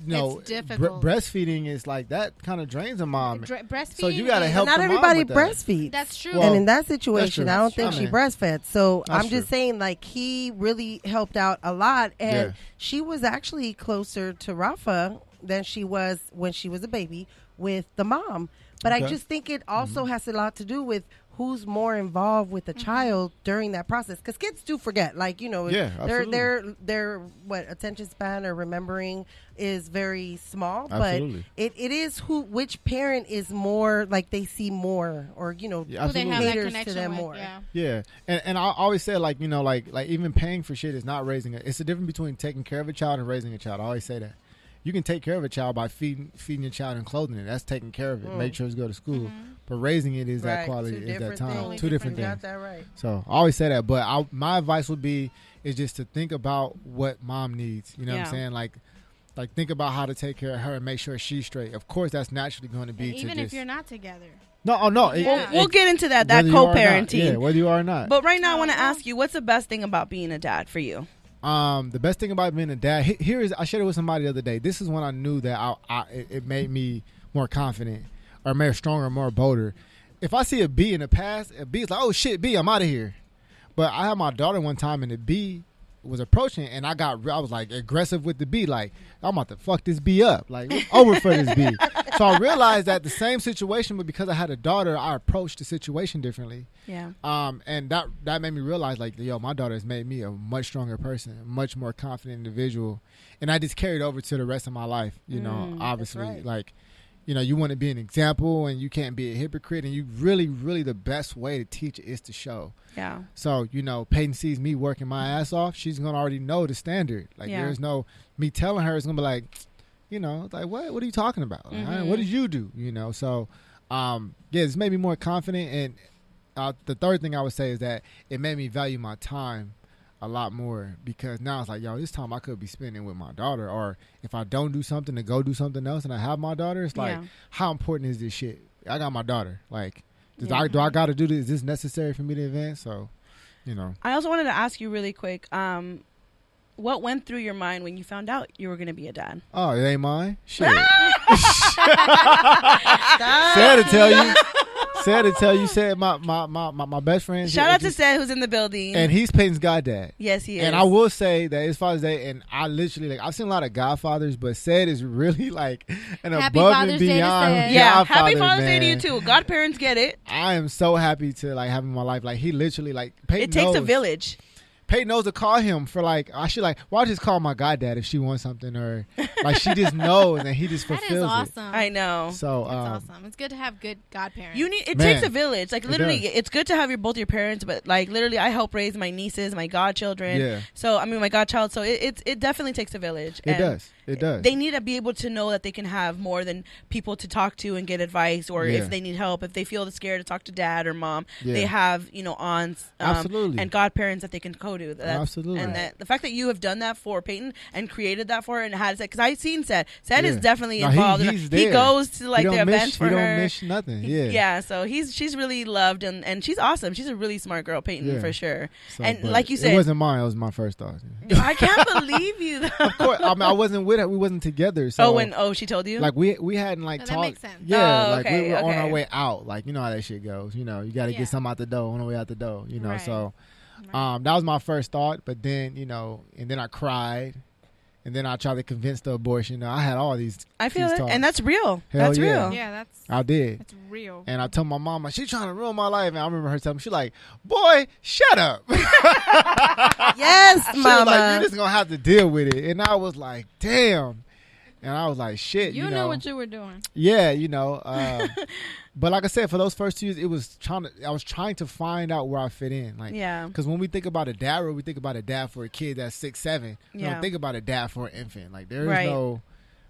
Speaker 5: It's difficult.
Speaker 4: Breastfeeding is like that. Kind of drains a mom.
Speaker 5: Breastfeeding.
Speaker 4: So you gotta
Speaker 5: is-
Speaker 4: help
Speaker 3: not
Speaker 4: the mom
Speaker 3: everybody
Speaker 4: with that.
Speaker 3: breastfeeds.
Speaker 5: That's true.
Speaker 4: Well,
Speaker 3: and in that
Speaker 4: that's
Speaker 3: situation,
Speaker 4: true.
Speaker 3: I don't think
Speaker 4: That's
Speaker 3: she
Speaker 4: true.
Speaker 3: breastfed. So
Speaker 4: That's
Speaker 3: I'm just
Speaker 4: true.
Speaker 3: saying, like, he really helped out a lot. And
Speaker 4: Yeah.
Speaker 3: she was actually closer to Rafa than she was when she was a baby with the mom. But I
Speaker 4: Okay.
Speaker 3: just think it also has a lot to do with who's more involved with the child during that process, because kids do forget, like, you know,
Speaker 4: Yeah,
Speaker 3: their what attention span or remembering is very small.
Speaker 4: Absolutely.
Speaker 3: But it is which parent is more like they see more, or, you know,
Speaker 4: Yeah,
Speaker 5: Who they have that
Speaker 3: caters to
Speaker 5: connection
Speaker 3: them
Speaker 5: with.
Speaker 3: more.
Speaker 5: Yeah.
Speaker 4: Yeah, and I always say, like, you know, like even paying for shit is not raising it. It's the difference between taking care of a child and raising a child. I always say that. You can take care of a child by feeding your child and clothing it. That's taking care of it. Make sure it's go to school. But raising it is that
Speaker 3: Right.
Speaker 4: quality,
Speaker 3: Two
Speaker 4: is that
Speaker 3: different
Speaker 4: time.
Speaker 3: things.
Speaker 4: Two different
Speaker 3: You
Speaker 4: things.
Speaker 3: got that right.
Speaker 4: So I always say that. But my advice would be is just to think about what mom needs. You know what
Speaker 2: Yeah.
Speaker 4: I'm saying? Like think about how to take care of her and make sure she's straight. Of course, that's naturally going to be
Speaker 5: And
Speaker 4: to
Speaker 5: even
Speaker 4: just
Speaker 5: if you're not together.
Speaker 4: no.
Speaker 5: Yeah.
Speaker 2: We'll get into that
Speaker 4: whether you are or not.
Speaker 2: co-parenting.
Speaker 4: Yeah, whether you are or not.
Speaker 2: But right now, I want to ask you, what's the best thing about being a dad for you?
Speaker 4: The best thing about being a dad, here is, I shared it with somebody the other day. This is when I knew that it made me more confident, or more stronger, more bolder. If I see a bee in the past, a bee is like, oh shit, bee, I'm out of here. But I had my daughter one time, and the bee was approaching, and I was like aggressive with the bee, like, I'm about to fuck this bee up, like, it's over for this bee. So I realized that the same situation, but because I had a daughter, I approached the situation differently.
Speaker 2: Yeah.
Speaker 4: And that made me realize, like, yo, my daughter has made me a much stronger person, a much more confident individual, and I just carried over to the rest of my life. You know, obviously,
Speaker 3: right.
Speaker 4: like, you know, you want to be an example, and you can't be a hypocrite, and you really the best way to teach is to show.
Speaker 2: Yeah.
Speaker 4: So, you know, Peyton sees me working my ass off, she's gonna already know the standard. Like,
Speaker 2: Yeah.
Speaker 4: there's no me telling her. It's gonna be like, you know, like, what are you talking about? Like, what did you do? You know, so yeah, it's made me more confident. And the third thing I would say is that it made me value my time a lot more, because now it's like, yo, this time I could be spending with my daughter, or if I don't do something to go do something else and I have my daughter, it's like,
Speaker 2: Yeah.
Speaker 4: how important is this shit? I got my daughter. Like, do
Speaker 2: Yeah.
Speaker 4: I got to do this? Is this necessary for me to advance? So, you know.
Speaker 2: I also wanted to ask you really quick, what went through your mind when you found out you were going to be a dad?
Speaker 4: Oh, it ain't mine? Shit. Sad to tell you. Said my best friend.
Speaker 2: Shout out to Seth, who's in the building.
Speaker 4: And he's Peyton's goddad.
Speaker 2: Yes, he is.
Speaker 4: And I will say that as far as and I literally, like, I've seen a lot of godfathers, but Seth is really like an
Speaker 5: Happy
Speaker 4: above
Speaker 5: Father's
Speaker 4: and
Speaker 5: Day to
Speaker 4: beyond
Speaker 5: Seth.
Speaker 2: yeah,
Speaker 4: godfather,
Speaker 2: happy Father's Day to you
Speaker 4: man.
Speaker 2: too. Godparents get it.
Speaker 4: I am so happy to like have him in my life. Like, he literally, like, Peyton
Speaker 2: It takes a
Speaker 4: knows.
Speaker 2: village.
Speaker 4: Peyton knows to call him for, like, I should, like, why just call my goddad if she wants something, or like, she just knows and he just
Speaker 5: That
Speaker 4: fulfills
Speaker 5: is awesome.
Speaker 2: I know.
Speaker 4: it. So
Speaker 5: That's awesome. It's good to have good godparents.
Speaker 2: It
Speaker 4: Man,
Speaker 2: takes a village. Like,
Speaker 4: it
Speaker 2: literally,
Speaker 4: does.
Speaker 2: it's good to have both your parents, but like, literally, I help raise my nieces, my godchildren.
Speaker 4: Yeah.
Speaker 2: So I mean, my godchild. So it definitely takes a village.
Speaker 4: It
Speaker 2: And
Speaker 4: does. It does.
Speaker 2: They need to be able to know that they can have more than people to talk to and get advice, or
Speaker 4: Yeah.
Speaker 2: if they need help, if they feel scared to talk to dad or mom,
Speaker 4: Yeah.
Speaker 2: they have aunts,
Speaker 4: Absolutely.
Speaker 2: and godparents that they can go to.
Speaker 4: Absolutely.
Speaker 2: And that the fact that you have done that for Peyton and created that for her and had it, because I've seen Seth. Seth is
Speaker 4: Yeah.
Speaker 2: definitely
Speaker 4: No,
Speaker 2: involved.
Speaker 4: he's
Speaker 2: He
Speaker 4: there.
Speaker 2: goes to like
Speaker 4: He
Speaker 2: the
Speaker 4: don't miss-
Speaker 2: events for
Speaker 4: he
Speaker 2: her.
Speaker 4: don't miss nothing. Yeah.
Speaker 2: Yeah, so she's really loved, and she's awesome. She's a really smart girl, Peyton,
Speaker 4: Yeah.
Speaker 2: for sure.
Speaker 4: So,
Speaker 2: And
Speaker 4: but
Speaker 2: like you
Speaker 4: it
Speaker 2: said,
Speaker 4: wasn't mine. It was my first thought.
Speaker 2: I can't believe you. Though.
Speaker 4: Of course, I mean, I wasn't with her. We wasn't together. So,
Speaker 2: She told you?
Speaker 4: like, we hadn't like
Speaker 5: Oh,
Speaker 4: talked.
Speaker 5: that makes sense.
Speaker 4: Yeah,
Speaker 2: Oh,
Speaker 4: like,
Speaker 2: okay,
Speaker 4: we were on
Speaker 2: okay.
Speaker 4: our way out. Like, you know how that shit goes. You know, you got to
Speaker 5: Yeah.
Speaker 4: get something out the door on the way out the door. You know,
Speaker 5: Right.
Speaker 4: so that was my first thought. But then, you know, and then I cried, and then I tried to convince the abortion. I had all these.
Speaker 2: I feel
Speaker 4: these
Speaker 2: it,
Speaker 4: thoughts.
Speaker 2: and that's real.
Speaker 4: Hell
Speaker 2: That's
Speaker 4: yeah.
Speaker 2: real.
Speaker 5: Yeah, that's
Speaker 4: I did.
Speaker 5: real.
Speaker 4: And I told my mama, she's trying to ruin my life. And I remember her telling me, she's like, boy, shut up.
Speaker 3: Yes,
Speaker 4: She was
Speaker 3: mama.
Speaker 4: like, you're just going to have to deal with it. And I was like, damn. And I was like, shit,
Speaker 5: You
Speaker 4: you
Speaker 5: know
Speaker 4: know.
Speaker 5: what you were doing.
Speaker 4: Yeah, you know. But like I said, for those first 2 years, I was trying to find out where I fit in. Like,
Speaker 2: Yeah.
Speaker 4: because when we think about a dad role, we think about a dad for a kid that's 6, 7. We
Speaker 2: Yeah.
Speaker 4: don't think about a dad for an infant. Like, there is
Speaker 2: Right.
Speaker 4: no,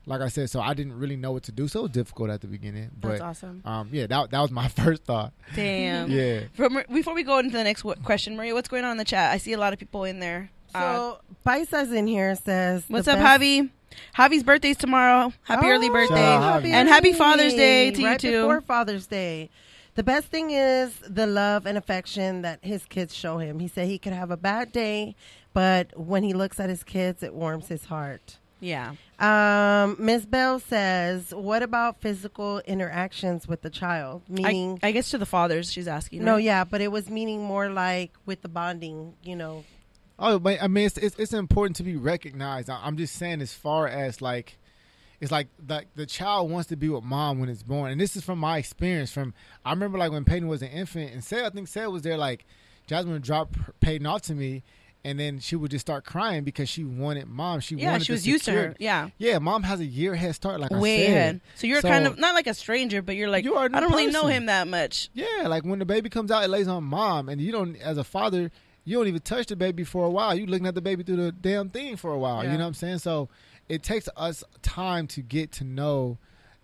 Speaker 4: like I said, so I didn't really know what to do. So it was difficult at the beginning.
Speaker 2: That's
Speaker 4: But
Speaker 2: awesome.
Speaker 4: yeah, that was my first thought.
Speaker 2: Damn.
Speaker 4: Yeah.
Speaker 2: Before we go into the next question, Maria, what's going on in the chat? I see a lot of people in there.
Speaker 3: So Paisa's in here says,
Speaker 2: What's
Speaker 3: the
Speaker 2: up,
Speaker 3: best-
Speaker 2: Javi? Javi's birthday's tomorrow. Happy early birthday.
Speaker 4: Shout out, Javi.
Speaker 2: And happy Father's Day to you
Speaker 3: right
Speaker 2: too.
Speaker 3: Before Father's Day. The best thing is the love and affection that his kids show him. He said he could have a bad day, but when he looks at his kids, it warms his heart.
Speaker 2: Yeah.
Speaker 3: Ms. Bell says, what about physical interactions with the child? Meaning,
Speaker 2: I guess to the fathers she's asking.
Speaker 3: no,
Speaker 2: right?
Speaker 3: yeah, but it was meaning more like with the bonding, you know.
Speaker 4: Oh, but I mean, it's important to be recognized. I'm just saying, as far as like, it's like the child wants to be with mom when it's born. And this is from my experience. I remember like when Peyton was an infant, and I think Sarah was there, like Jasmine would drop Peyton off to me, and then she would just start crying because she wanted mom. She
Speaker 2: was used to her.
Speaker 4: Yeah, mom has a year head start, like
Speaker 2: way
Speaker 4: I said.
Speaker 2: ahead. So you're kind of not like a stranger, but you're like, I don't really know him that much.
Speaker 4: Yeah, like when the baby comes out, it lays on mom, and you don't, as a father, you don't even touch the baby for a while. You looking at the baby through the damn thing for a while. You know what I'm saying? So it takes us time to get to know,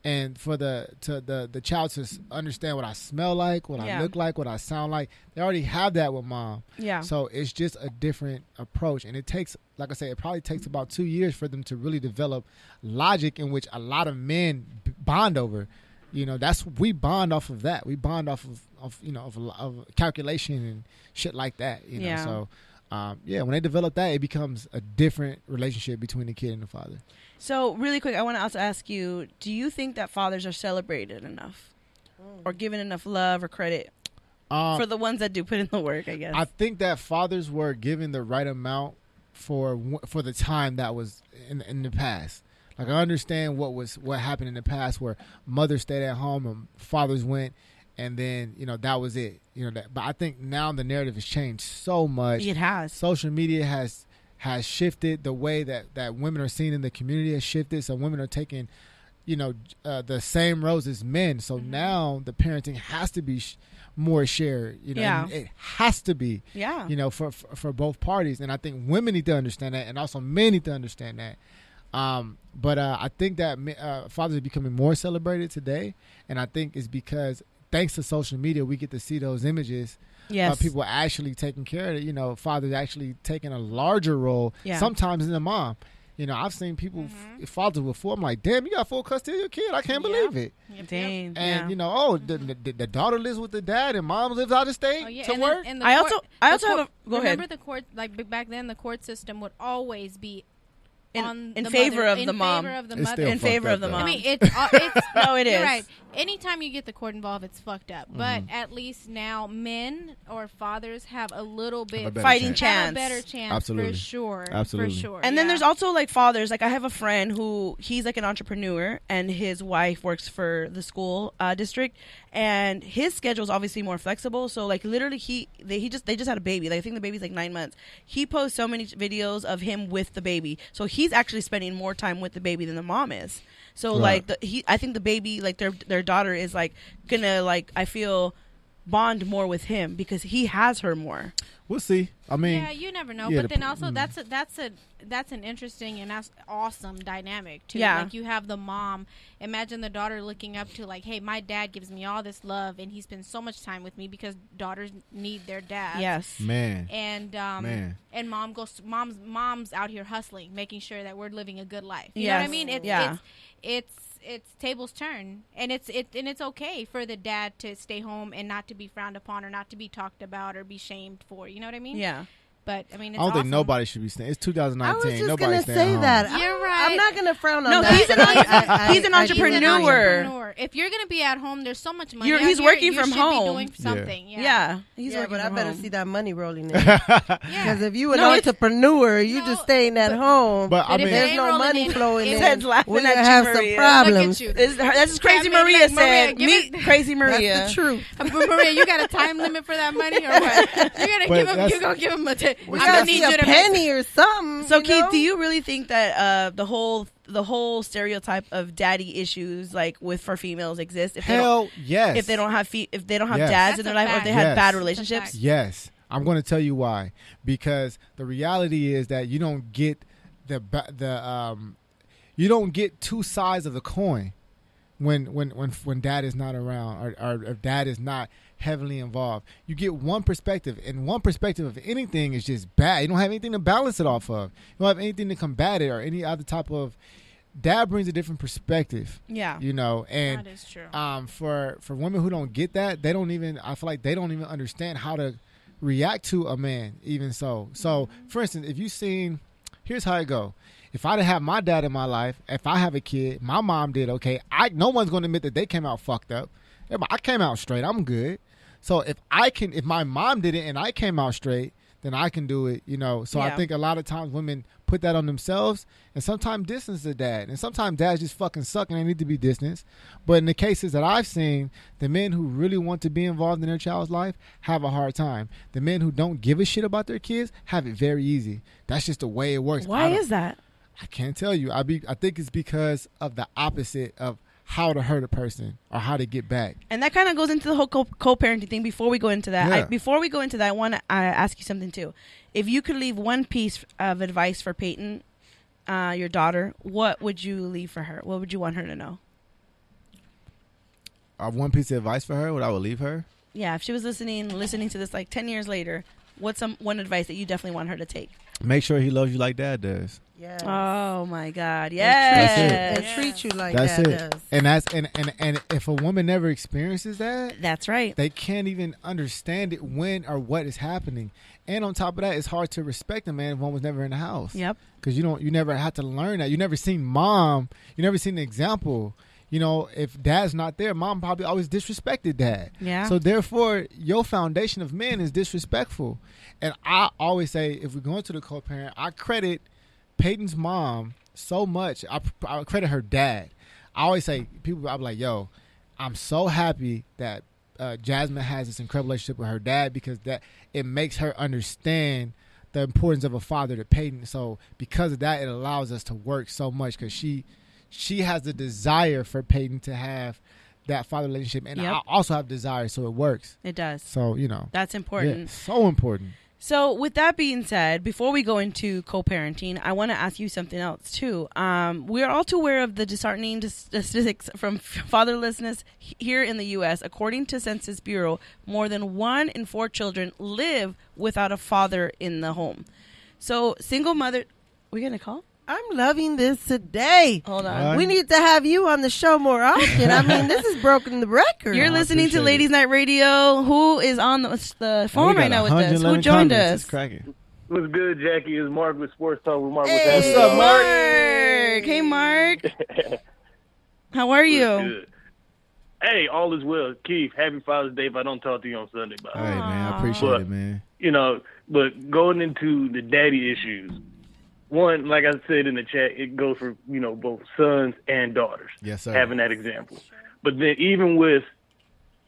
Speaker 4: and for the child to understand what I smell like, what I look like, what I sound like. They already have that with mom. Yeah. So it's just a different approach, and it takes, like I say, it probably takes about 2 years for them to really develop logic in which a lot of men bond over. You know, we bond off of that. We bond off of calculation and shit like that. You know, so. When they develop that, it becomes a different relationship between the kid and the father.
Speaker 2: So, really quick, I want to also ask you, do you think that fathers are celebrated enough or given enough love or credit for the ones that do put in the work, I guess?
Speaker 4: I think that fathers were given the right amount for the time that was in the past. Like, I understand what happened in the past where mothers stayed at home and fathers went. And then, that was it. But I think now the narrative has changed so much.
Speaker 2: It has.
Speaker 4: Social media has shifted the way that women are seen in the community has shifted. So women are taking, the same roles as men. So now the parenting has to be more shared. It has to be. Yeah. For both parties. And I think women need to understand that, and also men need to understand that. But I think that fathers are becoming more celebrated today, and I think it's because, thanks to social media, we get to see those images of people actually taking care of it. Fathers actually taking a larger role, sometimes than the mom. I've seen people, fathers before, I'm like, damn, you got full custody of your kid. I can't believe it.
Speaker 2: Dang.
Speaker 4: And, the daughter lives with the dad and mom lives out of state to work.
Speaker 2: I also have a, go ahead.
Speaker 5: Remember the court, like back then, the court system would always be
Speaker 2: in favor of the mom. In favor of the mom.
Speaker 5: I mean, it's
Speaker 2: no, it is.
Speaker 5: You're right. Anytime you get the court involved, it's fucked up. But at least now, men or fathers have a little bit
Speaker 2: fighting chance.
Speaker 5: A better chance,
Speaker 9: absolutely,
Speaker 5: for sure.
Speaker 9: Absolutely,
Speaker 5: for sure.
Speaker 2: And then there's also like fathers. Like I have a friend who he's like an entrepreneur, and his wife works for the school district, and his schedule is obviously more flexible. So like literally, they just had a baby. Like I think the baby's like 9 months. He posts so many videos of him with the baby, so he's actually spending more time with the baby than the mom is. So like I think the baby, like their daughter is like gonna, like, I feel, bond more with him because he has her more.
Speaker 4: We'll see. I mean,
Speaker 5: you never know. But then also that's an interesting and that's awesome dynamic too.
Speaker 2: Yeah.
Speaker 5: Like you have the mom. Imagine the daughter looking up to, like, hey, my dad gives me all this love and he spends so much time with me, because daughters need their dad.
Speaker 2: Yes.
Speaker 4: Man.
Speaker 5: And and mom's out here hustling, making sure that we're living a good life. You know what I mean? It's tables turn, and it's okay for the dad to stay home and not to be frowned upon or not to be talked about or be shamed for. You know what I mean?
Speaker 2: Yeah.
Speaker 5: But I mean, it's
Speaker 4: I don't think
Speaker 5: awesome.
Speaker 4: nobody should be staying. It's 2019.
Speaker 3: I was just
Speaker 4: Nobody's
Speaker 3: gonna say
Speaker 4: home.
Speaker 3: that.
Speaker 5: You're right.
Speaker 3: I'm not gonna frown on
Speaker 2: No,
Speaker 3: that.
Speaker 2: he's an entrepreneur.
Speaker 5: He's an entrepreneur. If you're gonna be at home, there's so much money.
Speaker 2: He's working from home.
Speaker 5: Be doing something.
Speaker 2: He's working
Speaker 3: but I
Speaker 2: from
Speaker 3: better
Speaker 2: home.
Speaker 3: see that money rolling in. Because if you an entrepreneur, you just staying at home.
Speaker 4: But I mean,
Speaker 3: there's no money flowing in.
Speaker 2: Ted's laughing
Speaker 3: We're
Speaker 2: at
Speaker 3: gonna
Speaker 2: you,
Speaker 3: have
Speaker 2: Maria.
Speaker 3: some problems.
Speaker 5: Look at you.
Speaker 2: That's just Crazy Maria said. Meet Crazy Maria.
Speaker 3: That's the truth.
Speaker 5: Maria, you got a time limit for that money or what? You're gonna give him a tip.
Speaker 3: We gotta see a penny or something.
Speaker 2: So Keith, do you really think that the whole stereotype of daddy issues, like for females, exists?
Speaker 4: Yes.
Speaker 2: If they don't have
Speaker 4: Yes.
Speaker 2: dads in their life, or if they have bad relationships.
Speaker 4: Yes. I'm going to tell you why. Because the reality is that you don't get you don't get two sides of the coin when dad is not around, or if dad is not heavily involved. You get one perspective, and one perspective of anything is just bad. You don't have anything to balance it off of. You don't have anything to combat it, or any other type of. Dad brings a different perspective.
Speaker 2: Yeah.
Speaker 5: And that is true.
Speaker 4: For women who don't get that, I feel like they don't even understand how to react to a man, even so. So, for instance, here's how it go. If I didn't have my dad in my life, if I have a kid, my mom did okay. No one's going to admit that they came out fucked up. I came out straight. I'm good. So if my mom did it and I came out straight, then I can do it, So I think a lot of times women put that on themselves and sometimes distance the dad. And sometimes dads just fucking suck and they need to be distanced. But in the cases that I've seen, the men who really want to be involved in their child's life have a hard time. The men who don't give a shit about their kids have it very easy. That's just the way it works.
Speaker 2: Why is that?
Speaker 4: I can't tell you. I think it's because of the opposite of how to hurt a person or how to get back.
Speaker 2: And that kind of goes into the whole co-parenting thing. Before we go into that, I want to ask you something too. If you could leave one piece of advice for Peyton, your daughter, what would you leave for her? What would you want her to know?
Speaker 9: One piece of advice for her, what I would leave her?
Speaker 2: Yeah, if she was listening to this like 10 years later, what's one advice that you definitely want her to take?
Speaker 9: Make sure he loves you like dad does.
Speaker 3: Yes.
Speaker 2: Oh my God! Yes,
Speaker 3: and treat you like
Speaker 4: that's
Speaker 3: that
Speaker 4: it.
Speaker 3: does.
Speaker 4: And if a woman never experiences that,
Speaker 2: that's right.
Speaker 4: They can't even understand it when or what is happening. And on top of that, it's hard to respect a man if one was never in the house.
Speaker 2: Yep.
Speaker 4: Because you never had to learn that. You never seen mom. You never seen an example. If dad's not there, mom probably always disrespected dad.
Speaker 2: Yeah.
Speaker 4: So therefore, your foundation of men is disrespectful. And I always say, if we're going to the co-parent, I credit Peyton's mom so much. I credit her dad. I always say, I'm like, yo, I'm so happy that Jasmine has this incredible relationship with her dad because that it makes her understand the importance of a father to Peyton. So because of that, it allows us to work so much because she has the desire for Peyton to have that father relationship, and I also have desire, so it works.
Speaker 2: It does.
Speaker 4: So
Speaker 2: that's important.
Speaker 4: So important.
Speaker 2: So with that being said, before we go into co-parenting, I want to ask you something else too. We are all too aware of the disheartening statistics from fatherlessness here in the U.S. According to Census Bureau, more than 1 in 4 children live without a father in the home. So single mother, we gonna call?
Speaker 3: I'm loving this today.
Speaker 2: Hold on.
Speaker 3: We need to have you on the show more often. I mean, this has broken the record.
Speaker 2: You're listening to Ladies Night Radio. Who is on the phone right now with us? Who joined us?
Speaker 9: It's cracking.
Speaker 10: What's good, Jackie? It's Mark with Sports Talk with Mark.
Speaker 2: Hey,
Speaker 10: what's up,
Speaker 2: Mark? Hey, Mark. How are you?
Speaker 10: Good. Hey, all is well. Keith, happy Father's Day if I don't talk to you on Sunday.
Speaker 9: Hey, man, I appreciate it, man.
Speaker 10: But going into the daddy issues, one, like I said in the chat, it goes for, both sons and daughters.
Speaker 9: Yes, sir.
Speaker 10: Having that example. But then even with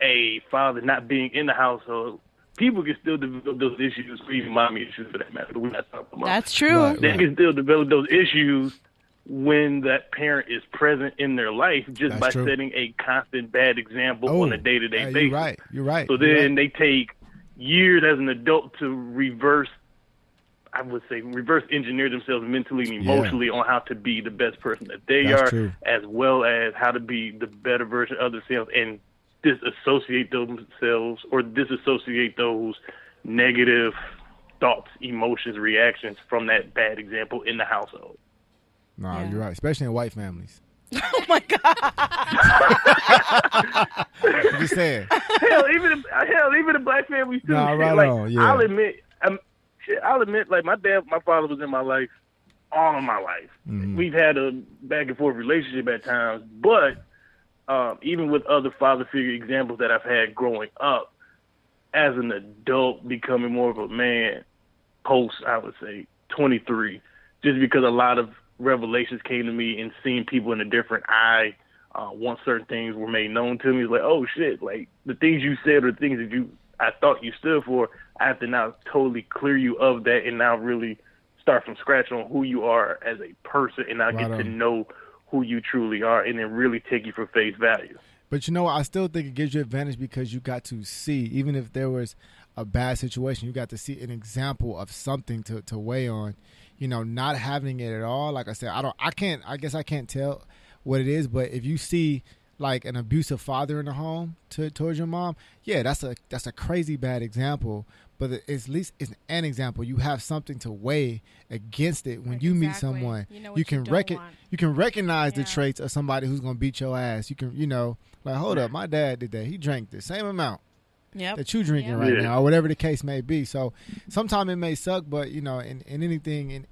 Speaker 10: a father not being in the household, people can still develop those issues, or even mommy issues for that matter. We're not talking about.
Speaker 2: That's true.
Speaker 10: They can still develop those issues when that parent is present in their life just by setting a constant bad example on a day-to-day basis.
Speaker 4: You're right.
Speaker 10: So then they take years as an adult to reverse engineer themselves mentally and emotionally on how to be the best person that they are, as well as how to be the better version of themselves and disassociate themselves or disassociate those negative thoughts, emotions, reactions from that bad example in the household.
Speaker 4: No, you're right, especially in white families.
Speaker 2: Oh my God!
Speaker 4: I'm just saying.
Speaker 10: Hell, even in black families too.
Speaker 4: No, right on. Yeah.
Speaker 10: I'll admit, like my father was in my life all of my life. Mm-hmm. We've had a back and forth relationship at times, but even with other father figure examples that I've had growing up, as an adult becoming more of a man, post I would say 23, just because a lot of revelations came to me and seeing people in a different eye. Once certain things were made known to me, it's like, oh shit, like the things you said or the things that I thought you stood for, I have to now totally clear you of that and now really start from scratch on who you are as a person and now get to know who you truly are and then really take you for face value.
Speaker 4: But I still think it gives you advantage because you got to see, even if there was a bad situation, you got to see an example of something to weigh on. Not having it at all, like I said, I guess I can't tell what it is, but if you see like an abusive father in the home towards your mom, that's a crazy bad example. But at least it's an example. You have something to weigh against it when you meet someone. You can recognize the traits of somebody who's gonna beat your ass. You can like, hold up, my dad did that. He drank the same amount that you drinking right now, or whatever the case may be. So sometimes it may suck, but in anything,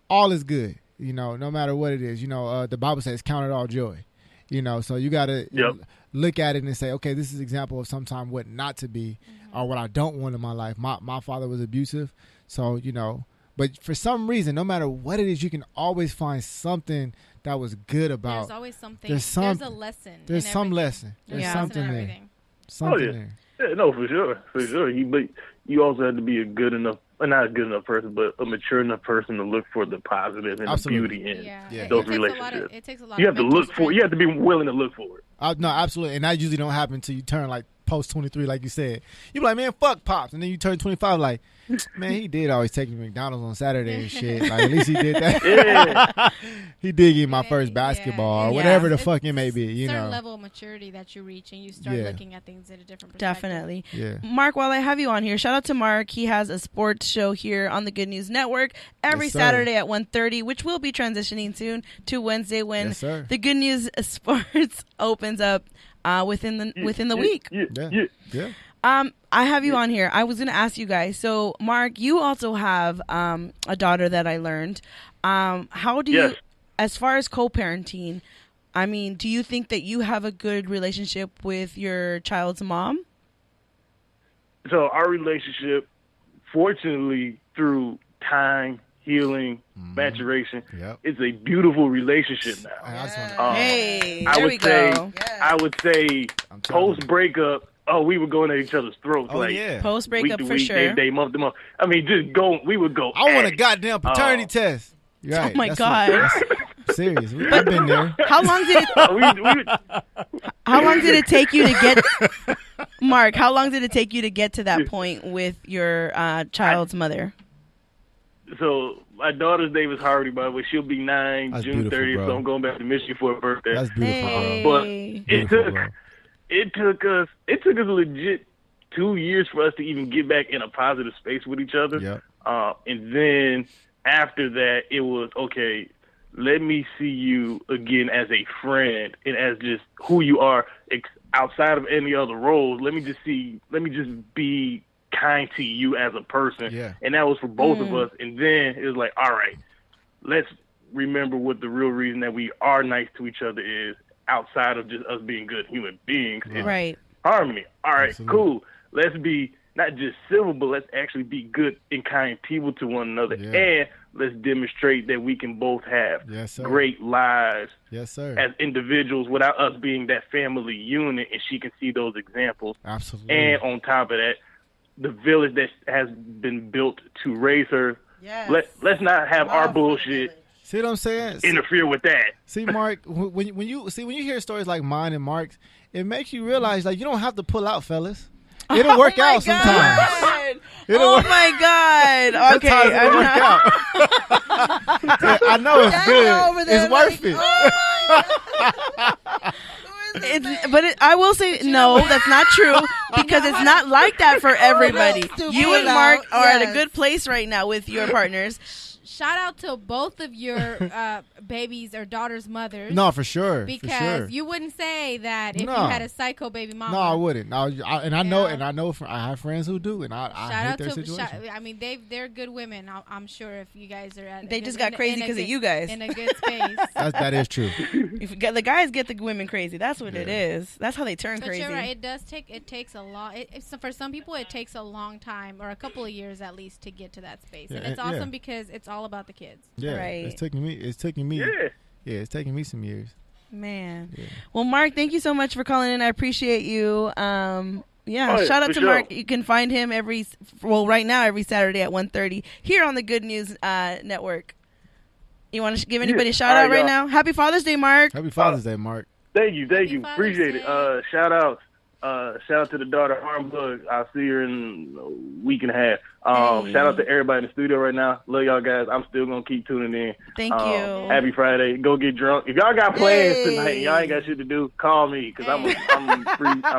Speaker 4: all is good. No matter what it is. The Bible says, "Count it all joy." So you got to look at it and say, okay, this is an example of sometime what not to be or what I don't want in my life. My father was abusive. So, but for some reason, no matter what it is, you can always find something that was good about.
Speaker 5: There's always something.
Speaker 4: There's a lesson. There's some lesson. There's something there. Something there.
Speaker 10: Yeah, no, for sure. But you also have to be a good enough, not a good enough person, but a mature enough person to look for the positive and the beauty in those relationships.
Speaker 5: It takes a lot.
Speaker 10: You have to look for. You have to be willing to look for it.
Speaker 4: No, absolutely, and that usually don't happen until you turn like post 23, like you said. You be like, man, fuck Pops, and then you turn 25, like, man, he did always take me to McDonald's on Saturday and shit. Like, at least he did that. He did give my first basketball or whatever the fuck it may be.
Speaker 5: Certain level of maturity that you reach, and you start looking at things in a different perspective.
Speaker 2: Definitely.
Speaker 4: Yeah.
Speaker 2: Mark, while I have you on here, shout out to Mark. He has a sports show here on the Good News Network every Saturday at 1:30, which will be transitioning soon to Wednesday when the Good News Sports opens up within the week.
Speaker 10: Yeah.
Speaker 2: I have you on here. I was going to ask you guys. So, Mark, you also have a daughter that I learned. How do you, as far as co-parenting, I mean, do you think that you have a good relationship with your child's mom?
Speaker 10: So our relationship, fortunately, through time, healing, maturation, it's a beautiful relationship now.
Speaker 2: Hey,
Speaker 10: I would say post breakup. Oh, we were going at each other's throats.
Speaker 2: Post breakup for
Speaker 10: week,
Speaker 2: sure.
Speaker 10: day, month to month. I mean, we would go.
Speaker 4: I want a goddamn paternity test. Right.
Speaker 2: Oh my God.
Speaker 4: Serious. I've been there.
Speaker 2: How long did it? How long did it take you to get, Mark? How long did it take you to get to that point with your child's mother?
Speaker 10: So my daughter's name is Hardy, by the way. She'll be 9
Speaker 4: That's
Speaker 10: June 30th.
Speaker 4: bro.
Speaker 10: So I'm going back to Michigan for her birthday.
Speaker 4: That's beautiful,
Speaker 10: But
Speaker 4: bro.
Speaker 10: it took us legit 2 years for us to even get back in a positive space with each other.
Speaker 4: Yep.
Speaker 10: And then after that, it was, okay, let me see you again as a friend and as just who you are outside of any other roles. Let me just be kind to you as a person.
Speaker 4: Yeah.
Speaker 10: And that was for both of us. And then it was like, all right, let's remember what the real reason that we are nice to each other is outside of just us being good human beings.
Speaker 2: Right.
Speaker 10: Harmony. All right,
Speaker 4: Absolutely.
Speaker 10: cool. Let's be not just civil, but let's actually be good and kind people to one another.
Speaker 4: Yeah.
Speaker 10: And let's demonstrate that we can both have great lives as individuals without us being that family unit, and she can see those examples.
Speaker 4: Absolutely.
Speaker 10: And on top of that, the village that has been built to raise her.
Speaker 3: Yes.
Speaker 10: Let's not have our bullshit
Speaker 4: See what I'm saying?
Speaker 10: interfere with that.
Speaker 4: See, Mark, when you hear stories like mine and Mark's, it makes you realize like you don't have to pull out, fellas. It'll work out sometimes.
Speaker 2: Oh my God! Okay,
Speaker 4: it'll work out. I know it's good. It's worth it.
Speaker 2: But I will say no, that's not true because it's not like that for everybody. You and Mark are at a good place right now with your partners.
Speaker 5: Shout out to both of your babies or daughters' mothers.
Speaker 4: No, for sure.
Speaker 5: Because you wouldn't say that if you had a psycho baby mama.
Speaker 4: No, I wouldn't. I know I have friends who do, and I hate their situation.
Speaker 5: I mean, they're good women. I'm sure if you guys are at.
Speaker 2: They just got crazy because of you guys.
Speaker 5: In a good space.
Speaker 4: That is true.
Speaker 2: The guys get the women crazy. That's what it is. That's how they turn
Speaker 5: but
Speaker 2: crazy.
Speaker 5: You're right. It takes a lot. For some people, it takes a long time or a couple of years at least to get to that space, and it's awesome because it's all about the kids.
Speaker 4: Yeah,
Speaker 2: right.
Speaker 4: It's taking me. It's taking me some years.
Speaker 2: Man. Yeah. Well, Mark, thank you so much for calling in. I appreciate you. Shout out to Mark. You can find him right now every Saturday at 1:30 here on the Good News Network. You want to give anybody a shout out right now? Happy Father's Day, Mark.
Speaker 4: Happy Father's Day, Mark.
Speaker 10: Thank you. Appreciate it. Shout out to the daughter, Harmbug. I'll see her in a week and a half. Shout out to everybody in the studio right now. Love y'all guys. I'm still going to keep tuning in.
Speaker 2: Thank you.
Speaker 10: Happy Friday. Go get drunk. If y'all got plans tonight, y'all ain't got shit to do, call me because I'm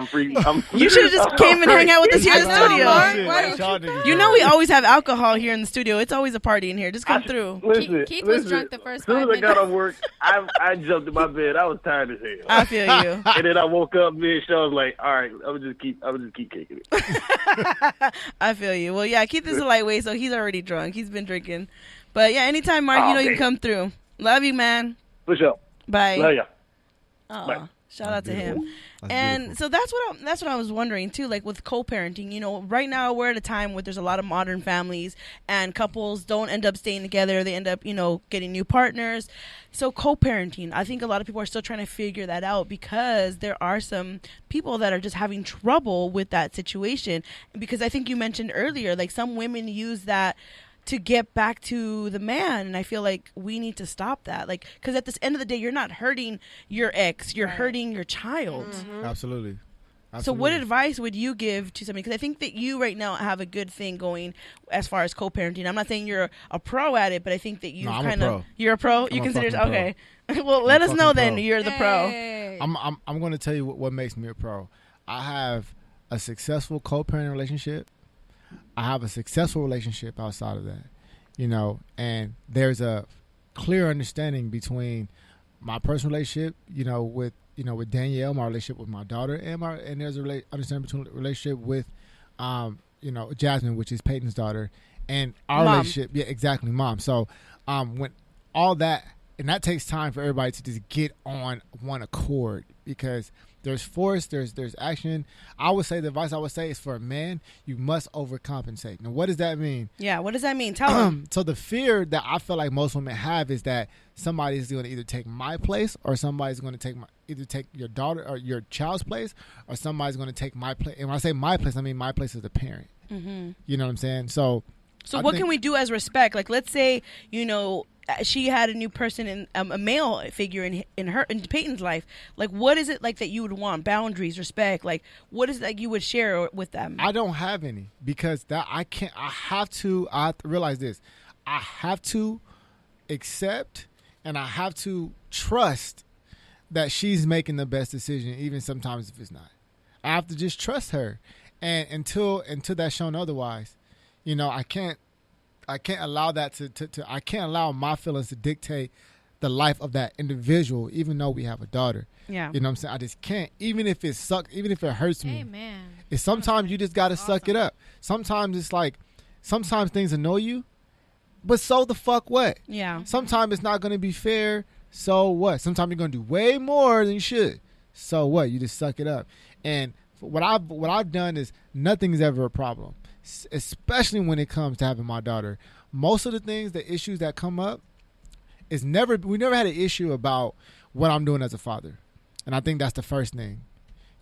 Speaker 10: free.
Speaker 2: You should have just came and hung out with us here in the studio. You know we always have alcohol here in the studio. It's always a party in here. Just come through.
Speaker 5: Keith was drunk the first 5 minutes.
Speaker 10: As soon as I got off work, I jumped in my bed. I was tired as hell.
Speaker 2: I feel you.
Speaker 10: And then I woke up mid-show. I was like, all right, I would just keep kicking it.
Speaker 2: I feel you. Well, yeah, Keith is a lightweight, so he's already drunk. He's been drinking. But yeah, anytime, Mark, you can come through. Love you, man.
Speaker 10: For sure.
Speaker 2: Bye.
Speaker 10: Love ya.
Speaker 1: Bye.
Speaker 2: Shout out to him.
Speaker 9: That's
Speaker 2: And
Speaker 9: beautiful.
Speaker 2: so that's what I was wondering too, like with co-parenting, you know, right now we're at a time where there's a lot of modern families and couples don't end up staying together. They end up, you know, getting new partners. So co-parenting, I think a lot of people are still trying to figure that out because there are some people that are just having trouble with that situation. Because I think you mentioned earlier, like some women use that to get back to the man, and I feel like we need to stop that, like, because at this end of the day you're not hurting your ex, you're hurting your child.
Speaker 4: Absolutely.
Speaker 2: So what advice would you give to somebody, because I think that you right now have a good thing going as far as co-parenting. I'm not saying you're a pro at it, but I think that you kind of, you're a pro. You consider okay. Well, let us know then you're the pro.
Speaker 4: I'm going to tell you what makes me a pro. I have a successful co-parenting relationship. I have a successful relationship outside of that, you know, and there's a clear understanding between my personal relationship, you know, with Danielle, my relationship with my daughter, and there's a understanding between relationship with, you know, Jasmine, which is Peyton's daughter, and our relationship. Yeah, exactly, mom. So, when all that, and that takes time for everybody to just get on one accord, because there's force, there's action. I would say the advice I would say is for a man, you must overcompensate. Now, what does that mean?
Speaker 2: Yeah, what does that mean? Tell them.
Speaker 4: So the fear that I feel like most women have is that somebody is going to either take my place, or somebody's going to either take your daughter or your child's place, or somebody's going to take my place. And when I say my place, I mean my place as a parent. Mm-hmm. You know what I'm saying? So
Speaker 2: what can we do as respect? Like, let's say, you know, she had a new person in a male figure in Peyton's life. Like, what is it like that you would want? Boundaries, respect. Like, what is it like you would share with them?
Speaker 4: I don't have any, because I have to realize this. I have to accept, and I have to trust that she's making the best decision, even sometimes if it's not. I have to just trust her, and until that's shown otherwise, you know, I can't allow that to I can't allow my feelings to dictate the life of that individual, even though we have a daughter.
Speaker 2: Yeah.
Speaker 4: You know what I'm saying? I just can't, even if it sucks, even if it hurts me.
Speaker 5: Amen.
Speaker 4: It's sometimes you just got to suck it up. Sometimes it's like, sometimes things annoy you, but so the fuck what?
Speaker 2: Yeah.
Speaker 4: Sometimes it's not going to be fair. So what? Sometimes you're going to do way more than you should. So what? You just suck it up. And what I've done is nothing's ever a problem, especially when it comes to having my daughter. Most of the issues that come up we never had an issue about what I'm doing as a father. And I think that's the first thing.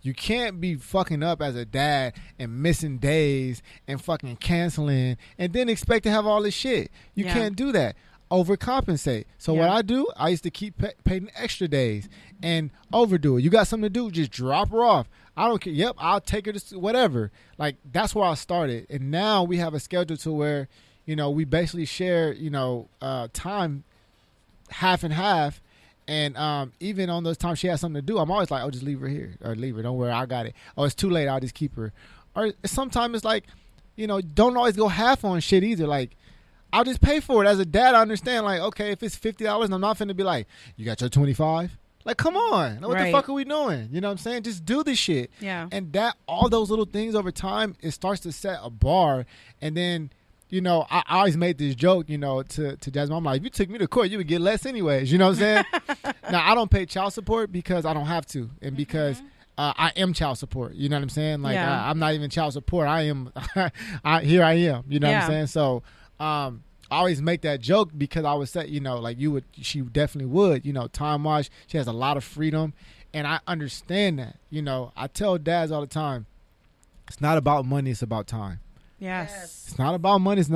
Speaker 4: You can't be fucking up as a dad and missing days and fucking canceling and then expect to have all this shit. You can't do that. Overcompensate. So what I do, I used to keep paying extra days and overdo it. You got something to do, just drop her off. I don't care. Yep, I'll take her to whatever. Like, that's where I started. And now we have a schedule to where, you know, we basically share, you know, time half and half. And even on those times she has something to do, I'm always like, oh, just leave her here, or leave her. Don't worry, I got it. Oh, it's too late, I'll just keep her. Or sometimes it's like, you know, don't always go half on shit either. Like, I'll just pay for it. As a dad, I understand, like, okay, if it's $50, I'm not finna be like, you got your 25? Like, come on. What the fuck are we doing? You know what I'm saying? Just do this shit.
Speaker 2: Yeah.
Speaker 4: And all those little things over time, it starts to set a bar. And then, you know, I always made this joke, you know, to Jasmine. I'm like, if you took me to court, you would get less anyways. You know what I'm saying? Now, I don't pay child support because I don't have to. And because I am child support. You know what I'm saying? Like, I'm not even child support. I am. Here I am. You know what I'm saying? So, I always make that joke because I would say, you know, like she definitely would, you know, time-wise, she has a lot of freedom, and I understand that. You know, I tell dads all the time, it's not about money, it's about time.
Speaker 2: Yes.
Speaker 4: It's not about money, it's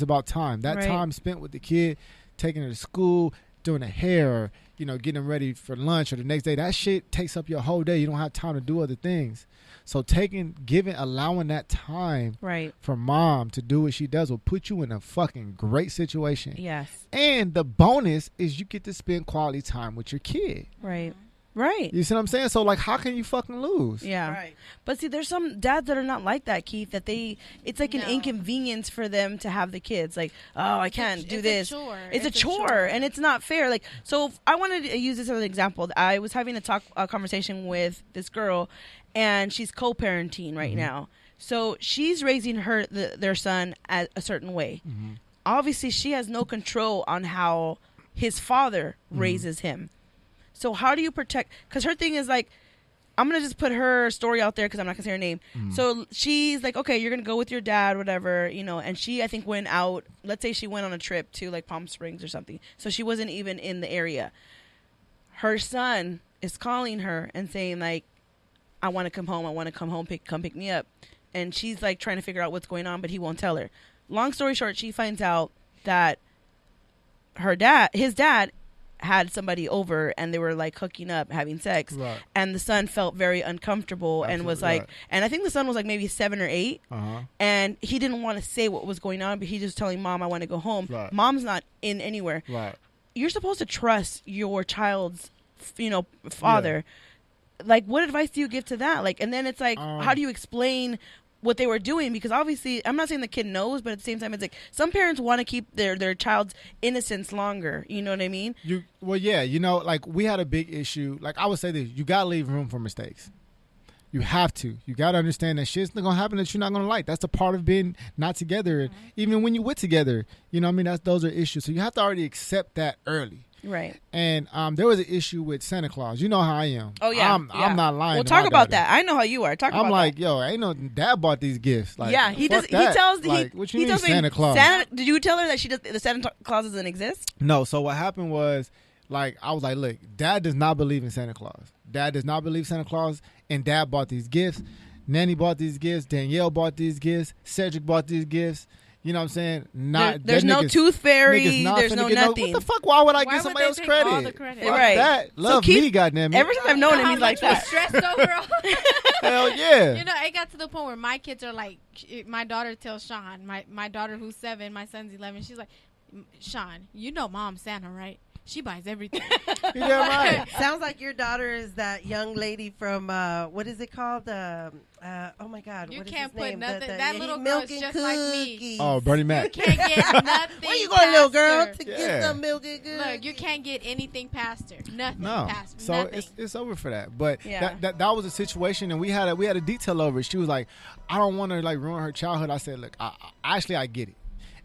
Speaker 4: about time. That time spent with the kid, taking her to school, doing her hair, or, you know, getting them ready for lunch or the next day, that shit takes up your whole day. You don't have time to do other things. So allowing that time for mom to do what she does will put you in a fucking great situation.
Speaker 2: Yes.
Speaker 4: And the bonus is you get to spend quality time with your kid.
Speaker 2: Right.
Speaker 4: You see what I'm saying? So, like, how can you fucking lose?
Speaker 2: Yeah. Right. But see, there's some dads that are not like that, Keith, that it's like an inconvenience for them to have the kids. Like, oh, I can't do this. It's a chore, and it's not fair. Like, so I wanted to use this as an example. I was having a conversation with this girl, and she's co-parenting right now. So she's raising their son a certain way. Mm-hmm. Obviously, she has no control on how his father raises him. So how do you protect? Because her thing is like, I'm going to just put her story out there because I'm not going to say her name. So she's like, okay, you're going to go with your dad, whatever, you know. And she, I think, went out. Let's say she went on a trip to like Palm Springs or something. So she wasn't even in the area. Her son is calling her and saying like, I want to come home. I want to come home. Come pick me up. And she's like trying to figure out what's going on, but he won't tell her. Long story short, she finds out that his dad had somebody over and they were like hooking up, having sex. Right. And the son felt very uncomfortable. Absolutely. And was like, and I think the son was like maybe 7 or 8. And he didn't want to say what was going on, but he just telling mom, I want to go home. Right. Mom's not in anywhere. Right. You're supposed to trust your child's, father. Yeah. Like, what advice do you give to that? Like, and then it's like, how do you explain what they were doing? Because obviously, I'm not saying the kid knows, but at the same time, it's like some parents want to keep their child's innocence longer. You know what I mean?
Speaker 4: Like we had a big issue. Like I would say this, you gotta leave room for mistakes. You have to. You gotta understand that shit's not gonna happen that you're not gonna like. That's a part of being not together. Even when you with together, you know what I mean? Those are issues. So you have to already accept that early. Right. And there was an issue with Santa Claus. You know how I am.
Speaker 2: Oh, yeah.
Speaker 4: I'm not lying.
Speaker 2: Well, talk about that. I know how you are. Talk about that.
Speaker 4: I'm like, yo, ain't no dad bought these gifts. Like,
Speaker 2: yeah, he does. That. He tells like,
Speaker 4: what you mean Santa Claus?
Speaker 2: Did you tell her that the Santa Claus doesn't exist?
Speaker 4: No. So what happened was, like, I was like, look, Dad does not believe in Santa Claus. Dad does not believe Santa Claus, and Dad bought these gifts. Nanny bought these gifts. Danielle bought these gifts. Cedric bought these gifts. You know what I'm saying?
Speaker 2: There's no tooth fairy. There's no nothing.
Speaker 4: What the fuck? Why would I give somebody else credit?
Speaker 5: All the credit?
Speaker 2: Right.
Speaker 4: That. Love me, goddamn it.
Speaker 2: Ever since I've known him, he's like that.
Speaker 5: Stressed over all.
Speaker 4: Hell yeah.
Speaker 5: It got to the point where my kids are like, my daughter tells Sean, my daughter who's 7, my son's 11. She's like, Sean, you know Mom's Santa, right? She buys everything.
Speaker 4: You're damn right.
Speaker 3: Sounds like your daughter is that young lady from what is it called? Oh my God!
Speaker 5: You
Speaker 3: what
Speaker 5: can't
Speaker 3: is his
Speaker 5: put
Speaker 3: name?
Speaker 5: nothing. That little girl is just like me.
Speaker 4: Oh, Bernie Mac.
Speaker 5: You can't get nothing.
Speaker 3: Where you going, little girl, to
Speaker 4: Yeah.
Speaker 3: get some milk and good?
Speaker 5: Look, you can't get anything past her. Nothing past her.
Speaker 4: So
Speaker 5: nothing.
Speaker 4: it's over for that. But that was a situation, and we had a detail over it. She was like, I don't want to like ruin her childhood. I said, look, I get it.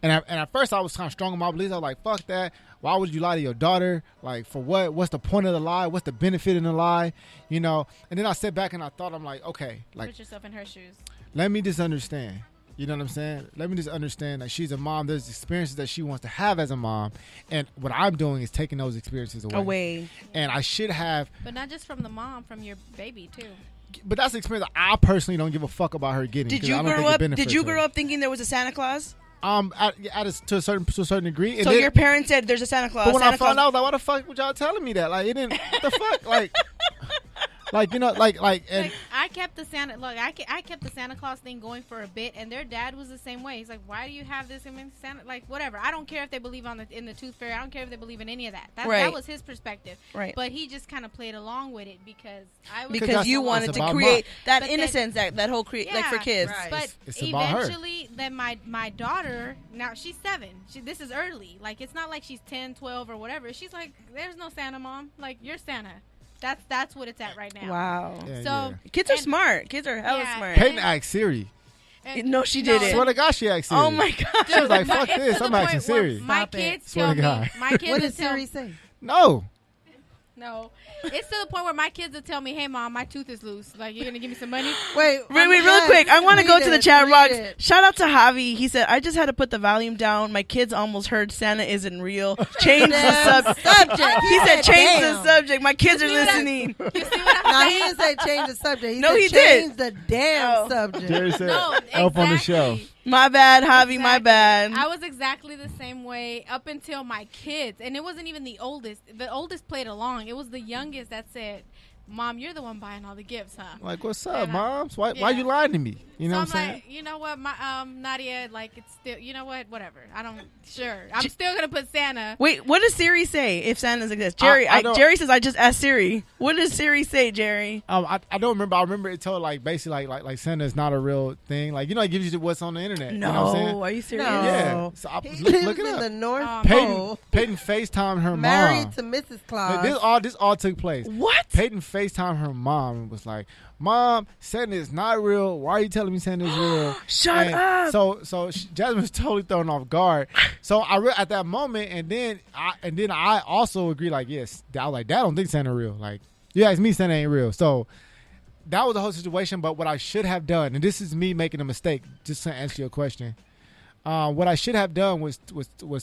Speaker 4: And at first I was kind of strong on my beliefs. I was like, fuck that. Why would you lie to your daughter? Like, for what? What's the point of the lie? What's the benefit in the lie? You know? And then I sat back and I thought, I'm like, okay. Like,
Speaker 5: put yourself in her shoes.
Speaker 4: Let me just understand. You know what I'm saying? Let me just understand that she's a mom. There's experiences that she wants to have as a mom. And what I'm doing is taking those experiences away. And I should have.
Speaker 5: But not just from the mom, from your baby, too.
Speaker 4: But that's the experience that I personally don't give a fuck about her getting.
Speaker 2: Did you grow up thinking there was a Santa Claus?
Speaker 4: To a certain degree.
Speaker 2: So your parents said there's a Santa Claus.
Speaker 4: But when
Speaker 2: Santa
Speaker 4: I found out, like, why the fuck were y'all telling me that? Like, it didn't. What the fuck? Like, and
Speaker 5: I kept the Santa. Look, I kept the Santa Claus thing going for a bit, and their dad was the same way. He's like, "Why do you have this? I mean, Santa, like, whatever. I don't care if they believe in the tooth fairy. I don't care if they believe in any of that. That was his perspective. Right. But he just kind of played along with it because
Speaker 2: you wanted to create that innocence, that whole like for kids.
Speaker 5: Right. But
Speaker 4: it's
Speaker 5: eventually, then my daughter, now she's 7. This is early. Like, it's not like she's 10, 12, or whatever. She's like, "There's no Santa, Mom. Like, you're Santa." That's what it's at right now.
Speaker 2: Wow.
Speaker 5: Yeah,
Speaker 2: kids are smart. Kids are hella smart.
Speaker 4: Peyton asked Siri.
Speaker 2: No, she didn't.
Speaker 4: I swear to God, she asked Siri.
Speaker 2: Oh my God.
Speaker 4: She was like, fuck this. I'm asking Siri.
Speaker 5: My kids tell me.
Speaker 3: What did Siri say?
Speaker 4: No.
Speaker 5: No. It's to the point where my kids will tell me, "Hey, Mom, my tooth is loose. Like, you're going to give me some money?"
Speaker 3: Wait,
Speaker 2: real quick. I want to go to the chat box. Shout out to Javi. He said, I just had to put the volume down. My kids almost heard Santa isn't real. Change the subject. He said, change the subject. My kids are listening.
Speaker 5: You see what I'm saying?
Speaker 3: He didn't say change the subject. He
Speaker 2: said,
Speaker 3: change the damn subject.
Speaker 4: Jerry said,
Speaker 5: no, exactly.
Speaker 4: Elf on the show.
Speaker 2: My bad, Javi, my bad.
Speaker 5: I was exactly the same way up until my kids. And it wasn't even the oldest. The oldest played along. It was the youngest that said, "Mom, you're the one buying all the gifts, huh?"
Speaker 4: Like, what's up, Mom? Why you lying to me? You know what I'm saying?
Speaker 5: Like, you know what, my Nadia, like, it's still, you know what, whatever. I'm still gonna put Santa.
Speaker 2: Wait, what does Siri say if Santa's exist? Jerry, Jerry says I just asked Siri. What does Siri say, Jerry?
Speaker 4: I don't remember. I remember it told like basically like Santa is not a real thing. Like, you know, it gives you what's on the internet.
Speaker 2: No,
Speaker 4: you know what I'm saying?
Speaker 2: Are you serious?
Speaker 3: No.
Speaker 4: Yeah. So look it up.
Speaker 3: In the North
Speaker 4: Pole. Peyton FaceTimed her
Speaker 3: married
Speaker 4: mom.
Speaker 3: to Mrs. Claus.
Speaker 4: This all took place.
Speaker 2: What?
Speaker 4: Peyton FaceTimed her mom and was like, "Mom, Santa is not real. Why are you telling telling me saying it's real.
Speaker 2: Shut up.
Speaker 4: So Jasmine was totally thrown off guard. So at that moment, and then I also agree. Like, yes, I was like, Dad don't think Santa real. Like, you ask me, Santa ain't real. So that was the whole situation. But what I should have done, and this is me making a mistake, just to answer your question. What I should have done was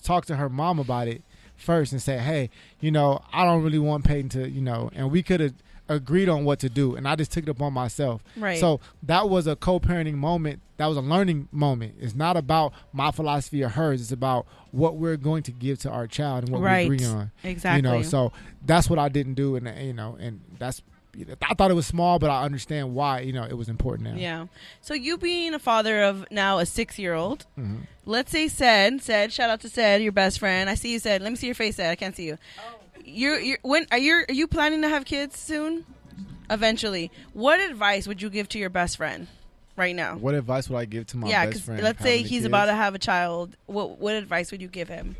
Speaker 4: talk to her mom about it first and say, hey, I don't really want Peyton to, and we could have agreed on what to do, and I just took it upon myself. Right. So that was a co-parenting moment. That was a learning moment. It's not about my philosophy or hers. It's about what we're going to give to our child and what we agree on.
Speaker 2: Exactly.
Speaker 4: So that's what I didn't do, and and that's. I thought it was small, but I understand why, it was important now. Yeah.
Speaker 2: So you being a father of now a 6-year-old, let's say said, shout out to Said, your best friend. I see you, Said. Let me see your face, Said. I can't see you. Are you planning to have kids soon? Eventually. What advice would you give to your best friend right now?
Speaker 4: What advice would I give to my best friend?
Speaker 2: Let's say he's about to have a child. What advice would you give him?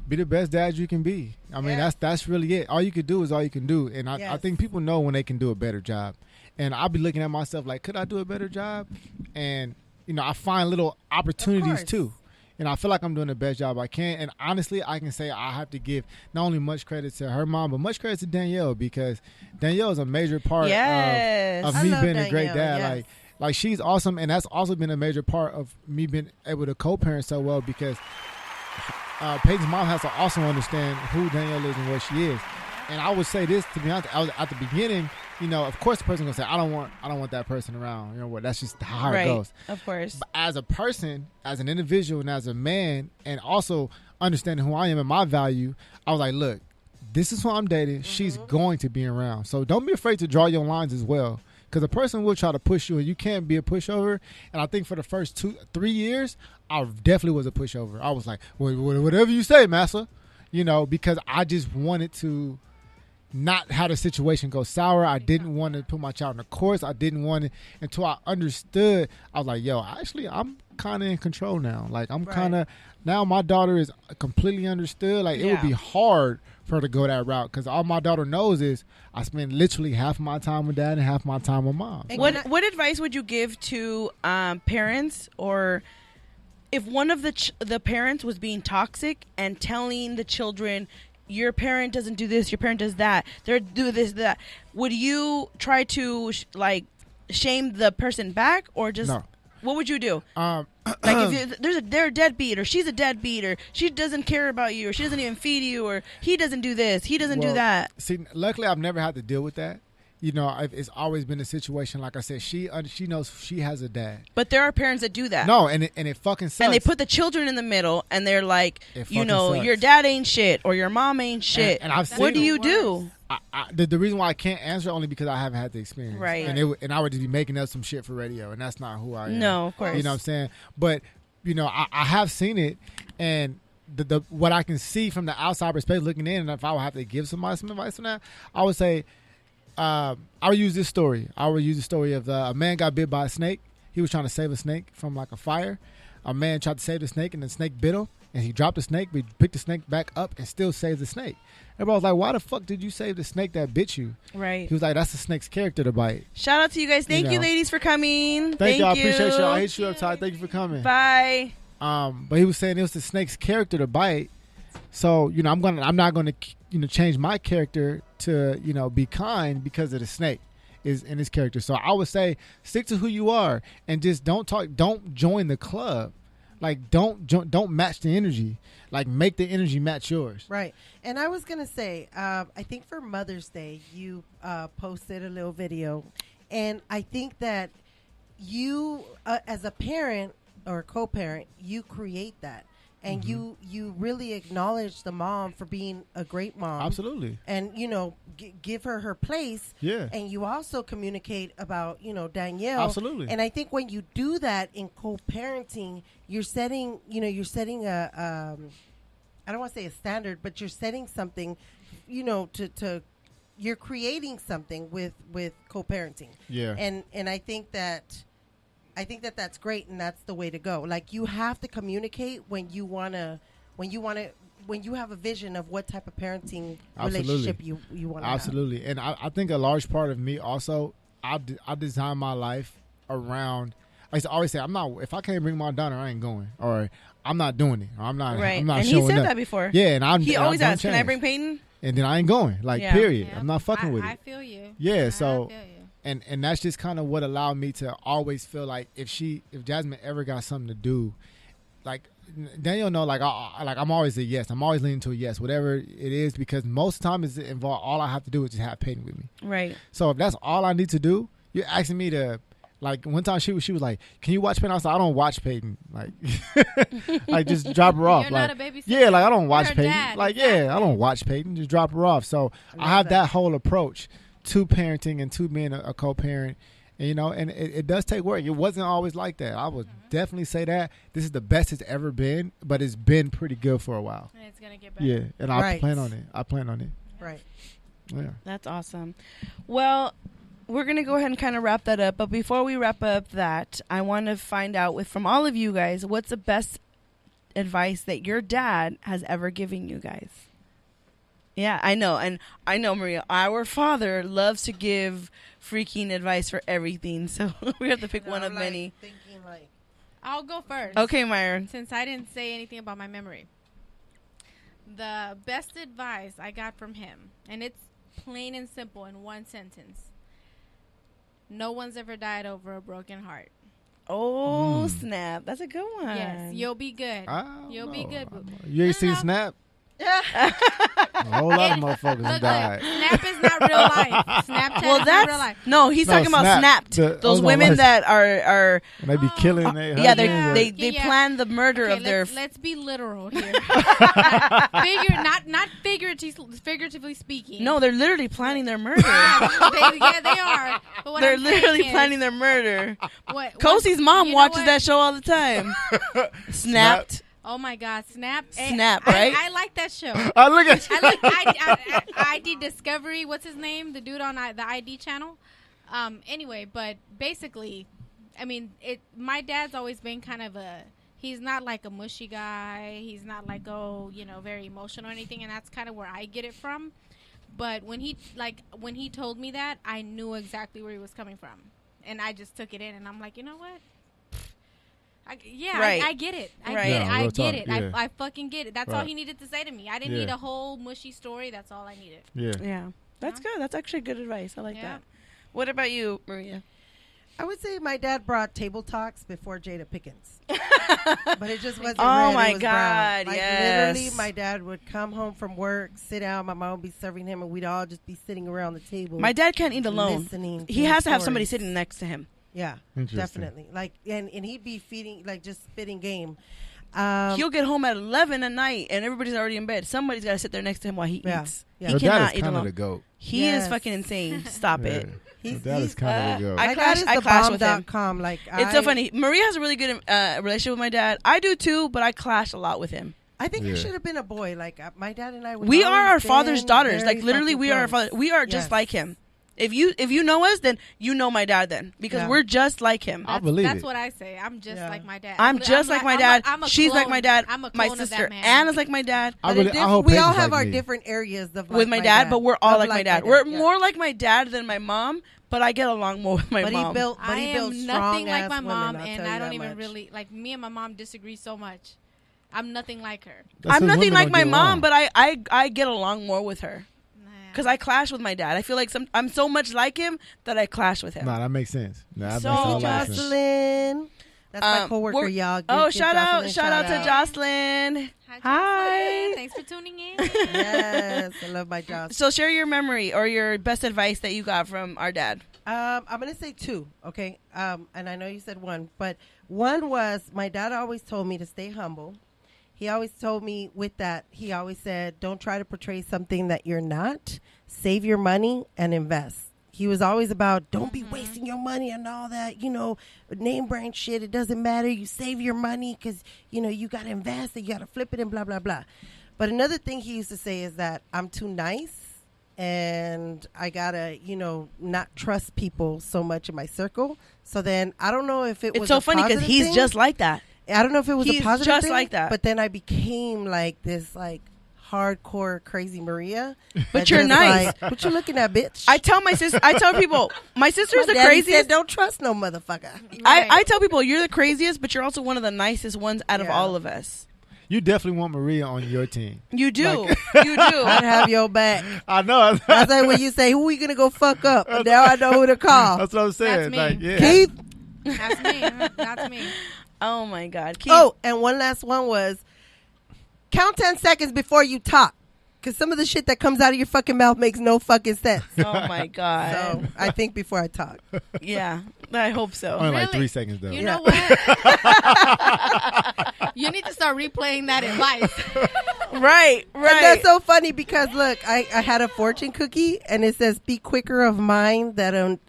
Speaker 4: Be the best dad you can be. I mean, that's really it. All you can do is all you can do. And I think people know when they can do a better job. And I'll be looking at myself like, could I do a better job? And, I find little opportunities too. And I feel like I'm doing the best job I can. And honestly, I can say I have to give not only much credit to her mom, but much credit to Danielle, because Danielle is a major part of me being a great dad. Yes. Like she's awesome. And that's also been a major part of me being able to co-parent so well, because Peyton's mom has to also understand who Danielle is and what she is. And I would say this, to be honest, at the beginning, of course the person gonna say, I don't want that person around. That's just how it goes.
Speaker 2: Of course.
Speaker 4: But as a person, as an individual, and as a man, and also understanding who I am and my value, I was like, look, this is who I'm dating. She's going to be around. So don't be afraid to draw your lines as well. Because a person will try to push you, and you can't be a pushover. And I think for the first 2-3 years, I definitely was a pushover. I was like, whatever you say, massa. Because I just wanted to not have the situation go sour. I didn't want to put my child in a course. I didn't want it until I understood. I was like, yo, actually, I'm kind of in control now. Like, I'm kind of, now my daughter is completely understood. Like, it would be hard for her to go that route, because all my daughter knows is I spend literally half my time with dad and half my time with mom.
Speaker 2: What advice would you give to parents, or if one of the parents was being toxic and telling the children, your parent doesn't do this, your parent does that, they're do this, that, would you try to shame the person back, or just what would you do? Like if they're a deadbeat, or she's a deadbeat, or she doesn't care about you, or she doesn't even feed you, or he doesn't do this, he doesn't do that.
Speaker 4: See, luckily I've never had to deal with that. It's always been a situation, like I said, she knows she has a dad.
Speaker 2: But there are parents that do that.
Speaker 4: No, and it fucking sucks.
Speaker 2: And they put the children in the middle, and they're like,
Speaker 4: sucks.
Speaker 2: Your dad ain't shit, or your mom ain't shit.
Speaker 4: And I've seen
Speaker 2: what do you do?
Speaker 4: The reason why I can't answer only because I haven't had the experience.
Speaker 2: Right.
Speaker 4: And I would just be making up some shit for radio, and that's not who I am.
Speaker 2: No, of course.
Speaker 4: You know what I'm saying? But, I have seen it, and the what I can see from the outside perspective looking in, and if I would have to give somebody some advice on that, I would say, I would use this story. I would use the story of a man got bit by a snake. He was trying to save a snake from like a fire. A man tried to save the snake, and the snake bit him. And he dropped the snake, but he picked the snake back up and still saved the snake. Everybody was like, why the fuck did you save the snake that bit you?
Speaker 2: Right.
Speaker 4: He was like, that's the snake's character to bite.
Speaker 2: Shout out to you guys. Thank you, ladies, for coming.
Speaker 4: Thank you. I appreciate y'all. I hit you up, Ty. Thank you for coming.
Speaker 2: Bye.
Speaker 4: But he was saying it was the snake's character to bite. So, I'm not gonna change my character to, be kind because of the snake is in his character. So I would say stick to who you are and just don't join the club. Like, don't match the energy. Like, make the energy match yours.
Speaker 3: Right. And I was going to say, I think for Mother's Day, you posted a little video. And I think that you, as a parent or co-parent, you create that. And you really acknowledge the mom for being a great mom.
Speaker 4: Absolutely.
Speaker 3: And, give her place. Yeah. And you also communicate about, Danielle.
Speaker 4: Absolutely.
Speaker 3: And I think when you do that in co-parenting, you're setting a, I don't want to say a standard, but you're setting something, you're creating something with co-parenting. Yeah. And I think that that's great, and that's the way to go. Like, you have to communicate when you have a vision of what type of parenting relationship you want to have.
Speaker 4: Absolutely. And I think a large part of me also, I design my life around, I used to always say, I'm not. If I can't bring my daughter, I ain't going, or I'm not doing it, or I'm not.
Speaker 2: Right.
Speaker 4: I'm not
Speaker 2: and
Speaker 4: showing
Speaker 2: he said
Speaker 4: up.
Speaker 2: that before.
Speaker 4: Yeah, and
Speaker 2: he always asks, "Can I bring Peyton?"
Speaker 4: And then I ain't going. Like, period.
Speaker 5: Yep.
Speaker 4: I'm not fucking with it.
Speaker 5: I feel you.
Speaker 4: Yeah.
Speaker 5: I
Speaker 4: So,
Speaker 5: feel you.
Speaker 4: and that's just kind of what allowed me to always feel like if Jasmine ever got something to do, like Daniel know, like I'm always a yes. I'm always leaning to a yes, whatever it is, because most of the time it's involved. All I have to do is just have Peyton with me.
Speaker 2: Right.
Speaker 4: So if that's all I need to do, you're asking me to. Like one time she was like, "Can you watch Peyton?" I was like, "I don't watch Peyton." Like, like just drop her off.
Speaker 5: You're
Speaker 4: like,
Speaker 5: not a babysitter.
Speaker 4: yeah, like I don't watch
Speaker 5: You're a
Speaker 4: Peyton.
Speaker 5: dad,
Speaker 4: Like,
Speaker 5: exactly.
Speaker 4: yeah, I don't watch Peyton. Just drop her off. So I have that whole approach to parenting and to being a co-parent. And, you know, and it does take work. It wasn't always like that. I would definitely say that this is the best it's ever been, but it's been pretty good for a while.
Speaker 5: And it's gonna get better.
Speaker 4: Yeah, and I plan on it. I plan on it.
Speaker 3: Right.
Speaker 4: Yeah.
Speaker 2: That's awesome. Well, we're going to go ahead and kind of wrap that up. But before we wrap up that, I want to find out from all of you guys, what's the best advice that your dad has ever given you guys? Yeah, I know. And I know, Maria, our father loves to give freaking advice for everything. So we have to pick one of many.
Speaker 5: I'll go first.
Speaker 2: Okay, Myron.
Speaker 5: Since I didn't say anything about my memory. The best advice I got from him, and it's plain and simple in one sentence. No one's ever died over a broken heart.
Speaker 2: Oh, snap. That's a good one.
Speaker 5: Yes, you'll be good. You'll be good.
Speaker 4: You ain't seen Snap? A whole lot of motherfuckers
Speaker 5: Look,
Speaker 4: died.
Speaker 5: Snap is not real life. Snapchat
Speaker 2: Well,
Speaker 5: is not
Speaker 2: that's
Speaker 5: real life.
Speaker 2: no. He's talking about
Speaker 4: Snap.
Speaker 2: Snapped. Those women that are
Speaker 4: and they be killing their
Speaker 2: yeah,
Speaker 4: husbands.
Speaker 2: they plan the murder of their.
Speaker 5: Let's be literal here. not figuratively speaking.
Speaker 2: No, they're literally planning their murder.
Speaker 5: they are. But what
Speaker 2: They're
Speaker 5: I'm
Speaker 2: literally
Speaker 5: saying
Speaker 2: planning their murder.
Speaker 5: Kosie's
Speaker 2: mom watches that show all the time. Snapped.
Speaker 5: Oh my God, Snap!
Speaker 2: Snap, right?
Speaker 5: I like that show.
Speaker 4: I look at you.
Speaker 5: I like ID Discovery. What's his name? The dude on the ID channel. Anyway, but basically, I mean, my dad's always been kind of he's not like a mushy guy. He's not like, very emotional or anything, and that's kind of where I get it from. But when he told me that, I knew exactly where he was coming from, and I just took it in, and I'm like, you know what? I get it. I get it.
Speaker 4: Yeah.
Speaker 5: I fucking get it. That's all he needed to say to me. I didn't need a whole mushy story. That's all I needed.
Speaker 2: Yeah. That's good. That's actually good advice. I like that. What about you, Maria?
Speaker 3: I would say my dad brought table talks before Jada Pickens. But it just wasn't
Speaker 2: Oh,
Speaker 3: red,
Speaker 2: my
Speaker 3: it was
Speaker 2: God,
Speaker 3: brown.
Speaker 2: yes.
Speaker 3: Literally, my dad would come home from work, sit down, my mom would be serving him, and we'd all just be sitting around the table.
Speaker 2: My dad can't eat alone.
Speaker 3: Listening
Speaker 2: He
Speaker 3: to
Speaker 2: has to have somebody
Speaker 3: stories.
Speaker 2: sitting next to him.
Speaker 3: Yeah, definitely. Like, and he'd be feeding, like, just spitting game.
Speaker 2: He'll get home at 11 at night, and everybody's already in bed. Somebody's got to sit there next to him while he eats.
Speaker 3: Yeah.
Speaker 2: He
Speaker 4: Your
Speaker 2: cannot
Speaker 4: dad is
Speaker 2: eat
Speaker 4: kind of
Speaker 2: alone.
Speaker 4: the GOAT.
Speaker 2: He is fucking insane. Stop it.
Speaker 4: Your dad is kind of the GOAT.
Speaker 2: I
Speaker 3: My
Speaker 2: clash.
Speaker 3: dad
Speaker 2: I
Speaker 3: is
Speaker 2: clash with him.
Speaker 3: bomb.com. Like,
Speaker 2: It's so funny. Maria has a really good relationship with my dad. I do too, but I clash a lot with him.
Speaker 3: I think I should have been a boy. Like, my dad and I.
Speaker 2: We are our father's daughters.
Speaker 3: Very
Speaker 2: Like, literally, we are our father. We are just like him. If you know us, then you know my dad. Then because we're just like him.
Speaker 4: I believe
Speaker 5: That's
Speaker 4: it.
Speaker 5: what I say. I'm just like my dad.
Speaker 2: I'm just like my dad.
Speaker 5: I'm a
Speaker 2: She's
Speaker 5: clone.
Speaker 2: like my dad.
Speaker 5: I'm a
Speaker 2: My
Speaker 5: clone of
Speaker 2: sister
Speaker 5: that man.
Speaker 2: Anna's like my dad.
Speaker 4: I hope
Speaker 3: we all
Speaker 4: Peyton's
Speaker 3: have
Speaker 4: like
Speaker 3: our
Speaker 4: me.
Speaker 3: different areas of
Speaker 2: With my dad, but we're all
Speaker 3: Of
Speaker 2: like my dad.
Speaker 3: my
Speaker 2: We're
Speaker 3: dad, yeah.
Speaker 2: more like my dad than my mom, but I get along more with my
Speaker 3: But
Speaker 2: mom.
Speaker 3: he built
Speaker 5: I
Speaker 3: built
Speaker 5: am nothing like my
Speaker 3: strong-ass
Speaker 5: mom,
Speaker 3: women, I'll
Speaker 5: and
Speaker 3: tell
Speaker 5: I
Speaker 3: you
Speaker 5: don't
Speaker 3: that
Speaker 5: even
Speaker 3: much.
Speaker 5: really like. Me and my mom disagree so much. I'm nothing like her.
Speaker 4: That's
Speaker 2: I'm
Speaker 4: who
Speaker 2: nothing
Speaker 4: women
Speaker 2: like
Speaker 4: don't
Speaker 2: my
Speaker 4: get
Speaker 2: mom,
Speaker 4: along.
Speaker 2: but I get along more with her. Because I clash with my dad. I feel like I'm so much like him that I clash with him.
Speaker 4: Nah, that makes sense. Nah, that
Speaker 2: So
Speaker 4: makes a lot of sense.
Speaker 3: Jocelyn. That's my coworker, y'all.
Speaker 2: Oh,
Speaker 3: Give
Speaker 2: shout
Speaker 3: Jocelyn
Speaker 2: out to Jocelyn. Hi.
Speaker 5: Thanks for tuning in.
Speaker 3: Yes, I love my Jocelyn.
Speaker 2: So share your memory or your best advice that you got from our dad.
Speaker 3: I'm gonna say two, okay? And I know you said one, but one was my dad always told me to stay humble. He always told me with that, he always said, don't try to portray something that you're not. Save your money and invest. He was always about, don't be wasting your money and all that, name brand shit. It doesn't matter. You save your money because, you got to invest and you got to flip it and blah, blah, blah. But another thing he used to say is that I'm too nice and I got to, not trust people so much in my circle. So then I don't know if it was
Speaker 2: It's so funny because he's just like that.
Speaker 3: I don't know if it was
Speaker 2: He's
Speaker 3: a positive
Speaker 2: just
Speaker 3: thing,
Speaker 2: like that.
Speaker 3: But then I became like this, like hardcore crazy Maria.
Speaker 2: But you're nice.
Speaker 3: Like, what you looking at, bitch?
Speaker 2: I tell people, my sister's the
Speaker 3: daddy
Speaker 2: craziest.
Speaker 3: said, don't trust no motherfucker.
Speaker 2: I tell people, you're the craziest, but you're also one of the nicest ones out of all of us.
Speaker 4: You definitely want Maria on your team.
Speaker 2: You do.
Speaker 4: Like,
Speaker 2: you do.
Speaker 3: I'd have your back.
Speaker 4: I know.
Speaker 3: That's like when you say, who we going to go fuck up? And now I know who to call.
Speaker 4: That's what I'm saying.
Speaker 5: That's me.
Speaker 4: Like, yeah.
Speaker 3: Keith.
Speaker 5: That's me. That's me.
Speaker 2: Oh, my God. Keith.
Speaker 3: Oh, and one last one was count 10 seconds before you talk. Because some of the shit that comes out of your fucking mouth makes no fucking sense.
Speaker 2: Oh, my God.
Speaker 3: So I think before I talk.
Speaker 2: Yeah, I hope so.
Speaker 4: Only like
Speaker 5: Really?
Speaker 4: 3 seconds, though.
Speaker 5: You know what? You need to start replaying that advice.
Speaker 2: Right.
Speaker 3: And that's so funny because, look, I had a fortune cookie, and it says, be quicker of mind than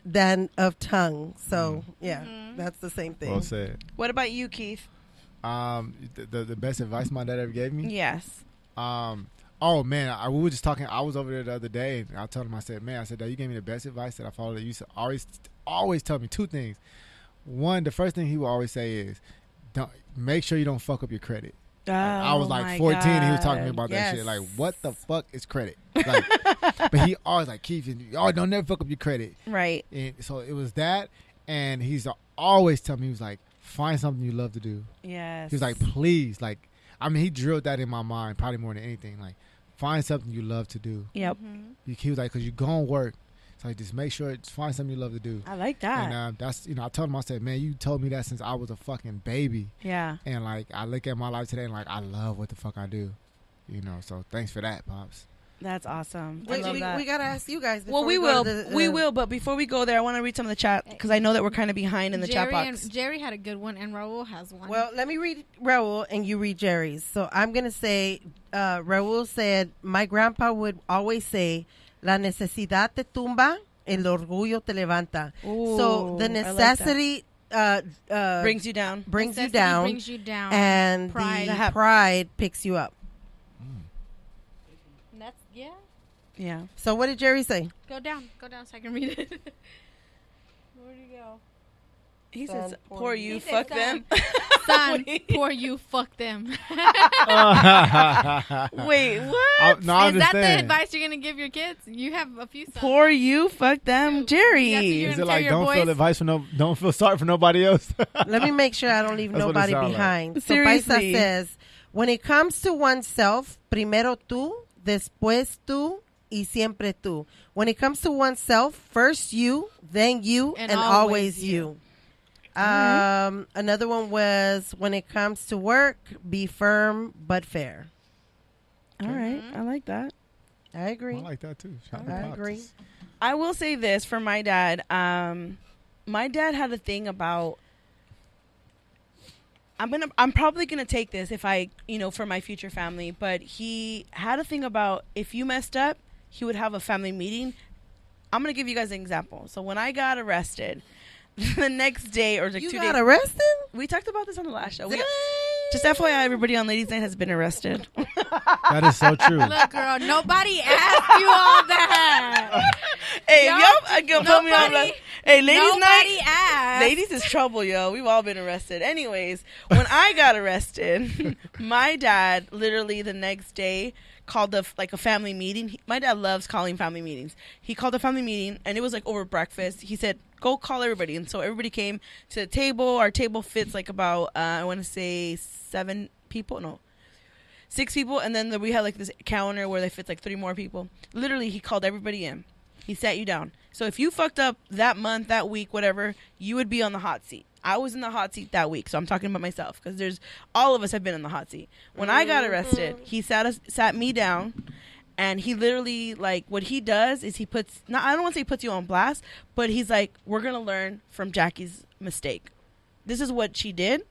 Speaker 3: of tongue. So, yeah, that's the same thing.
Speaker 4: Well said.
Speaker 2: What about you, Keith?
Speaker 4: The best advice my dad ever gave me?
Speaker 2: Yes.
Speaker 4: Oh man, we were just talking. I was over there the other day, and I told him, I said, Dad, you gave me the best advice that I followed. You used to always tell me 2 things. One, the first thing he would always say is, don't make sure you don't fuck up your credit. I was like 14, and he was talking to me about that shit. Like, what the fuck is credit? Like, but he always like, Keith, don't never fuck up your credit.
Speaker 2: Right.
Speaker 4: And so it was that, and he's always telling me, he was like, find something you love to do.
Speaker 2: Yes.
Speaker 4: He was like, please, like, I mean, he drilled that in my mind probably more than anything. Like, find something you love to do.
Speaker 2: Yep.
Speaker 4: He was like, because you go and work. So like, just make sure, just find something you love to do.
Speaker 2: I like that.
Speaker 4: And that's, I told him, I said, man, you told me that since I was a fucking baby.
Speaker 2: Yeah.
Speaker 4: And like, I look at my life today and like, I love what the fuck I do. So thanks for that, Pops.
Speaker 2: That's awesome.
Speaker 3: Wait,
Speaker 2: I love that.
Speaker 3: we got to ask you guys.
Speaker 2: Well, we will. But before we go there, I want to read some of the chat because I know that we're kind of behind in the chat box.
Speaker 5: Jerry had a good one, and Raul has one.
Speaker 3: Well, let me read Raul, and you read Jerry's. So I'm going to say, Raul said, my grandpa would always say, la necesidad te tumba, el orgullo te levanta.
Speaker 2: Ooh,
Speaker 3: so the necessity
Speaker 2: brings you down.
Speaker 3: Brings you down. And the pride picks you up.
Speaker 5: Yeah.
Speaker 3: So what did Jerry say?
Speaker 5: Go down so I can read it. Where'd he go?
Speaker 2: He says, "Poor you, fuck them."
Speaker 5: Son, poor you, fuck them.
Speaker 2: Wait, what?
Speaker 4: No,
Speaker 5: is that the advice you're gonna give your kids? You have a few sons.
Speaker 2: Poor you, fuck them, Jerry.
Speaker 4: Is it like don't feel sorry for nobody else?
Speaker 3: Let me make sure I don't leave nobody behind.
Speaker 2: Like.
Speaker 3: So Paisa says, when it comes to oneself, primero tú, después tú, y siempre tú. When it comes to oneself, first you, then you, and always you. Another one was, when it comes to work, be firm but fair.
Speaker 2: All right. I like that.
Speaker 3: I agree.
Speaker 4: I like that too.
Speaker 3: I agree.
Speaker 2: I will say this for my dad. My dad had a thing about, I'm probably gonna take this if I, for my future family, but he had a thing about, if you messed up, he would have a family meeting. I'm going to give you guys an example. So when I got arrested, the next day or like 2 days.
Speaker 3: You got arrested?
Speaker 2: We talked about this on the last show. Just FYI, everybody on Ladies Night has been arrested.
Speaker 4: That is so true.
Speaker 5: Look, girl, nobody asked you all that.
Speaker 2: Hey, y'all put me on blast. Hey, Ladies Night.
Speaker 5: Asked.
Speaker 2: Ladies is trouble, yo. We've all been arrested. Anyways, when I got arrested, my dad literally the next day called a family meeting. My dad loves calling family meetings. He called a family meeting, and it was like over breakfast. He said, go call everybody. And so everybody came to the table. Our table fits like about, I want to say 6 people. And then we had like this counter where they fit like 3 more people. Literally, he called everybody in. He sat you down. So if you fucked up that month, that week, whatever, you would be on the hot seat. I was in the hot seat that week, so I'm talking about myself because all of us have been in the hot seat. When I got arrested, he sat me down, and he literally, like, what he does is he puts, I don't want to say he puts you on blast, but he's like, we're going to learn from Jackie's mistake. This is what she did.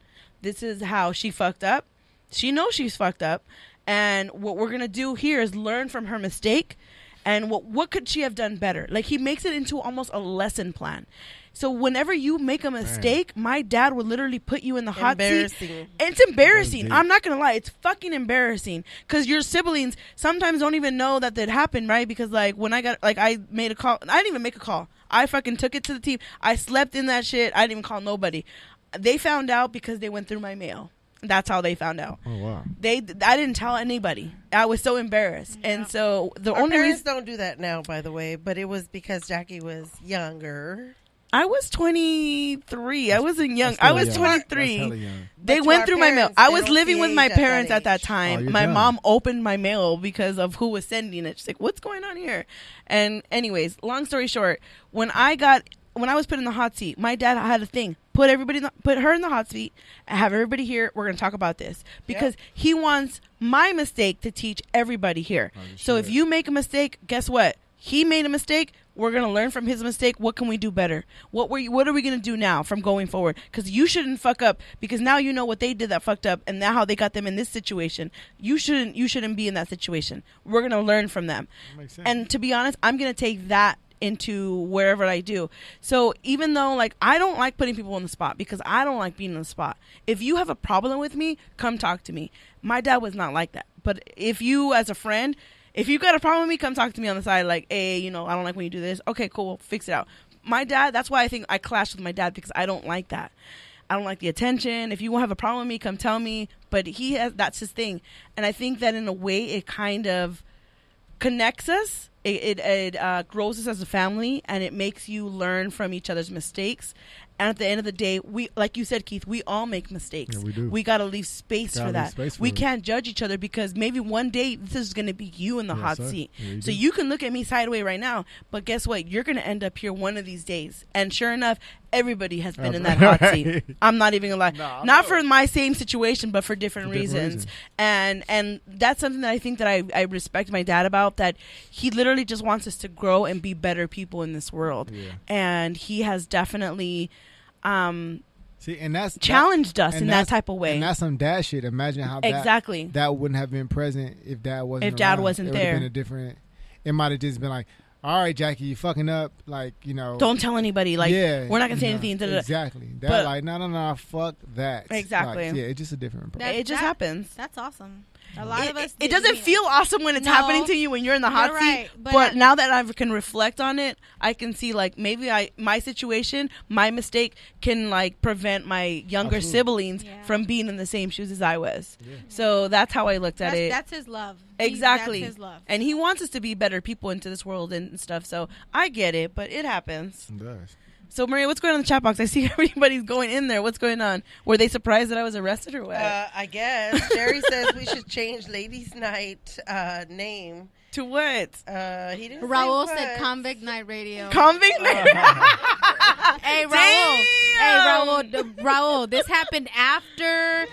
Speaker 2: This is how she fucked up. She knows she's fucked up, and what we're going to do here is learn from her mistake, and what could she have done better? Like, he makes it into almost a lesson plan. So whenever you make a mistake, my dad would literally put you in the hot seat. It's embarrassing. I'm not going to lie. It's fucking embarrassing. Because your siblings sometimes don't even know that happened, right? Because, like, when I made a call. I didn't even make a call. I fucking took it to the team. I slept in that shit. I didn't even call nobody. They found out because they went through my mail. That's how they found out.
Speaker 4: Oh wow!
Speaker 2: I didn't tell anybody. I was so embarrassed, and so
Speaker 3: Our only parents don't do that now, by the way. But it was because Jackie was younger.
Speaker 2: I was 23. I wasn't young. I was 23. They
Speaker 3: But
Speaker 2: went through my mail. I was
Speaker 3: don't
Speaker 2: living
Speaker 3: see
Speaker 2: with my
Speaker 3: age at that
Speaker 2: parents at that
Speaker 3: age.
Speaker 2: time.
Speaker 4: Oh,
Speaker 2: My
Speaker 4: you're
Speaker 2: mom opened my mail because of who was sending it. She's like, "What's going on here?" And anyways, long story short, when I was put in the hot seat, my dad had a thing. Put her in the hot seat. Have everybody here. We're going to talk about this because he wants my mistake to teach everybody here. So if you make a mistake, guess what? He made a mistake. We're going to learn from his mistake. What can we do better? What are we going to do now from going forward? Because you shouldn't fuck up because now you know what they did that fucked up and now how they got them in this situation. You shouldn't be in that situation. We're going to learn from them. And to be honest, I'm going to take that into wherever I do. So even though like I don't like putting people on the spot because I don't like being on the spot. If you have a problem with me, come talk to me. My dad was not like that. But if you as a friend, if you got a problem with me, come talk to me on the side like, hey, I don't like when you do this. Okay, cool, we'll fix it out. My dad, that's why I think I clashed with my dad because I don't like that. I don't like the attention. If you have a problem with me, come tell me. But that's his thing. And I think that in a way it kind of connects us. It grows us as a family, and it makes you learn from each other's mistakes. And at the end of the day, we, like you said, Keith, we all make mistakes.
Speaker 4: Yeah, we do.
Speaker 2: We got to leave space for that. We can't judge each other because maybe one day this is going to be you in the hot seat. Yeah, so you can look at me sideways right now, but guess what? You're going to end up here one of these days. And sure enough, everybody has been in that hot seat. I'm not even going to lie. Not for my same situation, but for different reasons. And that's something that I think that I respect my dad about, that he literally just wants us to grow and be better people in this world. Yeah. And he has definitely
Speaker 4: see, and that's
Speaker 2: challenged us in that type of way.
Speaker 4: And that's some dad shit. Imagine how that wouldn't have been present if dad wasn't around.
Speaker 2: Dad wasn't there.
Speaker 4: Been a different. It might have just been like, all right, Jackie, you fucking up. Like,
Speaker 2: don't tell anybody. Like, we're not gonna say anything.
Speaker 4: Exactly. That like, no, fuck that.
Speaker 2: Exactly.
Speaker 4: Like, it's just a different approach.
Speaker 2: It just happens.
Speaker 5: That's awesome. A lot of us.
Speaker 2: It doesn't feel awesome when it's happening to you when you're in the hot seat. But now that I can reflect on it, I can see like maybe my situation, my mistake can like prevent my younger siblings from being in the same shoes as I was. Yeah. So that's how I looked at it.
Speaker 5: That's his love.
Speaker 2: Exactly.
Speaker 5: That's his love.
Speaker 2: And he wants us to be better people into this world and stuff. So I get it, but it happens.
Speaker 4: It does.
Speaker 2: So, Maria, what's going on in the chat box? I see everybody's going in there. What's going on? Were they surprised that I was arrested or what?
Speaker 3: I guess. Jerry says we should change Ladies' Night name.
Speaker 2: To what?
Speaker 3: He didn't
Speaker 5: Raul
Speaker 3: say
Speaker 5: said Convict Night Radio.
Speaker 2: Convict Night?
Speaker 5: Hey, Raul. Hey, Raul, this happened after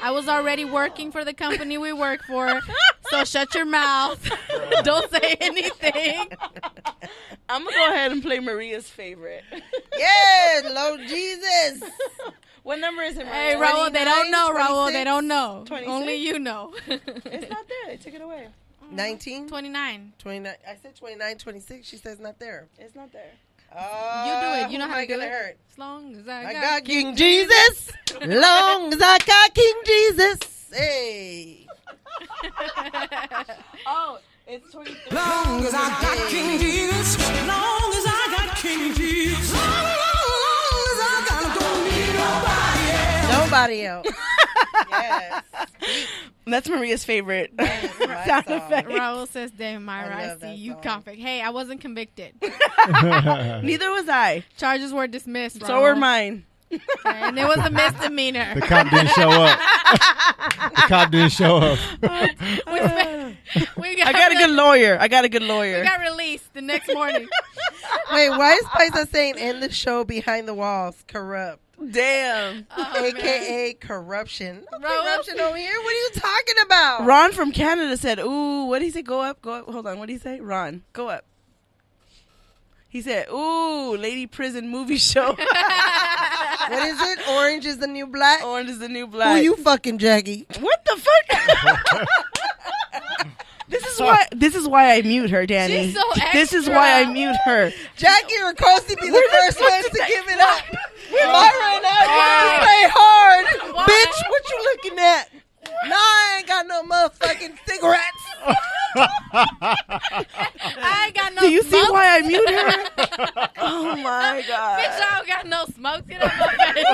Speaker 5: I was already working for the company we work for. So shut your mouth. Don't say anything.
Speaker 2: I'm going to go ahead and play Maria's favorite.
Speaker 3: Yeah, Lord Jesus.
Speaker 2: What number is it, Maria?
Speaker 5: Hey, Raul, they don't know,
Speaker 3: 26?
Speaker 5: Raul. They don't know.
Speaker 2: 26?
Speaker 5: Only you know.
Speaker 2: It's not there. I took it away.
Speaker 3: 19?
Speaker 5: 29.
Speaker 3: 29. I said 29, 26. She says not there.
Speaker 2: It's not there.
Speaker 5: You do it. You know how to do it.
Speaker 3: Hurt?
Speaker 5: As long as I
Speaker 3: got King Jesus. Long as I got King Jesus. Hey.
Speaker 2: Oh, it's 23.
Speaker 11: Long as I got King Jesus. Long as I got King Jesus. Long as I got, don't need nobody else.
Speaker 3: Nobody else. Yes.
Speaker 2: That's Maria's favorite sound effect.
Speaker 5: Raul says, damn, Myra, I see you convict. Hey, I wasn't convicted.
Speaker 2: Neither was I.
Speaker 5: Charges were dismissed, Raul.
Speaker 2: So were mine.
Speaker 5: And it was a misdemeanor.
Speaker 4: The cop didn't show up.
Speaker 2: I got a good lawyer.
Speaker 5: We got released the next morning.
Speaker 3: Wait, why is Paisa saying in the show Behind the Walls corrupt?
Speaker 2: Damn.
Speaker 3: AKA corruption. Corruption over here? What are you talking about?
Speaker 2: Ron from Canada said, ooh, what did he say? Go up. Hold on. What did he say? Ron, go up. He said, ooh, Lady Prison movie show.
Speaker 3: What is it? Orange is the new black?
Speaker 2: Orange is the new black.
Speaker 3: Who you fucking, Jackie?
Speaker 2: What the fuck? This is why I mute her, Danny.
Speaker 5: She's so extra.
Speaker 2: This is why I mute her.
Speaker 3: Jackie or Coasty be the first ones to give it up. Myra and I play hard.
Speaker 5: Why?
Speaker 3: Bitch, what you looking at? No, I ain't got no motherfucking cigarettes.
Speaker 5: I ain't got no
Speaker 2: Do you
Speaker 5: smoke.
Speaker 2: see why I mute her? Oh, my God.
Speaker 5: Bitch, I don't got no smoke. Get out my face.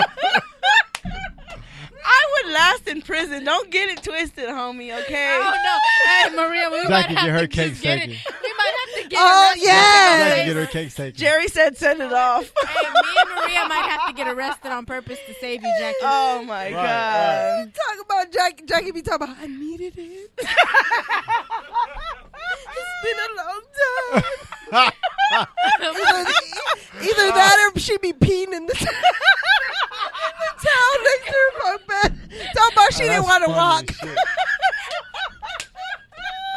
Speaker 2: I would last best in prison. Don't get it twisted, homie. Okay.
Speaker 5: Oh no, hey Maria, we might
Speaker 4: Jackie,
Speaker 5: have
Speaker 4: get her
Speaker 5: to
Speaker 4: cake
Speaker 5: just get
Speaker 4: taken.
Speaker 5: it. We might have to get.
Speaker 3: Oh,
Speaker 5: arrested.
Speaker 3: yes.
Speaker 4: Jackie, get her cake taken.
Speaker 2: Jerry said send it off.
Speaker 5: Hey, me and Maria might have to get arrested on purpose to save you, Jackie.
Speaker 2: Oh my God.
Speaker 3: Talk about Jackie be talking about, I needed it. It's been a long time. Either that or she be peeing in the towel next to her bunk bed. Talking about she didn't want to walk.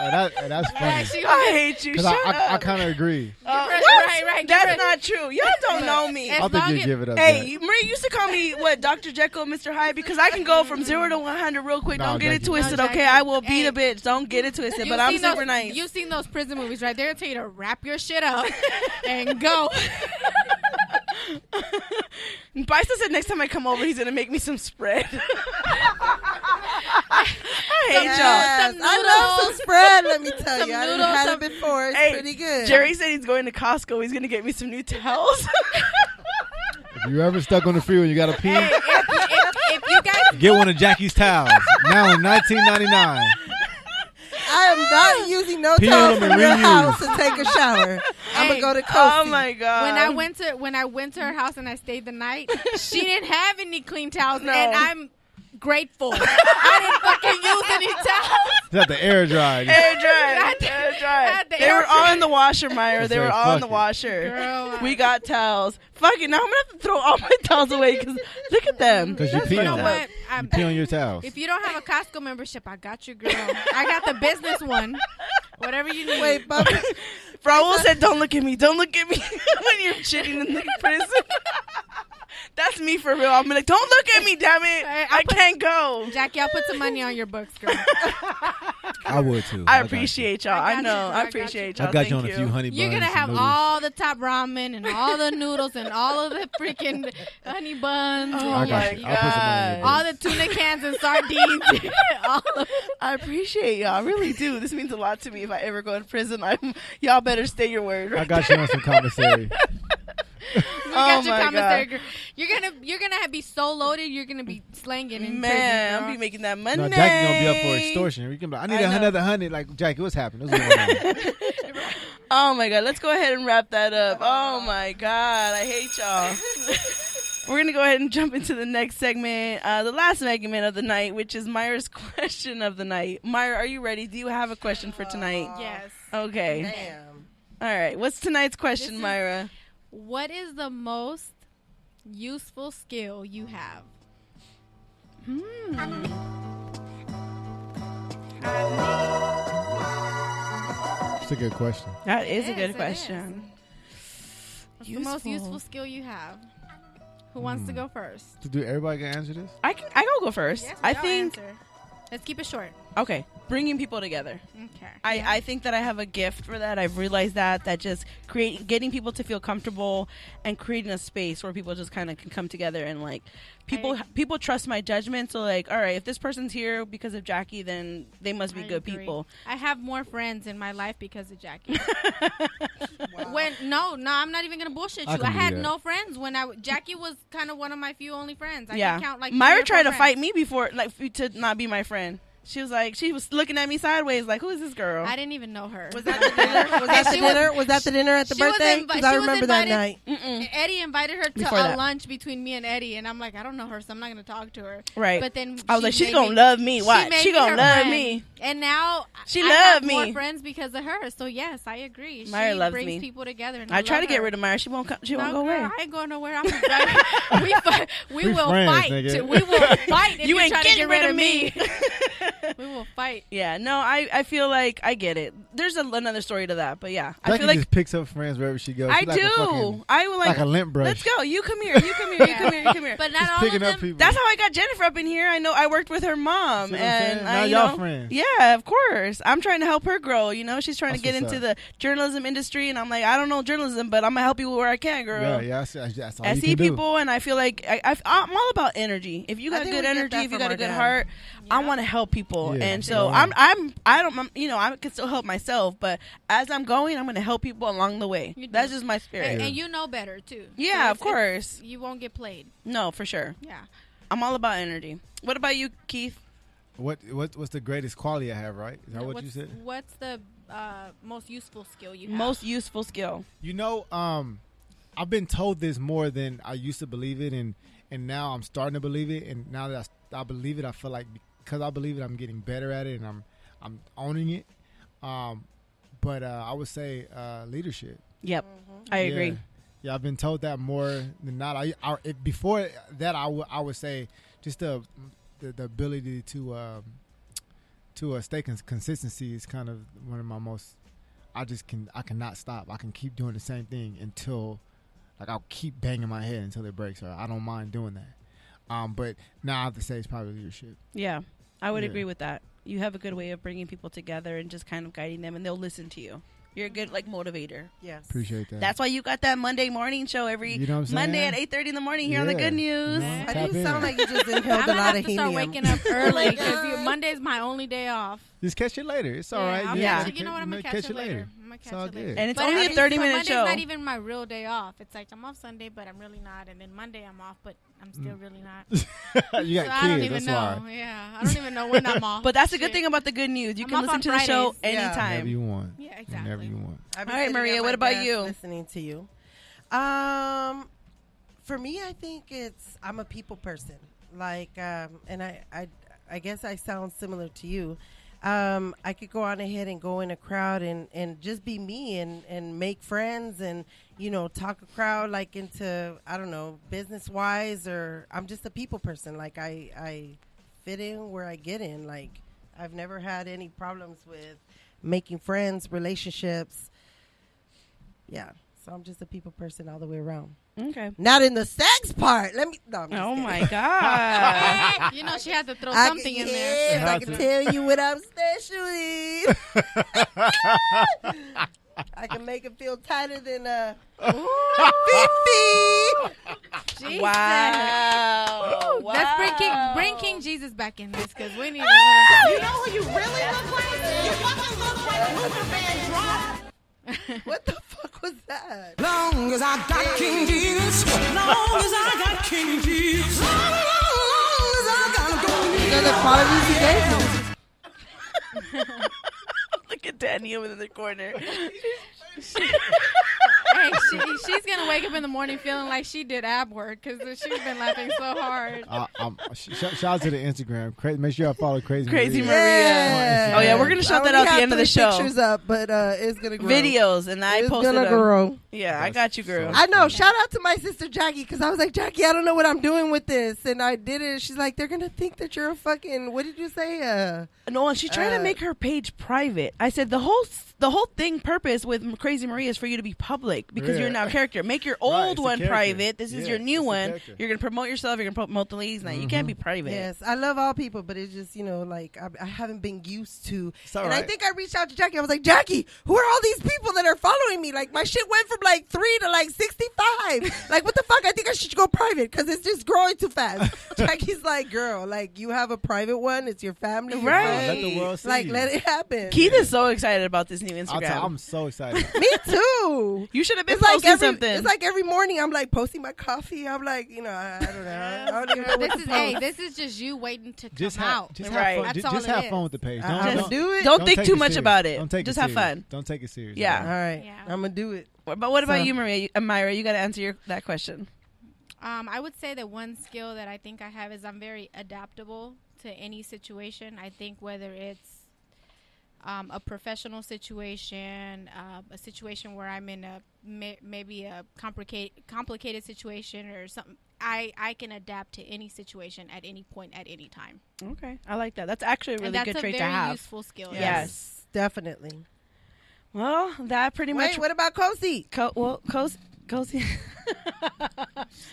Speaker 4: That's funny.
Speaker 2: I hate you.
Speaker 4: Because
Speaker 2: Shut
Speaker 4: I
Speaker 2: up.
Speaker 4: kind of agree.
Speaker 5: Right.
Speaker 2: That's not true. Y'all don't know me.
Speaker 4: I think you give it up.
Speaker 2: Hey, Maria used to call me Dr. Jekyll and Mr. Hyde because I can go from 0 to 100 real quick.
Speaker 4: No,
Speaker 2: Don't get it
Speaker 4: Jackie.
Speaker 2: twisted,
Speaker 5: No,
Speaker 2: okay?
Speaker 5: Jackie.
Speaker 2: I will beat a bitch. Don't get it twisted. But I'm super nice.
Speaker 5: You've seen those prison movies, right? They'll tell you to wrap your shit up and go.
Speaker 2: Bison said next time I come over, he's gonna make me some spread. I hate y'all.
Speaker 5: Some
Speaker 3: I love some spread, let me tell you. I done
Speaker 5: noodles,
Speaker 3: had
Speaker 5: some-
Speaker 3: it before. It's
Speaker 2: Hey,
Speaker 3: pretty good.
Speaker 2: Jerry said he's going to Costco. He's gonna get me some new towels.
Speaker 4: If you ever stuck on the freeway and you got to pee,
Speaker 5: If you guys,
Speaker 9: Get one of Jackie's towels. Now in 1999.
Speaker 3: I am not using no
Speaker 4: Pee on
Speaker 3: towels
Speaker 4: them
Speaker 3: from
Speaker 4: and
Speaker 3: your
Speaker 4: reuse.
Speaker 3: house to take a shower. I'm going to go to Coastie.
Speaker 2: Oh my God.
Speaker 5: when I went to her house and I stayed the night, she didn't have any clean towels,
Speaker 2: No.
Speaker 5: and I'm grateful. I didn't fucking use any towels.
Speaker 4: you have to air dry.
Speaker 2: Air dry.
Speaker 5: Had to
Speaker 2: They
Speaker 5: air
Speaker 2: were all
Speaker 5: dry.
Speaker 2: in the washer, Myra. They
Speaker 4: Say,
Speaker 2: were all in the
Speaker 4: fuck it.
Speaker 2: washer.
Speaker 5: Girl,
Speaker 2: We got towels. Fuck it. Now I'm gonna have to throw all my towels away because look at them.
Speaker 4: Because you
Speaker 2: That's
Speaker 4: pee
Speaker 2: fucked
Speaker 4: on
Speaker 2: up.
Speaker 5: what?
Speaker 4: You pee on your towels.
Speaker 5: If you don't have a Costco membership, I got you, girl. I got the business one. Whatever you need.
Speaker 3: Wait, Bubba.
Speaker 2: Raul said, "Don't look at me. Don't look at me when you're shitting in the prison." That's me for real. I'm like, "Don't look at me, damn it. I can't go."
Speaker 5: Jackie, I'll put some money on your books, girl.
Speaker 9: I would too.
Speaker 2: I
Speaker 9: got
Speaker 2: appreciate y'all.
Speaker 5: I
Speaker 2: I
Speaker 5: got
Speaker 2: know.
Speaker 5: you,
Speaker 2: I
Speaker 5: I got
Speaker 2: appreciate
Speaker 9: you.
Speaker 2: y'all.
Speaker 9: I got you on
Speaker 2: Thank
Speaker 9: a few honey buns.
Speaker 5: You're gonna
Speaker 9: and
Speaker 5: have
Speaker 9: noodles.
Speaker 5: all the top ramen and all the noodles and all of the freaking honey buns.
Speaker 2: Oh
Speaker 4: I
Speaker 5: and
Speaker 4: got
Speaker 2: my
Speaker 4: you. I'll put some money in your
Speaker 5: all the tuna cans and sardines. All of
Speaker 2: I appreciate y'all. I really do. This means a lot to me. If I ever go to prison, y'all better stay your word.
Speaker 4: I got you on some commissary.
Speaker 5: We got your
Speaker 2: my
Speaker 5: commissary,
Speaker 2: God.
Speaker 5: girl. You're gonna be so loaded. You're gonna be slanging in
Speaker 2: Man,
Speaker 5: prison,
Speaker 2: I'll be making that money.
Speaker 4: No, Jackie gonna be up for extortion. We can be like, I need
Speaker 2: I know.
Speaker 4: another 100. Like, Jackie, what's happening? What's going on?
Speaker 2: Oh my God, let's go ahead and wrap that up. Oh my God, I hate y'all. We're going to go ahead and jump into the next segment, the last segment of the night, which is Myra's question of the night. Myra, are you ready? Do you have a question for tonight?
Speaker 5: Yes.
Speaker 2: Okay.
Speaker 3: Damn.
Speaker 2: All right. What's tonight's question,
Speaker 5: This is-
Speaker 2: Myra?
Speaker 5: What is the most useful skill you have?
Speaker 4: It's a good question.
Speaker 2: That is a
Speaker 5: It
Speaker 2: good
Speaker 5: is, it
Speaker 2: question.
Speaker 5: What's the most useful skill you have? Who wants to go first?
Speaker 4: Do everybody can answer this?
Speaker 2: I can go first.
Speaker 5: Yes,
Speaker 2: I
Speaker 5: y'all
Speaker 2: think,
Speaker 5: answer. Let's keep it short.
Speaker 2: okay, bringing people together.
Speaker 5: Okay.
Speaker 2: I think that I have a gift for that. I've realized that just getting people to feel comfortable and creating a space where people just kind of can come together and like people trust my judgment. So like, all right, if this person's here because of Jackie, then they must be
Speaker 5: I
Speaker 2: good
Speaker 5: agree.
Speaker 2: people.
Speaker 5: I have more friends in my life because of Jackie. No, I'm not even gonna bullshit you.
Speaker 4: I can
Speaker 5: I
Speaker 4: do
Speaker 5: had
Speaker 4: that.
Speaker 5: no friends when Jackie was kind of one of my few only friends. I
Speaker 2: Yeah,
Speaker 5: can count like
Speaker 2: Myra
Speaker 5: 3 or 4
Speaker 2: tried to
Speaker 5: friends.
Speaker 2: fight me before, like to not be my friend. She was looking at me sideways, like, who is this girl?
Speaker 5: I didn't even know her.
Speaker 3: Was that the dinner? Was that the dinner at the
Speaker 5: she was
Speaker 3: birthday?
Speaker 5: invi-
Speaker 3: Because
Speaker 5: she
Speaker 3: I
Speaker 5: was
Speaker 3: remember that
Speaker 5: invited-
Speaker 3: night.
Speaker 5: Eddie invited her to
Speaker 2: Before
Speaker 5: a
Speaker 2: that.
Speaker 5: lunch between me and Eddie, and I'm like, I don't know her, so I'm not gonna talk to her.
Speaker 2: Right.
Speaker 5: But then
Speaker 2: I was like, she's
Speaker 5: made
Speaker 2: gonna love me. Why?
Speaker 5: made
Speaker 2: She gonna
Speaker 5: her
Speaker 2: love
Speaker 5: friend.
Speaker 2: me.
Speaker 5: And now
Speaker 2: She
Speaker 5: I
Speaker 2: loved
Speaker 5: have
Speaker 2: me.
Speaker 5: more friends because of her. So yes, I agree.
Speaker 2: Myra
Speaker 5: she
Speaker 2: loves
Speaker 5: brings
Speaker 2: me.
Speaker 5: people together. And
Speaker 2: I try
Speaker 5: love
Speaker 2: to get
Speaker 5: her.
Speaker 2: rid of Myra. She won't come. She won't
Speaker 5: No,
Speaker 2: go
Speaker 5: girl,
Speaker 2: away.
Speaker 5: I ain't going nowhere. We
Speaker 4: We
Speaker 5: will
Speaker 4: friends,
Speaker 5: fight.
Speaker 4: nigga.
Speaker 5: We will fight if
Speaker 2: You
Speaker 5: you
Speaker 2: ain't
Speaker 5: try to
Speaker 2: getting
Speaker 5: get rid
Speaker 2: rid
Speaker 5: of
Speaker 2: of
Speaker 5: me.
Speaker 2: me.
Speaker 5: We will fight.
Speaker 2: Yeah, no, I feel like I get it. There's another story to that, but yeah, I
Speaker 4: Jackie
Speaker 2: feel like
Speaker 4: just picks up friends wherever she goes.
Speaker 2: I
Speaker 4: She's like
Speaker 2: do.
Speaker 4: a fucking-
Speaker 2: I would
Speaker 4: like a lint brush.
Speaker 2: Let's go. You come here. You come here. You come here. You come here.
Speaker 5: But not
Speaker 4: Just
Speaker 5: all of
Speaker 4: picking
Speaker 5: them.
Speaker 4: up people.
Speaker 2: That's how I got Jennifer up in here. I know I worked with her mom,
Speaker 4: See what I'm
Speaker 2: and
Speaker 4: saying?
Speaker 2: I,
Speaker 4: Now
Speaker 2: you
Speaker 4: y'all
Speaker 2: know,
Speaker 4: friends.
Speaker 2: Yeah, of course. I'm trying to help her grow. You know, she's trying
Speaker 4: That's
Speaker 2: to get
Speaker 4: what's
Speaker 2: into
Speaker 4: up.
Speaker 2: the journalism industry, and I'm like, I don't know journalism, but I'm gonna help you where I can, girl.
Speaker 4: Yeah, that's all
Speaker 2: I
Speaker 4: you
Speaker 2: see
Speaker 4: can do.
Speaker 2: people, and I feel like I'm all about energy. If you
Speaker 3: I
Speaker 2: got
Speaker 3: think
Speaker 2: good
Speaker 3: we get
Speaker 2: energy,
Speaker 3: that
Speaker 2: if you
Speaker 3: from
Speaker 2: got a
Speaker 3: our
Speaker 2: good
Speaker 3: dad.
Speaker 2: heart, I want to help people,
Speaker 4: Yeah,
Speaker 2: and so
Speaker 4: yeah.
Speaker 2: I can still help myself, but as I'm going, I'm gonna help people along the way.
Speaker 5: You do.
Speaker 2: That's just my spirit.
Speaker 5: And you know better too.
Speaker 2: Yeah,
Speaker 5: So
Speaker 2: of course.
Speaker 5: you won't get played.
Speaker 2: No, for sure.
Speaker 5: Yeah.
Speaker 2: I'm all about energy. What about you, Keith?
Speaker 9: What's the greatest quality I have? Right? Is that what you said?
Speaker 5: What's the most useful skill you have?
Speaker 2: Most useful skill.
Speaker 4: You know, I've been told this more than I used to believe it, and now I'm starting to believe it. And now that I believe it, I feel like because I believe it, I'm getting better at it, and I'm owning it. But I would say leadership.
Speaker 2: Yep, I agree.
Speaker 4: Yeah, I've been told that more than not. Before that, I would say just the ability to stay consistency is kind of one of my most. I cannot stop. I can keep doing the same thing until, like, I'll keep banging my head until it breaks. Or I don't mind doing that. But now I have to say it's probably leadership.
Speaker 2: Yeah, I would agree with that. You have a good way of bringing people together and just kind of guiding them, and they'll listen to you. You're a good, like, motivator.
Speaker 3: Yes.
Speaker 4: Appreciate that.
Speaker 2: That's why you got that Monday morning show every Monday at 8:30 in the morning here on the Good News.
Speaker 3: I do sound like you just inhaled a lot of helium.
Speaker 5: I'm going to have to start waking up early because Monday's my only day off.
Speaker 4: Just catch it later. It's all right.
Speaker 5: You know what? I'm going to catch it later.
Speaker 4: It's all good.
Speaker 2: And it's only a 30-minute show.
Speaker 5: Monday's not even my real day off. It's like I'm off Sunday, but I'm really not. And then Monday I'm off, but I'm still really not.
Speaker 4: You got kids.
Speaker 5: I don't even
Speaker 4: that's
Speaker 5: know.
Speaker 4: why.
Speaker 5: Yeah, I don't even know when I'm off.
Speaker 2: But that's the good thing about the Good News. You can listen to the show anytime.
Speaker 4: Whenever you want.
Speaker 5: Yeah, exactly.
Speaker 4: Whenever you want.
Speaker 2: All right, Maria, what about you?
Speaker 3: Listening to you. For me, I think I'm a people person. Like, and I guess I sound similar to you. I could go on ahead and go in a crowd and just be me and make friends and, talk a crowd like into, I don't know, business wise, or I'm just a people person. Like I fit in where I get in. Like I've never had any problems with making friends, relationships. Yeah. So I'm just a people person all the way around.
Speaker 2: Okay.
Speaker 3: Not in the sex part.
Speaker 2: Oh my God.
Speaker 5: She had to throw something in there.
Speaker 3: Yes, I can tell you what I'm special in. I can make it feel tighter than 50.
Speaker 5: Jesus.
Speaker 2: Wow.
Speaker 5: Let's bring King Jesus back in this because we need.
Speaker 11: You know who you really look like? You fucking look like Luther Vandross.
Speaker 3: What the fuck was that?
Speaker 11: Long as I got King Jesus, long as I got King Jesus, long as I got
Speaker 3: the qualities he gave me.
Speaker 2: Look at Danny over in the corner.
Speaker 5: Hey, she's gonna wake up in the morning feeling like she did ab work because she's been laughing so hard.
Speaker 4: Shout out to the Instagram. Make sure y'all follow Crazy
Speaker 2: Maria.
Speaker 3: Yeah.
Speaker 2: Oh yeah, we're gonna shout that out at the end of the show.
Speaker 3: Pictures up, but it's gonna grow.
Speaker 2: Videos, and I posted them.
Speaker 3: It's gonna grow.
Speaker 2: Yeah, I got you, girl.
Speaker 3: I know. Shout out to my sister Jackie because I was like, Jackie, I don't know what I'm doing with this, and I did it. She's like, they're gonna think that you're a fucking. What did you say?
Speaker 2: No, and she's trying to make her page private. I said the whole purpose with Crazy Maria is for you to be public because you're now a character. Make your old one private. This is your new one. You're gonna promote yourself. You're gonna promote the ladies night. You can't be private.
Speaker 3: Yes, I love all people, but it's just like I haven't been used to.
Speaker 4: And
Speaker 3: I think I reached out to Jackie. I was like, Jackie, who are all these people that are following me? Like my shit went from like 3 to like 65. Like what the fuck? I think I should go private because it's just growing too fast. Jackie's like, girl, like you have a private one. It's your family,
Speaker 2: right?
Speaker 4: Let the world see.
Speaker 3: Like
Speaker 4: you.
Speaker 3: let it happen.
Speaker 2: Keith is so excited about this new Instagram.
Speaker 4: I'm so excited.
Speaker 3: Me too.
Speaker 2: You should have been posting something.
Speaker 3: It's like every morning I'm like posting my coffee. I'm like, I don't know. I don't even know what to post.
Speaker 5: This is just you waiting to
Speaker 4: Just
Speaker 5: come out.
Speaker 4: Just have fun. Just have fun with the page.
Speaker 3: Don't do it.
Speaker 2: Don't think too much about it.
Speaker 4: Don't take
Speaker 2: just
Speaker 4: it
Speaker 2: have
Speaker 4: serious.
Speaker 2: fun.
Speaker 4: Don't take it serious.
Speaker 2: Yeah.
Speaker 3: All right. Yeah. I'm gonna do it.
Speaker 2: But what about you, Myra? You got to answer that question.
Speaker 5: I would say that one skill that I think I have is I'm very adaptable to any situation. I think whether it's a professional situation, a situation where I'm in maybe a complicated situation or something, I can adapt to any situation at any point at any time.
Speaker 2: Okay, I like that. That's actually a really good trait to have.
Speaker 5: That's a very useful skill.
Speaker 3: Yes, definitely.
Speaker 2: Well, that pretty much.
Speaker 3: Wait, what about Kosi?
Speaker 2: Kosi.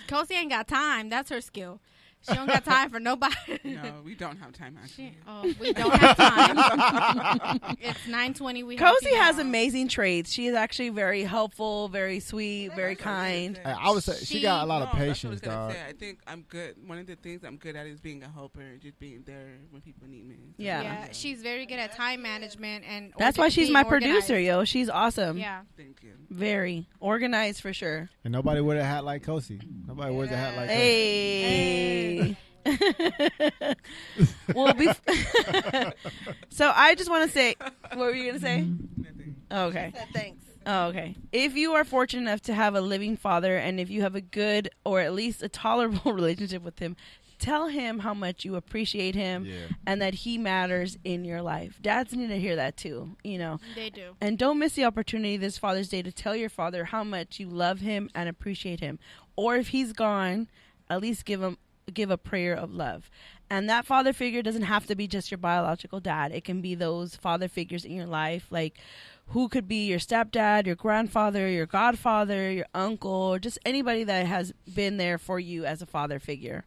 Speaker 5: Kosi ain't got time. That's her skill. She don't got time for nobody.
Speaker 1: No, we don't have time, actually.
Speaker 5: We don't have time. It's 9:20.
Speaker 2: Cozy has amazing traits. She is actually very helpful, very sweet, very kind.
Speaker 4: I would say she got a lot of patience, dog.
Speaker 1: I think I'm good. One of the things I'm good at is being a helper and just being there when people need me.
Speaker 5: Yeah, she's very good at time management. And
Speaker 2: that's why she's my producer, yo. She's awesome.
Speaker 5: Yeah.
Speaker 1: Thank you.
Speaker 2: Very organized for sure.
Speaker 4: And nobody wears a hat like Kosi. Nobody wears a hat like Kosi.
Speaker 2: Hey. Well, so I just want to say, what were you going to say? Oh, okay.
Speaker 3: Thanks.
Speaker 2: Oh, okay. If you are fortunate enough to have a living father, and if you have a good or at least a tolerable relationship with him, tell him how much you appreciate him and that he matters in your life. Dads need to hear that too, you know.
Speaker 5: They do.
Speaker 2: And don't miss the opportunity this Father's Day to tell your father how much you love him and appreciate him. Or if he's gone, at least give a prayer of love. And that father figure doesn't have to be just your biological dad. It can be those father figures in your life, like who could be your stepdad, your grandfather, your godfather, your uncle, or just anybody that has been there for you as a father figure.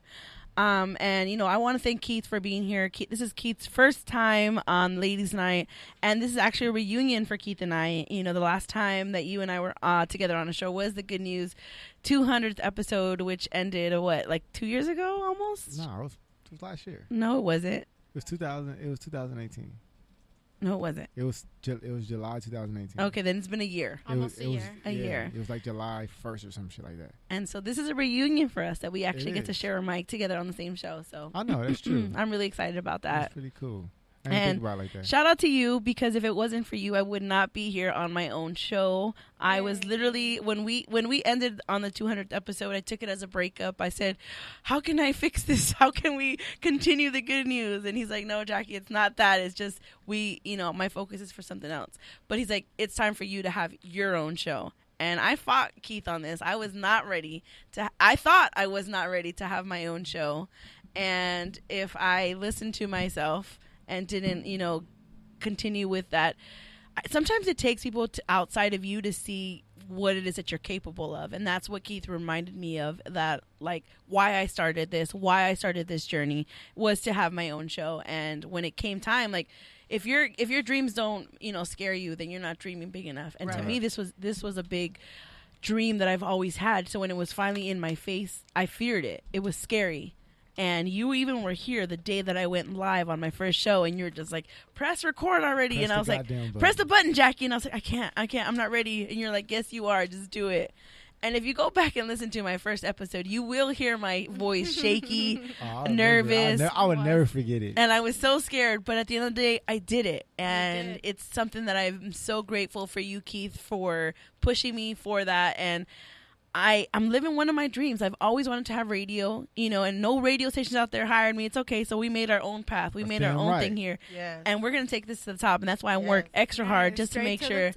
Speaker 2: And, you know, I want to thank Keith for being here. This is Keith's first time on Ladies Night, and this is actually a reunion for Keith and I. You know, the last time that you and I were together on a show was the Good News 200th episode, which ended, like 2 years ago almost?
Speaker 4: No, it was last year.
Speaker 2: No, it wasn't.
Speaker 4: It was 2018.
Speaker 2: No, it wasn't.
Speaker 4: It was July 2018.
Speaker 2: Okay, then it's been a year.
Speaker 5: Almost a year.
Speaker 2: A year.
Speaker 4: It was like July 1st or some shit like that.
Speaker 2: And so this is a reunion for us that we actually get to share a mic together on the same show. So
Speaker 4: I know, that's true.
Speaker 2: I'm really excited about that.
Speaker 4: That's pretty cool. I didn't think about it like that.
Speaker 2: Shout out to you, because if it wasn't for you, I would not be here on my own show. I was literally, when we ended on the 200th episode, I took it as a breakup. I said, how can I fix this? How can we continue the good news? And he's like, no, Jackie, it's not that. It's just my focus is for something else. But he's like, it's time for you to have your own show. And I fought Keith on this. I thought I was not ready to have my own show. And if I listened to myself and didn't, continue with that. Sometimes it takes people outside of you to see what it is that you're capable of. And that's what Keith reminded me of, that like why I started this journey was to have my own show. And when it came time, like if your dreams don't, scare you, then you're not dreaming big enough. And to me, this was a big dream that I've always had. So when it was finally in my face, I feared it. It was scary. And you even were here the day that I went live on my first show, and you were just like, press record already. And I was like, press the button, Jackie. And I was like, I can't, I'm not ready. And you're like, yes, you are. Just do it. And if you go back and listen to my first episode, you will hear my voice shaky, nervous.
Speaker 4: I would never forget it.
Speaker 2: And I was so scared. But at the end of the day, I did it. And it's something that I'm so grateful for you, Keith, for pushing me for that. And I'm living one of my dreams. I've always wanted to have radio, and no radio stations out there hired me. It's okay. So we made our own path. We made our own thing here. Yes. And we're going to take this to the top. And that's why I work extra hard just to make sure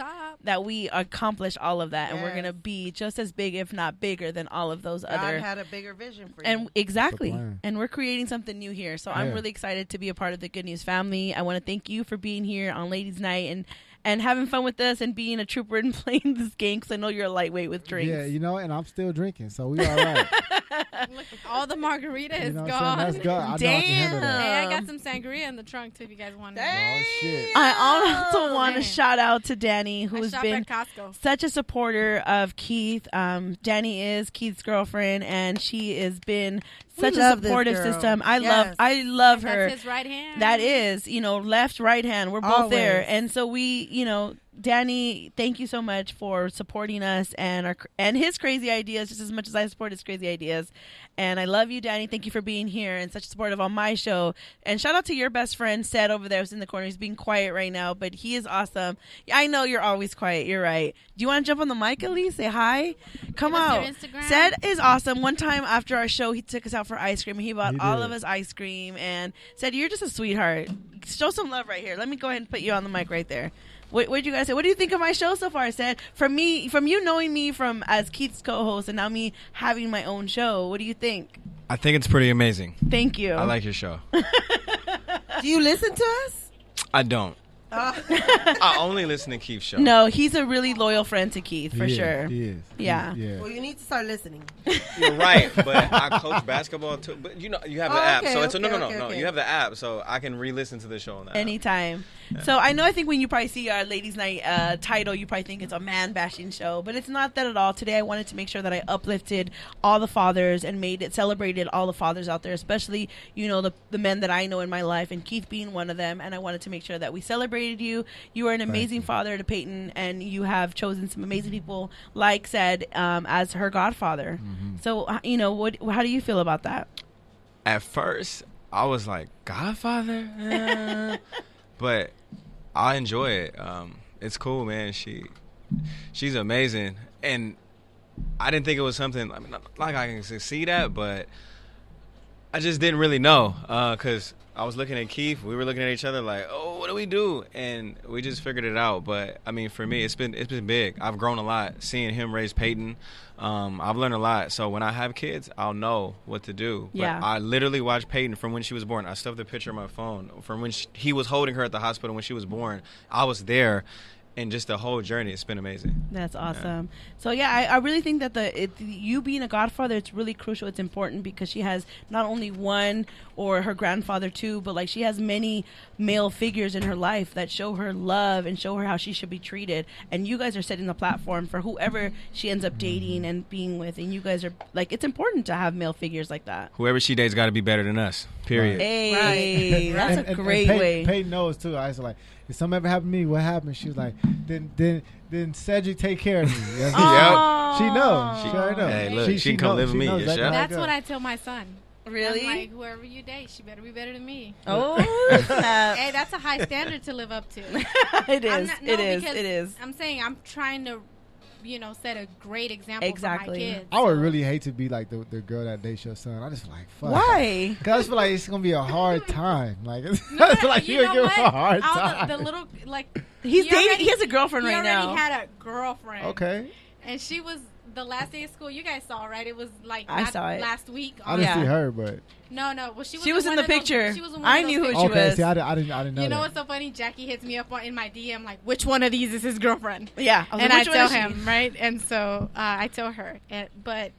Speaker 2: that we accomplish all of that. Yes. And we're going to be just as big, if not bigger, than all of those other.
Speaker 3: God had a bigger vision for you.
Speaker 2: And exactly. And we're creating something new here. So I'm really excited to be a part of the Good News family. I want to thank you for being here on Ladies Night and having fun with us and being a trooper and playing this game, because I know you're a lightweight with drinks.
Speaker 4: Yeah, and I'm still drinking, so we all right.
Speaker 5: Look, all the margarita is gone.
Speaker 4: That's gone.
Speaker 2: Damn.
Speaker 5: Hey, I got some sangria in the trunk too if you guys want to.
Speaker 4: Oh shit!
Speaker 2: I also want to shout out to Danny, who's been such a supporter of Keith. Danny is Keith's girlfriend, and she has been such a supportive system. I love her.
Speaker 5: That's his right hand.
Speaker 2: That is, left, right hand. We're both there, and so we, Danny, thank you so much for supporting us and his crazy ideas just as much as I support his crazy ideas. And I love you, Danny. Thank you for being here and such supportive on my show. And shout out to your best friend, Sed, over there, who's in the corner. He's being quiet right now, but he is awesome. I know you're always quiet. You're right. Do you want to jump on the mic at least? Say hi. Come out. Sed is awesome. One time after our show, he took us out for ice cream. He bought all of us ice cream and said, "You're just a sweetheart. Show some love right here." Let me go ahead and put you on the mic right there. What did you guys say? What do you think of my show so far? I said, from you knowing me from as Keith's co-host and now me having my own show, what do you think?
Speaker 12: I think it's pretty amazing.
Speaker 2: Thank you.
Speaker 12: I like your show.
Speaker 3: Do you listen to us?
Speaker 12: I don't. I only listen to Keith's show.
Speaker 2: No, he's a really loyal friend to Keith, for sure.
Speaker 4: He is.
Speaker 2: Yeah.
Speaker 3: Well, you need to start listening.
Speaker 12: You're right, but I coach basketball too. But you have the app, so it's no. You have the app, so I can re-listen to the show on that.
Speaker 2: Anytime. Yeah. So I think when you probably see our Ladies Night title, you probably think it's a man-bashing show, but it's not that at all. Today, I wanted to make sure that I uplifted all the fathers and celebrated all the fathers out there, especially the men that I know in my life, and Keith being one of them. And I wanted to make sure that we celebrated you. You are an amazing father to Peyton, and you have chosen some amazing people, like said, as her godfather. Mm-hmm. So how do you feel about that?
Speaker 12: At first, I was like, Godfather? But I enjoy it. It's cool, man. She's amazing. And I didn't think it was something, I mean, like I can succeed at, but I just didn't really know. Because I was looking at Keith. We were looking at each other like, oh, what do we do? And we just figured it out. But, I mean, for me, it's been big. I've grown a lot seeing him raise Peyton. I've learned a lot. So when I have kids, I'll know what to do.
Speaker 2: Yeah.
Speaker 12: But I literally watched Peyton from when she was born. I still have the picture on my phone from when he was holding her at the hospital when she was born. I was there. And just the whole journey, it's been amazing.
Speaker 2: That's awesome. Yeah. So, yeah, I really think that you being a godfather, it's really crucial. It's important because she has not only one or her grandfather, too, but, like, she has many male figures in her life that show her love and show her how she should be treated. And you guys are setting the platform for whoever she ends up dating and being with. And you guys are, like, it's important to have male figures like that.
Speaker 12: Whoever she dates got to be better than us, period.
Speaker 2: Hey, that's a great way.
Speaker 4: Peyton knows, too. I was like, if something ever happened to me, what happened? She was like, then Cedric take care of me. Yep. She knows. She already knows.
Speaker 12: Hey, look, she can come live with me.
Speaker 5: That's what I tell my son.
Speaker 2: Really?
Speaker 5: I'm like, whoever you date, she better be better than me.
Speaker 2: Oh,
Speaker 5: hey, that's a high standard to live up to.
Speaker 2: It is. It is.
Speaker 5: I'm saying I'm trying to, set a great example for my kids.
Speaker 4: I would really hate to be like the girl that dates your son. I just feel like, fuck.
Speaker 2: Why?
Speaker 4: Because I just feel like it's gonna be a hard time. Like, I feel like you're gonna give him a hard time.
Speaker 5: The little
Speaker 2: he's dating. He has a girlfriend right now.
Speaker 5: He already had a girlfriend.
Speaker 4: Okay.
Speaker 5: And she was the last day of school. You guys saw, right? It was like
Speaker 2: I saw it
Speaker 5: last week.
Speaker 4: I didn't see her, but
Speaker 5: no. Well, she
Speaker 2: was in the picture. I knew who she was.
Speaker 4: Okay, see, I didn't know.
Speaker 5: You know what's so funny? Jackie hits me up in my DM like, which one of these is his girlfriend?
Speaker 2: Yeah,
Speaker 5: and I tell him, right? And so I tell her, but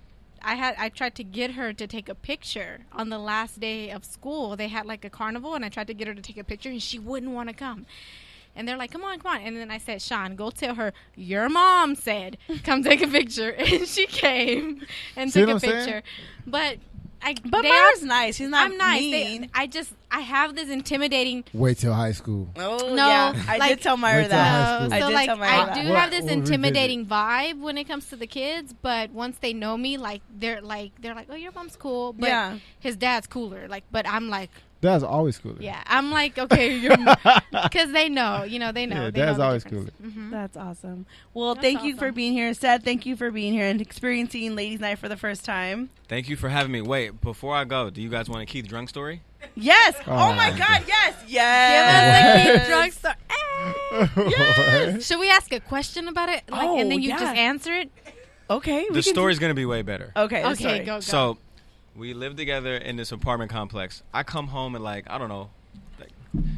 Speaker 5: I tried to get her to take a picture on the last day of school. They had like a carnival, and I tried to get her to take a picture, and she wouldn't want to come. And they're like, come on. And then I said, Sean, go tell her your mom said, come take a picture. And she came and took a picture. But
Speaker 2: Myra's nice. She's not
Speaker 5: I'm nice.
Speaker 2: mean.
Speaker 5: I have this intimidating.
Speaker 4: Wait till high school.
Speaker 2: Oh,
Speaker 5: no,
Speaker 2: yeah. I did tell Myra that.
Speaker 5: No, so I do have this intimidating vibe when it comes to the kids. But once they know me, they're like, oh, your mom's cool. But his dad's cooler. But I'm like.
Speaker 4: Dad's always cooler.
Speaker 5: Yeah, I'm like, okay, because they know, they know.
Speaker 4: Yeah, Dad's always cooler.
Speaker 2: Mm-hmm. That's awesome. Well, thank you for being here. Seth, thank you for being here and experiencing Ladies' Night for the first time.
Speaker 12: Thank you for having me. Wait, before I go, do you guys want a Keith drunk story?
Speaker 2: Yes. Oh my God, yes.
Speaker 5: Give us a Keith drunk story. Yes. Should we ask a question about it? And then you just answer it?
Speaker 2: Okay.
Speaker 12: The story's going to be way better.
Speaker 2: Okay,
Speaker 5: go.
Speaker 12: So, we live together in this apartment complex. I come home and I don't know.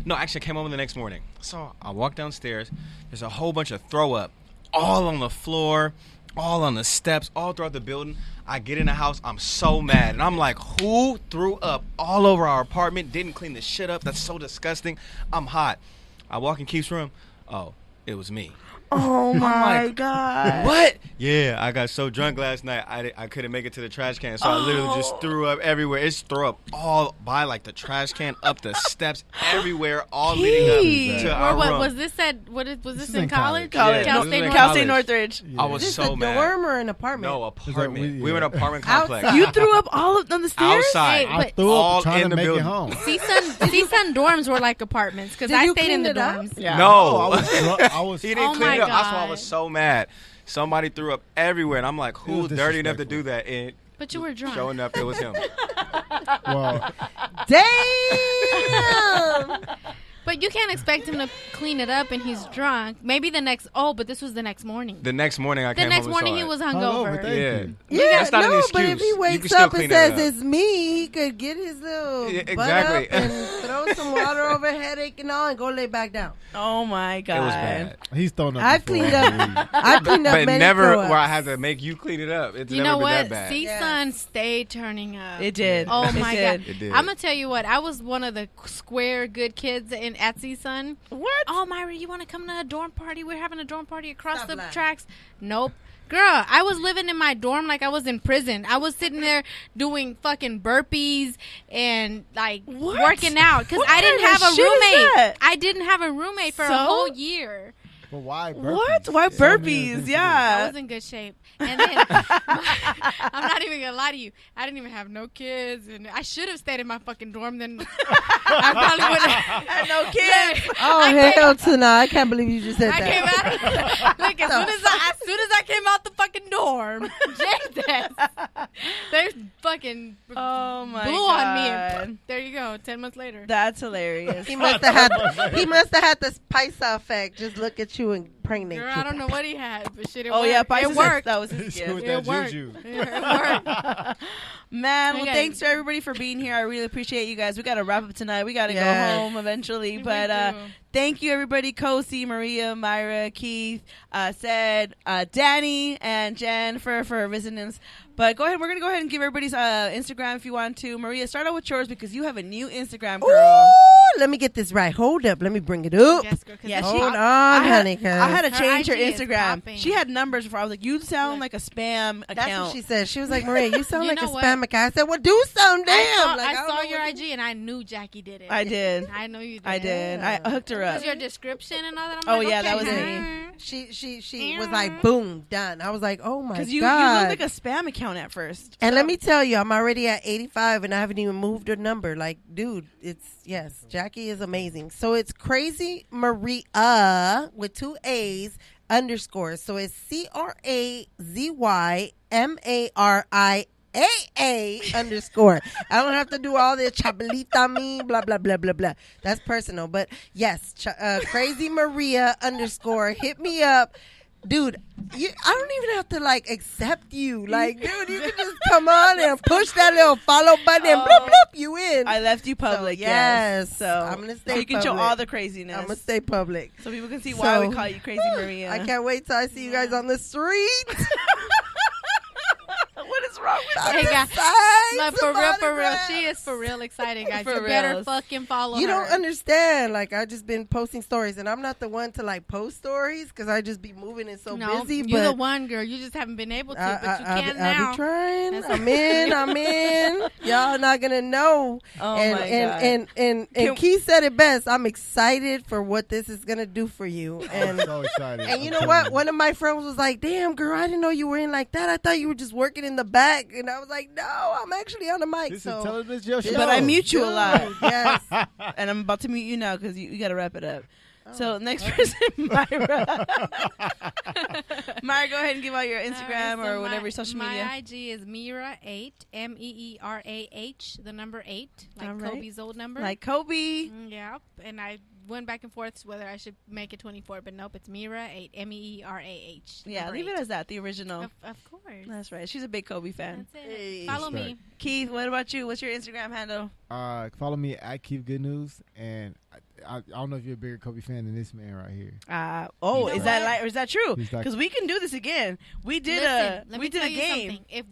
Speaker 12: No, actually, I came home the next morning. So I walk downstairs. There's a whole bunch of throw up all on the floor, all on the steps, all throughout the building. I get in the house. I'm so mad. And I'm like, who threw up all over our apartment, didn't clean the shit up? That's so disgusting. I'm hot. I walk in Keith's room. Oh, it was me.
Speaker 2: Oh my God.
Speaker 12: What? Yeah, I got so drunk last night I couldn't make it to the trash can, so I literally just threw up everywhere. It's throw up all by the trash can, up the steps, everywhere, all leading up to our room.
Speaker 5: Was this in college?
Speaker 12: Yeah,
Speaker 2: Cal State Northridge.
Speaker 12: Yeah. I was so mad.
Speaker 3: Is it a dorm or an apartment?
Speaker 12: No, apartment. We were in an apartment complex.
Speaker 2: You threw up all on the stairs?
Speaker 12: Outside.
Speaker 4: I threw up trying to make it home.
Speaker 5: CSUN dorms were like apartments because I stayed in the dorms.
Speaker 2: Yeah.
Speaker 12: No.
Speaker 4: I was
Speaker 12: He didn't clean it up. That's why I was so mad. Somebody threw up everywhere, and I'm like, who's dirty enough to do that? And
Speaker 5: but you were drunk.
Speaker 12: Sure enough, it was him.
Speaker 4: Well,
Speaker 3: damn.
Speaker 5: But you can't expect him to clean it up and he's drunk. Maybe but this was the next morning.
Speaker 12: The next morning I came home
Speaker 5: The next morning he was hungover.
Speaker 3: Yeah,
Speaker 12: that's not an excuse.
Speaker 3: But if he wakes up and says it's me, he could get his little butt up and throw some water over headache and all and go lay back down.
Speaker 2: Oh my God.
Speaker 12: It was bad.
Speaker 4: He's thrown up.
Speaker 3: I've cleaned up
Speaker 12: but
Speaker 3: many
Speaker 12: never
Speaker 3: throw-ups.
Speaker 12: where I had to make you clean it up. It's
Speaker 5: you
Speaker 12: never
Speaker 5: know
Speaker 12: been
Speaker 5: what?
Speaker 12: that bad.
Speaker 5: CSUN stayed turning up.
Speaker 2: It did.
Speaker 5: Oh my God.
Speaker 12: It did.
Speaker 5: I'm gonna tell you what. I was one of the square good kids at CSUN.
Speaker 2: What?
Speaker 5: Oh, Myra, you want to come to a dorm party? We're having a dorm party across the tracks. Nope. Girl, I was living in my dorm like I was in prison. I was sitting there doing fucking burpees and working out because I didn't have a roommate. I didn't have a roommate for a whole year.
Speaker 4: But why burpees?
Speaker 2: What? Why burpees?
Speaker 5: I
Speaker 2: Yeah.
Speaker 5: was in good shape. And then I'm not even gonna lie to you. I didn't even have no kids, and I should have stayed in my fucking dorm. Then I probably would have
Speaker 2: had no kids.
Speaker 3: Oh hell to no! I can't believe you just said
Speaker 5: I
Speaker 3: that.
Speaker 5: came out. Look, as soon as I came out the fucking dorm, Jesus, they fucking
Speaker 2: Oh my
Speaker 5: blew
Speaker 2: God.
Speaker 5: on me. And there you go. 10 months later.
Speaker 2: That's hilarious.
Speaker 3: He must have had. He must have had this Paisa effect. Just look at you and pregnant.
Speaker 5: Girl,
Speaker 3: you.
Speaker 5: I don't know what he had, but shit, it
Speaker 2: Oh
Speaker 5: worked.
Speaker 2: yeah,
Speaker 5: It
Speaker 2: Pisces.
Speaker 5: worked.
Speaker 2: That was his gift.
Speaker 9: With
Speaker 5: It
Speaker 9: that
Speaker 5: worked.
Speaker 9: juju.
Speaker 5: Yeah, it worked.
Speaker 2: Man, well,
Speaker 5: Okay.
Speaker 2: thanks to everybody for being here. I really appreciate you guys. We got to wrap up tonight. We got to
Speaker 3: Yes.
Speaker 2: go home eventually.
Speaker 5: We
Speaker 2: But
Speaker 5: do.
Speaker 2: thank you, everybody. Kosi, Maria, Myra, Keith, Said, Danny, and Jen for visiting us. But go ahead. We're going to go ahead and give everybody's Instagram if you want to. Maria, start out with yours because you have a new Instagram, girl.
Speaker 3: Ooh, let me get this right. Hold up. Let me bring it up.
Speaker 5: Yes, girl, 'cause
Speaker 2: Yeah,
Speaker 5: this
Speaker 2: she-
Speaker 3: Hold
Speaker 5: pop-
Speaker 3: on,
Speaker 2: I
Speaker 3: honey.
Speaker 2: had to
Speaker 5: Her
Speaker 2: change her
Speaker 5: IG is
Speaker 2: Instagram.
Speaker 5: popping.
Speaker 2: She had numbers before. I was like, you sound like a spam account.
Speaker 3: That's what she said. She was like, Maria, you sound
Speaker 5: You
Speaker 3: like a
Speaker 5: know what?
Speaker 3: spam account. I said, well, do some damn.
Speaker 5: I
Speaker 3: don't
Speaker 5: saw
Speaker 3: know
Speaker 5: your
Speaker 3: what
Speaker 5: IG and I knew Jackie did it.
Speaker 2: I did.
Speaker 5: I know you did.
Speaker 2: I did. I hooked her up.
Speaker 5: Because your description and all that. I'm
Speaker 2: Oh,
Speaker 5: like,
Speaker 2: yeah,
Speaker 5: okay,
Speaker 2: that was
Speaker 5: huh?
Speaker 2: me.
Speaker 3: She was like, boom, done. I was like, oh my God.
Speaker 2: Because you looked like a spam account at first.
Speaker 3: And let me tell you, I'm already at 85 and I haven't even moved a number. Like, dude, yes, Jackie is amazing. So it's Crazy Maria with 2 A's underscore. So it's CrazyMaria underscore. I don't have to do all the chabelita me, blah, blah, blah, blah, blah. That's personal. But yes, Crazy Maria underscore. Hit me up. Dude, I don't even have to like accept you. Like, dude, you can just come on and push that little follow button and bloop, bloop, you in.
Speaker 2: I left you public.
Speaker 3: So, yes.
Speaker 2: So
Speaker 3: I'm going to stay
Speaker 2: so you can show
Speaker 3: public.
Speaker 2: all the craziness.
Speaker 3: I'm going to stay public.
Speaker 2: So people can see why we
Speaker 3: So,
Speaker 2: call you Crazy Maria.
Speaker 3: I can't wait till I see you guys on the street.
Speaker 2: What is wrong with
Speaker 5: Hey,
Speaker 2: you?
Speaker 5: guys.
Speaker 3: Signs
Speaker 5: No, for
Speaker 3: of
Speaker 5: real.
Speaker 3: autographs.
Speaker 5: She is for real excited, guys.
Speaker 2: For
Speaker 5: You better
Speaker 2: reals.
Speaker 5: fucking follow
Speaker 3: You
Speaker 5: her.
Speaker 3: don't understand. Like, I just been posting stories, and I'm not the one to like post stories because I just be moving and so
Speaker 5: No,
Speaker 3: busy.
Speaker 5: you're
Speaker 3: but
Speaker 5: the one, girl. You just haven't been able to, but you can
Speaker 3: I
Speaker 5: now.
Speaker 3: be trying.
Speaker 5: That's-
Speaker 3: I'm in. Y'all not gonna know.
Speaker 2: Oh
Speaker 3: and,
Speaker 2: my
Speaker 3: and,
Speaker 2: God.
Speaker 3: and Keith said it best. I'm excited for what this is gonna do for you.
Speaker 4: I'm
Speaker 3: And
Speaker 4: so excited.
Speaker 3: and you know what? One of my friends was like, "Damn, girl, I didn't know you were in like that. I thought you were just working in the back." And I was like, "No, I'm actually on the mic."
Speaker 4: This
Speaker 3: so
Speaker 4: is television show.
Speaker 2: But I mute you a lot.
Speaker 3: Dude, yes.
Speaker 2: And I'm about to mute you now because you got to wrap it up. So next person, Myra. Myra, go ahead and give out your Instagram
Speaker 5: All right, so
Speaker 2: or whatever social media.
Speaker 5: My IG is Meera8, MEERAH, the number 8, like
Speaker 2: All right.
Speaker 5: Kobe's old number.
Speaker 2: Like Kobe.
Speaker 5: Yep. And I went back and forth whether I should make it 24, but nope, it's Meera8, MEERAH.
Speaker 2: Yeah,
Speaker 5: number
Speaker 2: leave
Speaker 5: 8.
Speaker 2: it as that, the original.
Speaker 5: Of course.
Speaker 2: That's right. She's a big Kobe fan.
Speaker 5: That's it.
Speaker 3: Hey.
Speaker 5: Follow
Speaker 4: Respect.
Speaker 5: me.
Speaker 2: Keith, what about you? What's your Instagram handle?
Speaker 4: Follow me at Keep Good News, and I don't know if you're a bigger Kobe fan than this man right here.
Speaker 2: Oh,
Speaker 5: You
Speaker 2: is
Speaker 5: know
Speaker 2: that
Speaker 5: what?
Speaker 2: like, or is that true?
Speaker 4: He's like-
Speaker 2: Because we can do this again. We did
Speaker 5: Listen, let
Speaker 2: we
Speaker 5: me
Speaker 2: did
Speaker 5: tell
Speaker 2: a
Speaker 5: you
Speaker 2: game.
Speaker 5: something. If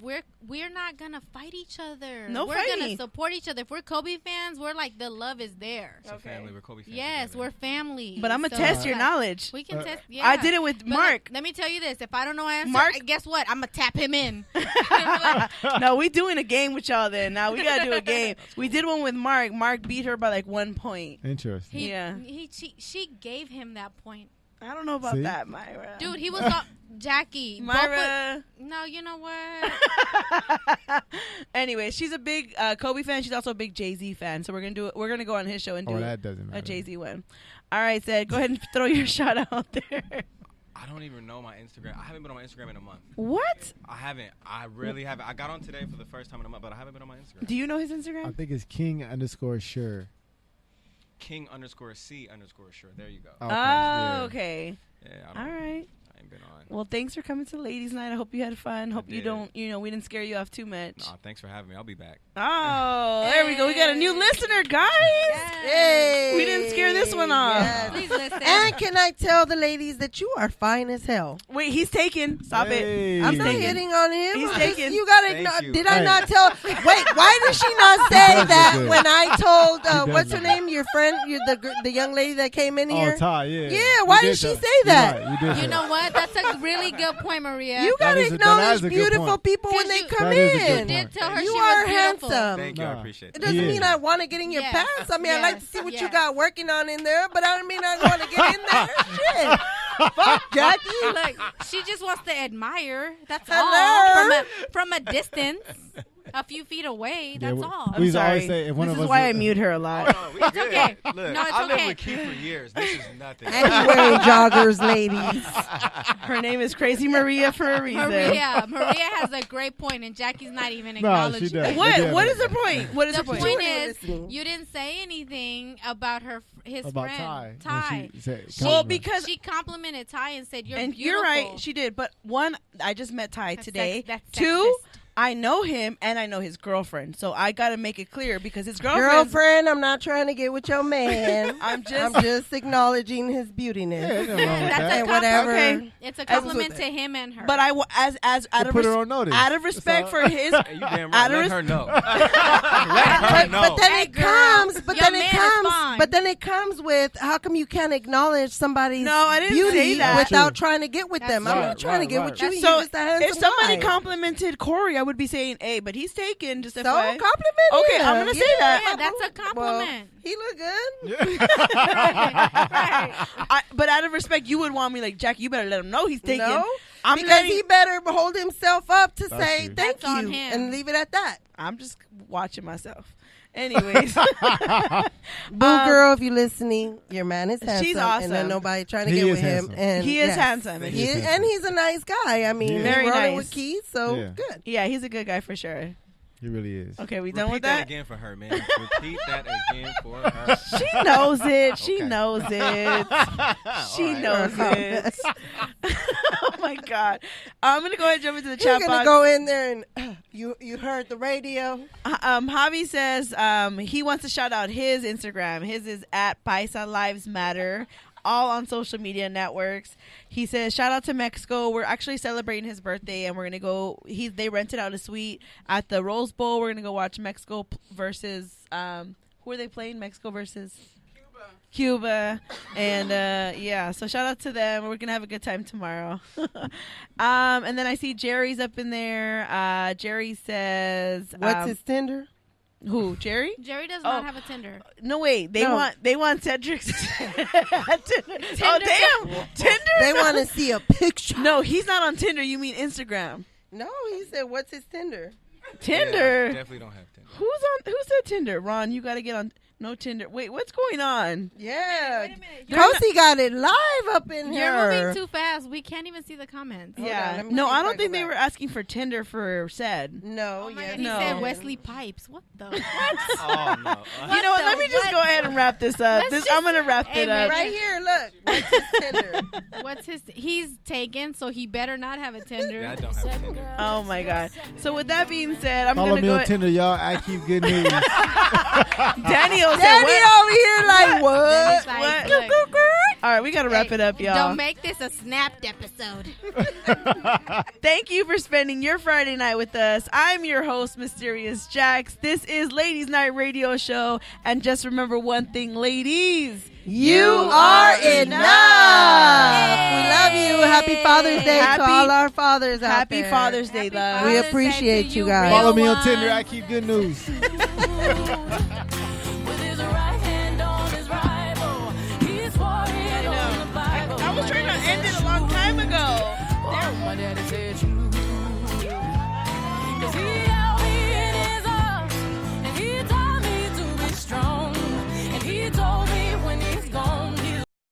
Speaker 5: we're not gonna fight each other.
Speaker 2: No
Speaker 5: we're
Speaker 2: fighting.
Speaker 5: gonna support each other. If we're Kobe fans, we're like the love is there.
Speaker 12: It's a family. We're Kobe fans.
Speaker 5: Yes,
Speaker 12: together.
Speaker 5: we're family.
Speaker 2: But I'm gonna
Speaker 5: So
Speaker 2: test
Speaker 5: it's
Speaker 2: your
Speaker 5: like-
Speaker 2: knowledge.
Speaker 5: We can test. Yeah,
Speaker 2: I did it with
Speaker 5: But
Speaker 2: Mark.
Speaker 5: Let me tell you this: if I don't know answer,
Speaker 2: Mark-
Speaker 5: guess what? I'm gonna tap him in.
Speaker 2: No, we doing a game with y'all then. Now we gotta do a game. We did one with Mark. Mark beat her by like 1 point.
Speaker 4: Interesting.
Speaker 2: Yeah.
Speaker 5: She gave him that point.
Speaker 2: I don't know about
Speaker 4: See?
Speaker 2: that, Myra.
Speaker 5: Dude, he was all, Jackie.
Speaker 2: Myra.
Speaker 5: No, you know what?
Speaker 2: Anyway, she's a big Kobe fan. She's also a big Jay-Z fan. So we're gonna do it. We're gonna go on his show and do
Speaker 4: That doesn't matter.
Speaker 2: a Jay-Z one. All right, Zed, go ahead and throw your shout out there.
Speaker 12: I don't even know my Instagram. I haven't been on my Instagram in a month.
Speaker 2: What?
Speaker 12: I haven't. I really haven't. I got on today for the first time in a month, but I haven't been on my Instagram.
Speaker 2: Do you know his
Speaker 4: I
Speaker 2: Instagram?
Speaker 4: think it's King_Sure.
Speaker 12: King_C_sure. There you go.
Speaker 2: Oh,
Speaker 4: yeah.
Speaker 2: okay.
Speaker 12: Yeah,
Speaker 2: All right.
Speaker 12: I ain't been on.
Speaker 2: Well, thanks for coming to Ladies Night. I hope you had fun. Hope you
Speaker 12: did.
Speaker 2: don't, we didn't scare you off too much.
Speaker 12: Nah, thanks for having me. I'll be back.
Speaker 2: Oh, there we go. We got a new listener, guys.
Speaker 3: Hey.
Speaker 2: We didn't scare this one off.
Speaker 3: Yes.
Speaker 5: Please listen.
Speaker 3: And can I tell the ladies that you are fine as hell?
Speaker 2: Wait, he's taken. Stop
Speaker 4: Hey.
Speaker 2: it.
Speaker 3: I'm
Speaker 2: He's
Speaker 3: not
Speaker 2: taken.
Speaker 3: hitting on him.
Speaker 2: He's
Speaker 3: I'm
Speaker 2: taken.
Speaker 3: just- You gotta.
Speaker 12: Thank you.
Speaker 3: Did I
Speaker 4: Hey.
Speaker 3: not tell? Wait, why did she not say
Speaker 4: does
Speaker 3: that
Speaker 4: look good.
Speaker 3: when I told?
Speaker 4: He does
Speaker 3: What's her
Speaker 4: look
Speaker 3: name? Your friend, the young lady that came in here.
Speaker 4: Oh, Ty, yeah.
Speaker 3: Yeah, why
Speaker 4: You
Speaker 3: did she
Speaker 4: tell-
Speaker 3: say
Speaker 4: you're
Speaker 3: that?
Speaker 4: right, you did
Speaker 5: You
Speaker 4: say
Speaker 5: know
Speaker 4: that.
Speaker 5: what? That's a really good point, Maria.
Speaker 3: You gotta
Speaker 4: That is
Speaker 3: acknowledge
Speaker 4: a good
Speaker 3: beautiful
Speaker 4: point.
Speaker 3: people when
Speaker 5: 'Cause
Speaker 3: they
Speaker 5: you-
Speaker 3: come
Speaker 4: That is a good
Speaker 3: in.
Speaker 4: point.
Speaker 5: did tell her
Speaker 3: You
Speaker 5: she
Speaker 3: are
Speaker 5: was beautiful.
Speaker 3: handsome.
Speaker 12: Thank you. I
Speaker 4: Nah.
Speaker 12: appreciate
Speaker 3: It
Speaker 12: that.
Speaker 3: doesn't
Speaker 4: He
Speaker 3: mean
Speaker 4: is.
Speaker 3: I want to get in your
Speaker 5: Yes.
Speaker 3: pants. I mean, I'd like to
Speaker 5: Yes.
Speaker 3: see what you
Speaker 5: Yes.
Speaker 3: got working on in there, but I don't mean I want to get in there. Shit. fuck, Jackie?
Speaker 5: Look, she just wants to admire. That's
Speaker 3: Hello?
Speaker 5: all. From a distance, a few feet away. That's all.
Speaker 4: We
Speaker 2: I'm sorry.
Speaker 4: always say if one
Speaker 2: This
Speaker 4: of
Speaker 2: is
Speaker 4: us
Speaker 2: why I mute her a lot.
Speaker 12: Oh, we
Speaker 5: It's
Speaker 12: good.
Speaker 5: okay.
Speaker 12: Look,
Speaker 5: No, it's
Speaker 12: I
Speaker 5: okay.
Speaker 12: lived with Keith for years. This is nothing.
Speaker 3: And he wearing joggers, ladies.
Speaker 2: Her name is Crazy Maria for a reason.
Speaker 5: Maria has a great point, and Jackie's not even
Speaker 4: No,
Speaker 5: acknowledging
Speaker 4: she doesn't.
Speaker 5: it.
Speaker 2: What is the point? What is
Speaker 5: The
Speaker 2: the point?
Speaker 5: point
Speaker 3: You weren't
Speaker 5: is,
Speaker 3: listening.
Speaker 5: you didn't say anything about his
Speaker 4: About
Speaker 5: friend
Speaker 4: Ty. When she said-
Speaker 2: Well,
Speaker 4: compliment.
Speaker 2: because
Speaker 5: she complimented Ty and said, "You're
Speaker 2: and
Speaker 5: beautiful."
Speaker 2: you're right, she did. But one, I just met Ty today.
Speaker 5: That's
Speaker 2: Two,
Speaker 5: sexist.
Speaker 2: I know him and I know his girlfriend, so I got to make it clear because his girlfriend.
Speaker 3: Girlfriend, I'm not trying to get with your man.
Speaker 2: I'm
Speaker 3: I'm just acknowledging his beautiness.
Speaker 4: Yeah, ain't nothing wrong with
Speaker 5: That's
Speaker 4: that.
Speaker 5: a
Speaker 3: And whatever.
Speaker 2: Okay.
Speaker 5: It's a
Speaker 3: As
Speaker 5: compliment
Speaker 3: with
Speaker 5: to him and her.
Speaker 2: But I, as out
Speaker 4: To
Speaker 2: of
Speaker 4: put her on notice.
Speaker 2: out of respect
Speaker 4: That's
Speaker 2: for his,
Speaker 12: Hey, you damn
Speaker 2: Out
Speaker 12: right.
Speaker 2: of
Speaker 12: Let
Speaker 2: res-
Speaker 12: her know. Let her know.
Speaker 3: But then
Speaker 5: Hey,
Speaker 3: it
Speaker 5: girl,
Speaker 3: comes. But
Speaker 5: your
Speaker 3: then
Speaker 5: man
Speaker 3: it
Speaker 5: is
Speaker 3: comes.
Speaker 5: fine.
Speaker 3: But then it comes with how come you can't acknowledge somebody's
Speaker 2: No, I didn't
Speaker 3: beauty
Speaker 2: say that.
Speaker 3: without
Speaker 4: True.
Speaker 3: trying to get with
Speaker 5: That's
Speaker 3: them? I'm
Speaker 4: right,
Speaker 3: not trying to get
Speaker 4: right,
Speaker 3: with you.
Speaker 4: right.
Speaker 3: You're
Speaker 2: so
Speaker 3: just a handsome
Speaker 2: if somebody
Speaker 3: guy.
Speaker 2: complimented Corey, I would be saying, "Hey," but he's taken. Just
Speaker 3: So
Speaker 2: FYI.
Speaker 3: compliment
Speaker 2: Okay,
Speaker 3: him.
Speaker 2: I'm gonna say that.
Speaker 5: Yeah, that's a compliment.
Speaker 3: Well, he look good.
Speaker 5: Right.
Speaker 2: But out of respect, you would want me like, Jack, you better let him know he's taken.
Speaker 3: No,
Speaker 2: I'm
Speaker 3: because
Speaker 2: letting-
Speaker 3: he better hold himself up to
Speaker 4: That's
Speaker 3: say
Speaker 4: true.
Speaker 3: thank
Speaker 5: That's on
Speaker 3: you
Speaker 5: him.
Speaker 3: and leave it at that.
Speaker 2: I'm just watching myself. Anyways,
Speaker 3: Boo girl, if you're listening, your man is handsome.
Speaker 2: She's
Speaker 3: And
Speaker 2: awesome.
Speaker 3: then nobody trying to
Speaker 4: He
Speaker 3: get
Speaker 4: is
Speaker 3: with him.
Speaker 4: handsome.
Speaker 3: And
Speaker 2: He is
Speaker 3: yes.
Speaker 2: handsome.
Speaker 3: He
Speaker 4: He is
Speaker 3: is-
Speaker 4: handsome.
Speaker 3: and he's a nice guy. I mean,
Speaker 4: Yeah.
Speaker 3: he's
Speaker 2: Very
Speaker 3: rolling
Speaker 2: nice.
Speaker 3: with Keith, so
Speaker 4: Yeah.
Speaker 3: good.
Speaker 2: yeah, he's a good guy for sure.
Speaker 4: He really is.
Speaker 2: Okay, we done
Speaker 12: Repeat
Speaker 2: with
Speaker 12: that
Speaker 2: that?
Speaker 12: again for her, man. Repeat that again for her.
Speaker 2: She knows it. She
Speaker 12: Okay.
Speaker 2: knows it. She
Speaker 12: All right.
Speaker 2: knows it. Oh my God. I'm gonna go ahead and jump into the
Speaker 3: You're
Speaker 2: chat
Speaker 3: gonna
Speaker 2: box.
Speaker 3: go in there and you heard the radio.
Speaker 2: Javi says he wants to shout out his Instagram. His is at Paisa Lives Matter, all on social media networks. He says, shout out to Mexico. We're actually celebrating his birthday, and we're gonna go. They rented out a suite at the Rose Bowl. We're gonna go watch Mexico versus who are they playing? Mexico versus Cuba. And yeah, so shout out to them. We're gonna have a good time tomorrow. And then I see Jerry's up in there. Jerry says,
Speaker 3: What's his Tinder?
Speaker 2: who? Jerry?
Speaker 5: Jerry does not have a Tinder.
Speaker 2: No, wait. They
Speaker 3: No.
Speaker 2: want Cedric's Tinder. Oh damn, Tinder.
Speaker 3: They want to see a picture.
Speaker 2: No, he's not on Tinder. You mean Instagram?
Speaker 3: No, he said, "What's his Tinder?"
Speaker 2: Tinder.
Speaker 12: Yeah, definitely don't have Tinder.
Speaker 2: Who said Tinder? Ron, you got to get on. No Tinder. Wait, what's going on?
Speaker 3: Yeah,
Speaker 2: You're
Speaker 3: Kelsey got it live up in
Speaker 5: You're
Speaker 3: here.
Speaker 5: moving too fast. We can't even see the comments.
Speaker 3: Hold on,
Speaker 2: Yeah.
Speaker 3: let me
Speaker 2: No,
Speaker 3: see
Speaker 2: I
Speaker 3: if
Speaker 2: don't
Speaker 3: I
Speaker 2: think
Speaker 3: go
Speaker 2: they were
Speaker 3: back.
Speaker 2: asking for Tinder for said.
Speaker 3: No,
Speaker 5: Oh my
Speaker 3: yes,
Speaker 5: God, he
Speaker 2: No.
Speaker 5: said Wesley Pipes. What the? What?
Speaker 12: Oh, no.
Speaker 2: You know what? Let me just go ahead and wrap this up.
Speaker 5: Let's
Speaker 2: I'm gonna wrap
Speaker 5: Hey,
Speaker 2: it
Speaker 5: man,
Speaker 2: up.
Speaker 3: right here. Look, what's his Tinder?
Speaker 5: What's his? He's taken, so he better not have a Tinder.
Speaker 12: Yeah, I don't have Tinder.
Speaker 2: Oh my God. So with that being said, I'm
Speaker 4: Follow
Speaker 2: gonna
Speaker 4: me
Speaker 2: go.
Speaker 4: on Tinder, y'all. I keep good news.
Speaker 2: Daniel said,
Speaker 3: Danny
Speaker 2: what?
Speaker 3: over here like what?
Speaker 5: It's like,
Speaker 2: What?
Speaker 5: look,
Speaker 2: All right, we gotta wrap
Speaker 5: hey,
Speaker 2: it up, y'all.
Speaker 5: Don't make this a snapped episode.
Speaker 2: Thank you for spending your Friday night with us. I'm your host, Mysterious Jax. This is Ladies Night Radio Show. And just remember one thing, ladies.
Speaker 3: You are enough. We love you. Happy Father's Day
Speaker 2: Happy-
Speaker 3: to all our fathers out
Speaker 2: Happy
Speaker 3: there.
Speaker 2: Father's Day, love.
Speaker 3: We
Speaker 5: Father's Day
Speaker 3: appreciate
Speaker 5: to
Speaker 3: you
Speaker 5: you,
Speaker 3: guys.
Speaker 5: real
Speaker 4: Follow me on
Speaker 5: one.
Speaker 4: Tinder. I keep good news.